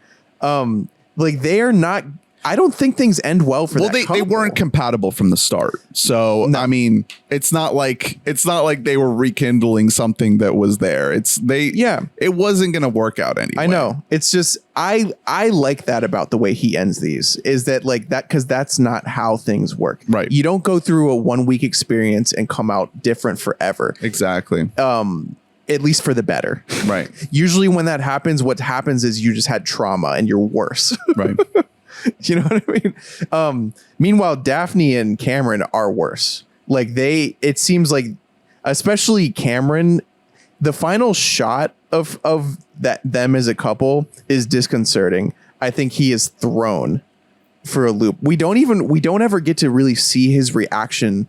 Like, they are not, I don't think things end well for that couple. They weren't compatible from the start. So, no. I mean, it's not like they were rekindling something that was there. It wasn't going to work out anyway. I know. It's just, I like that about the way he ends these, is that like that, because that's not how things work. Right. You don't go through a 1 week experience and come out different forever. Exactly. At least for the better. Right. Usually when that happens, what happens is you just had trauma and you're worse. Right. You know what I mean? Meanwhile, Daphne and Cameron are worse. Like it seems like, especially Cameron, the final shot of them as a couple is disconcerting. I think he is thrown for a loop. We don't ever get to really see his reaction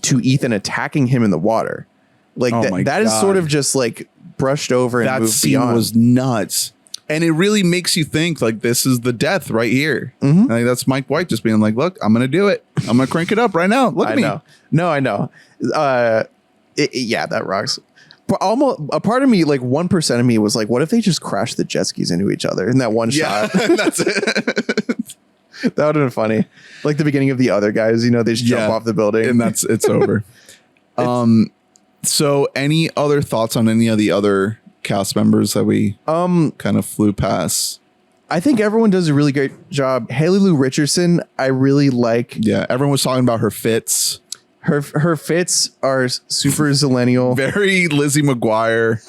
to Ethan attacking him in the water. Like that is sort of just like brushed over and that moved scene beyond. was nuts. And it really makes you think like this is the death right here. Mhm. Like that's Mike White just being like, look, I'm going to do it. I'm going to crank it up right now. Look at me. Know. No, I know. Yeah, that rocks. But almost a part of me, like 1% of me was like, what if they just crashed the jet skis into each other in that one shot? That's it. That would have been funny. Like the beginning of The Other Guys, they just jump off the building. And it's over. So any other thoughts on any of the other cast members that we kind of flew past? I think everyone does a really great job. Haley Lou Richardson, I really like. Yeah, everyone was talking about her fits. Her fits are super zillennial. Very Lizzie McGuire.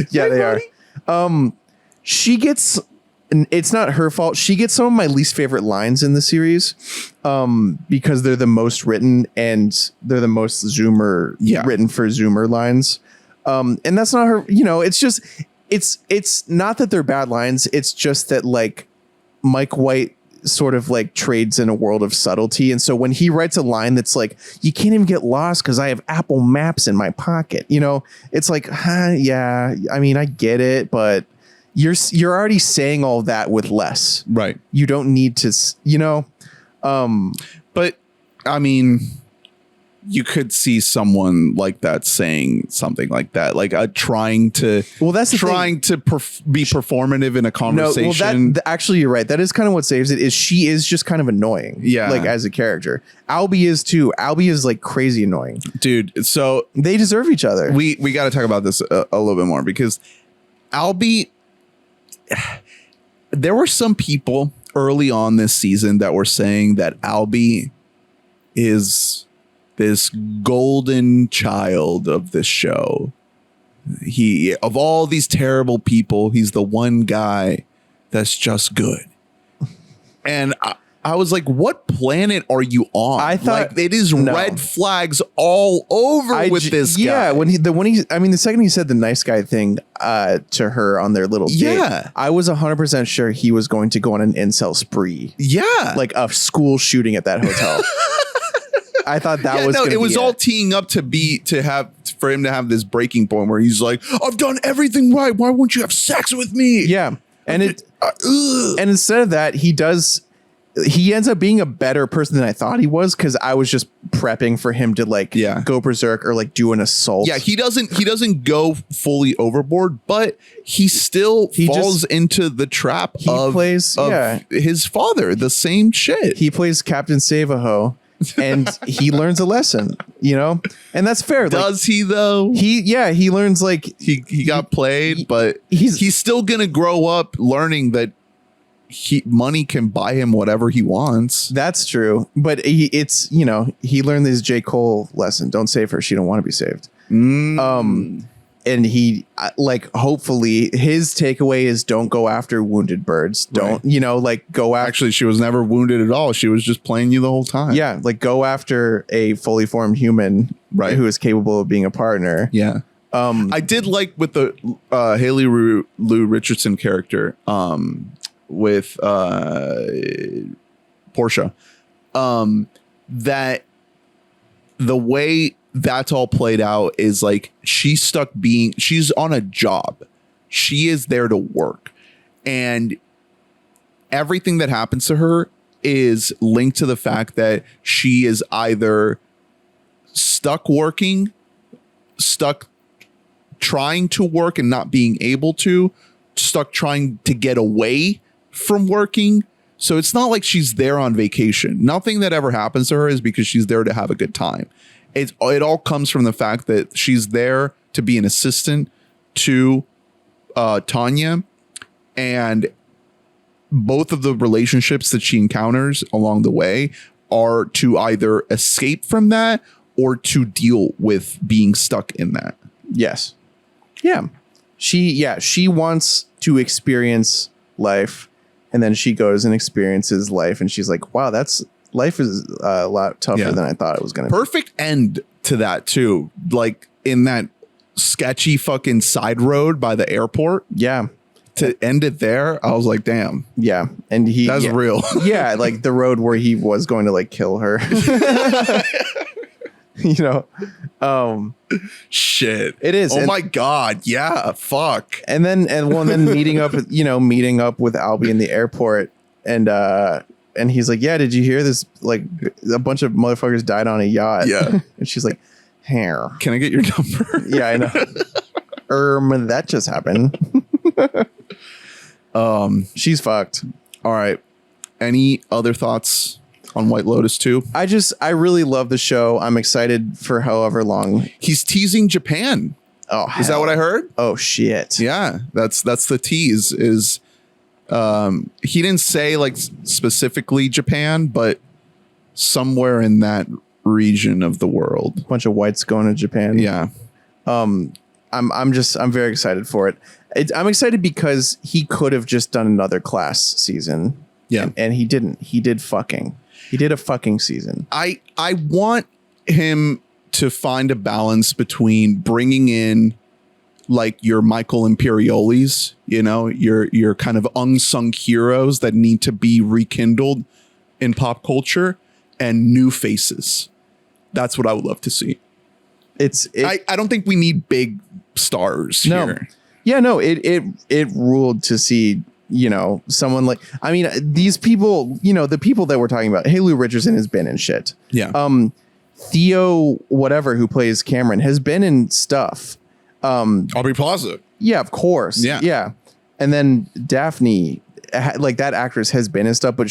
Yeah, they are. She gets, it's not her fault. She gets some of my least favorite lines in the series because they're the most written and they're the most written for Zoomer lines. And that's not her, it's just, it's not that they're bad lines. It's just that like Mike White sort of like trades in a world of subtlety. And so when he writes a line that's like, you can't even get lost because I have Apple Maps in my pocket, it's like, yeah, I mean, I get it, but you're already saying all that with less. Right. You don't need to, but I mean, you could see someone like that saying something like that, like trying to be performative in a conversation. No, actually, you're right. That is kind of what saves it. Is she is just kind of annoying. Yeah, like as a character, Albie is too. Albie is like crazy annoying, dude. So they deserve each other. We got to talk about this a little bit more because Albie. There were some people early on this season that were saying that Albie is this golden child of this show. He, of all these terrible people, he's the one guy that's just good. And I was like, what planet are you on? I thought like, it is red flags all over with this guy. Yeah, the second he said the nice guy thing to her on their little date, I was 100% sure he was going to go on an incel spree. Yeah. Like a school shooting at that hotel. I thought that was it was all teeing up for him to have this breaking point where he's like, I've done everything right. Why won't you have sex with me? Yeah. And and instead of that, he ends up being a better person than I thought he was because I was just prepping for him to go berserk or like do an assault. Yeah, he doesn't go fully overboard, but he still falls into the trap of his father, the same shit. He plays Captain Save-A-Ho. And he learns a lesson, and that's fair. Does he though? He learns like he got played, but he's still gonna grow up learning that money can buy him whatever he wants. That's true, but he learned this J. Cole lesson: don't save her; she don't want to be saved. And he hopefully his takeaway is don't go after wounded birds. Don't go after. Actually, she was never wounded at all. She was just playing you the whole time. Yeah, go after a fully formed human, who is capable of being a partner. Yeah. I did like with the Haley Lou Richardson character with Portia that the way that's all played out is like she's on a job. She is there to work. And everything that happens to her is linked to the fact that she is either stuck working, stuck trying to work and not being able to, stuck trying to get away from working. So it's not like she's there on vacation. Nothing that ever happens to her is because she's there to have a good time. It all comes from the fact that she's there to be an assistant to Tanya, and both of the relationships that she encounters along the way are to either escape from that or to deal with being stuck in that. Yes. Yeah. She wants to experience life, and then she goes and experiences life, and she's like, wow, life is a lot tougher than I thought it was going to be. Perfect end to that too. Like in that sketchy fucking side road by the airport. Yeah. To end it there, I was like, damn. Yeah. And that's real. Yeah. Like the road where he was going to kill her. you know, Shit. it is. Oh my God. Yeah. Fuck. And then meeting up with Albie in the airport, and he's like, yeah, did you hear this? Like a bunch of motherfuckers died on a yacht. Yeah. And she's like, hair. Can I get your number? Yeah, I know. That just happened. She's fucked. All right. Any other thoughts on White Lotus 2? I really love the show. I'm excited for however long. He's teasing Japan. Oh, Is that what I heard? Oh shit. Yeah, that's the tease. Is he didn't say like specifically Japan, but somewhere in that region of the world. Bunch of whites going to Japan. Yeah. I'm very excited for it. I'm excited because he could have just done another class season. Yeah. And he didn't. He did a fucking season. I want him to find a balance between bringing in like your Michael Imperiolis, you know, your kind of unsung heroes that need to be rekindled in pop culture, and new faces. That's what I would love to see. I don't think we need big stars here. Yeah, no, it ruled to see, you know, someone like, I mean, these people, you know, the people that we're talking about, Haley Richardson has been in shit. Yeah. Theo, whatever, who plays Cameron, has been in stuff. Aubrey Plaza. Yeah, of course. Yeah. Yeah. And then Daphne, like that actress has been in stuff, but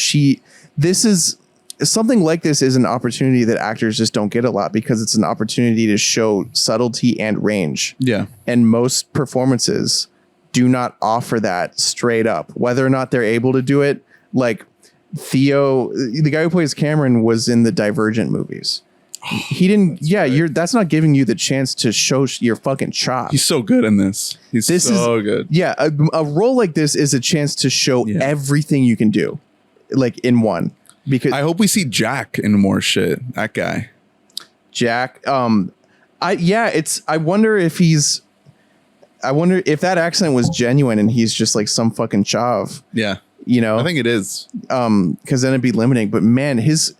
something like this is an opportunity that actors just don't get a lot, because it's an opportunity to show subtlety and range. Yeah. And most performances do not offer that straight up, whether or not they're able to do it. Like Theo, the guy who plays Cameron, was in the Divergent movies. He didn't. Yeah, that's not giving you the chance to show your fucking chops. He's so good in this. He's so good. Yeah, a role like this is a chance to show everything you can do, like in one. Because I hope we see Jack in more shit. That guy, Jack. I wonder if that accent was genuine and he's just like some fucking chav. Yeah, you know. I think it is. Because then it'd be limiting. But man, his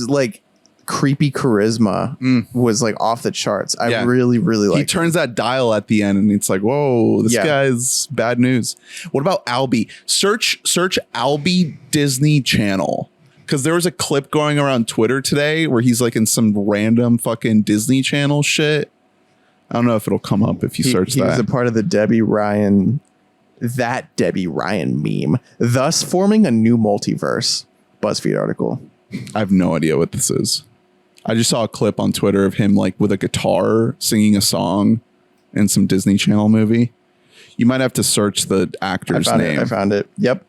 like creepy charisma was like off the charts. I really like. He turns that dial at the end, and it's like, whoa, this guy's bad news. What about Albie? Search Albie Disney Channel, because there was a clip going around Twitter today where he's like in some random fucking Disney Channel shit. I don't know if it'll come up if you search that. He was a part of the Debbie Ryan meme, thus forming a new multiverse. BuzzFeed article. I have no idea what this is. I just saw a clip on Twitter of him like with a guitar singing a song in some Disney Channel movie. You might have to search the actor's name. I found it. Yep.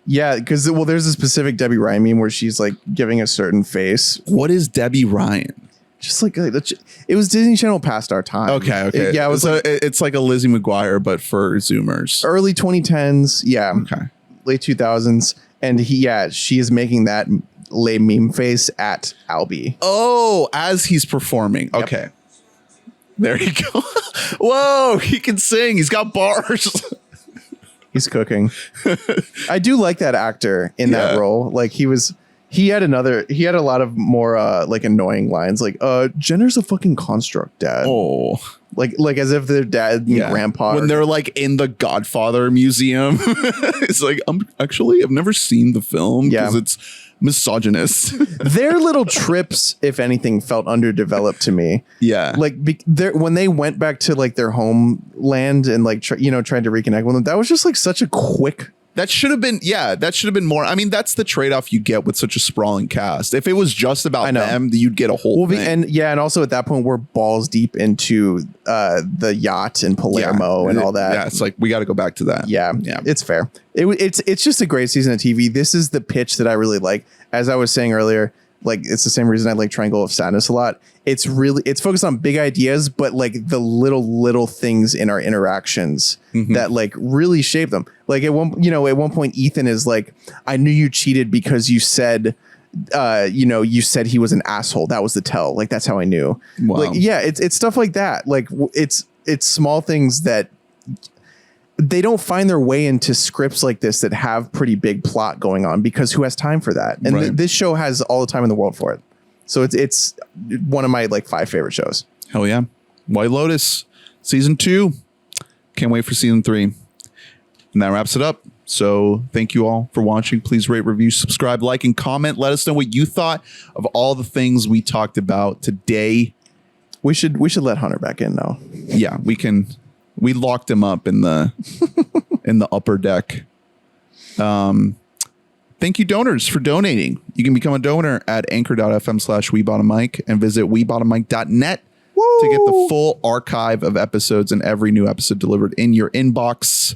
Yeah, because there's a specific Debbie Ryan meme where she's like giving a certain face. What is Debbie Ryan? Just like it was Disney Channel past our time. Okay. It was it's like a Lizzie McGuire, but for Zoomers. Early 2010s. Yeah. Okay. Late 2000s, and she is making that lame meme face at Albie. Oh, as he's performing. Yep. Okay. There you go. Whoa, he can sing. He's got bars. He's cooking. I do like that actor in that role. Like he had a lot of more like annoying lines, like Jenner's a fucking construct, dad. Oh, like as if their dad and grandpa, when they're like in the Godfather museum. It's like, I've never seen the film because it's misogynist. Their little trips, if anything, felt underdeveloped to me. Yeah, like when they went back to like their homeland and like tried to reconnect with them, that was just like such a quick. That should have been more. I mean, that's the trade-off you get with such a sprawling cast. If it was just about them, you'd get a whole thing. And also at that point, we're balls deep into the yacht and Palermo and all that. Yeah, it's like we got to go back to that. Yeah, it's fair. It's just a great season of TV. This is the pitch that I really like. As I was saying earlier, like it's the same reason I like Triangle of Sadness a lot. It's focused on big ideas, but like the little things in our interactions that like really shape them. Like at one point, Ethan is like, I knew you cheated because you said he was an asshole. That was the tell. Like, that's how I knew. Wow. Like, yeah, it's stuff like that. Like it's small things that they don't find their way into scripts like this that have pretty big plot going on, because who has time for that? And this show has all the time in the world for it. So it's one of my like 5 favorite shows. Hell yeah. White Lotus season 2. Can't wait for season 3. And that wraps it up. So thank you all for watching. Please rate, review, subscribe, like, and comment. Let us know what you thought of all the things we talked about today. We should let Hunter back in though. Yeah, we can. We locked him up in the in the upper deck. Thank you, donors, for donating. You can become a donor at anchor.fm/WeBoughtAMic and visit WeBoughtAMic.net to get the full archive of episodes and every new episode delivered in your inbox.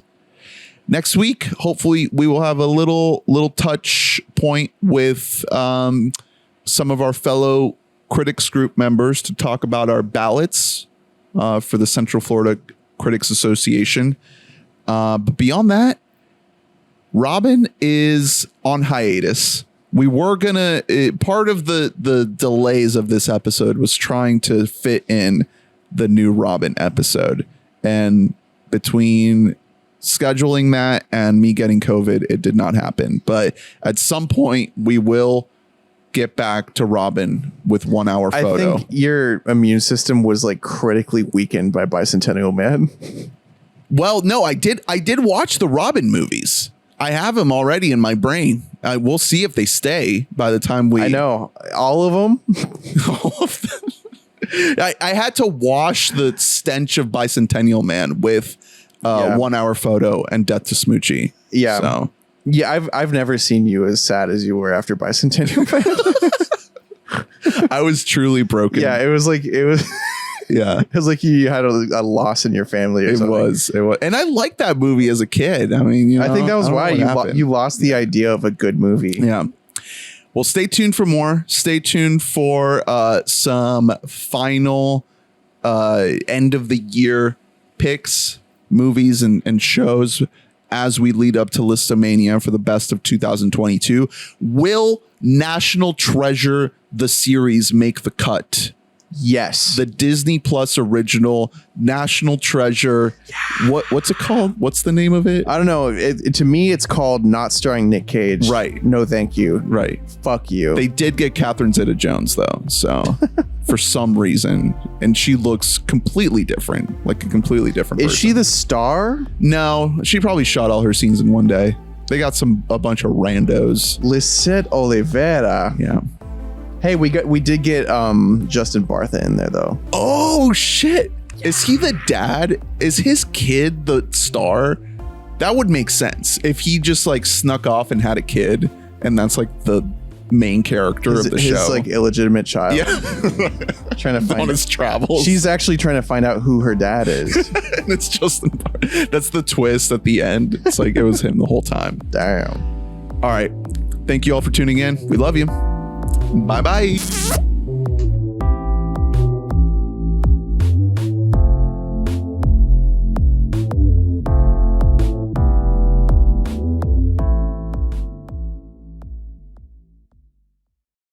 Next week, hopefully, we will have a little touch point with some of our fellow critics group members to talk about our ballots for the Central Florida Critics Association. But beyond that, Robin is on hiatus. We were gonna part of the delays of this episode was trying to fit in the new Robin episode, and between scheduling that and me getting COVID, it did not happen. But at some point, we will get back to Robin with 1 hour photo. I think your immune system was like critically weakened by Bicentennial Man. Well, no, I did watch the Robin movies. I have them already in my brain. We'll see if they stay by the time we... I know. All of them? All of them. I had to wash the stench of Bicentennial Man with 1 hour photo and Death to Smoochie. Yeah. So. Yeah, I've never seen you as sad as you were after Bicentennial Man. I was truly broken. Yeah, it was like... Yeah, it was like you had a loss in your family. Or something. It was, and I liked that movie as a kid. I mean, I think that was why you lost the idea of a good movie. Yeah. Well, stay tuned for more. Stay tuned for some final end of the year picks, movies, and shows as we lead up to Listomania for the best of 2022. Will National Treasure the series make the cut? Yes. The Disney Plus original National Treasure. Yeah. What's it called? What's the name of it? I don't know. To me, it's called Not Starring Nick Cage. Right. No, thank you. Right. Fuck you. They did get Catherine Zeta-Jones though, so for some reason, and she looks completely different, like a completely different person. Is she the star? No, she probably shot all her scenes in one day. They got a bunch of randos. Lisette Oliveira. Yeah. Hey, we did get Justin Bartha in there though. Oh shit! Yeah. Is he the dad? Is his kid the star? That would make sense if he just like snuck off and had a kid, and that's like the main character of the show. His like illegitimate child. Yeah, trying to find on his travels. She's actually trying to find out who her dad is. And it's Justin Bartha. That's the twist at the end. It's like it was him the whole time. Damn. All right. Thank you all for tuning in. We love you. Bye-bye.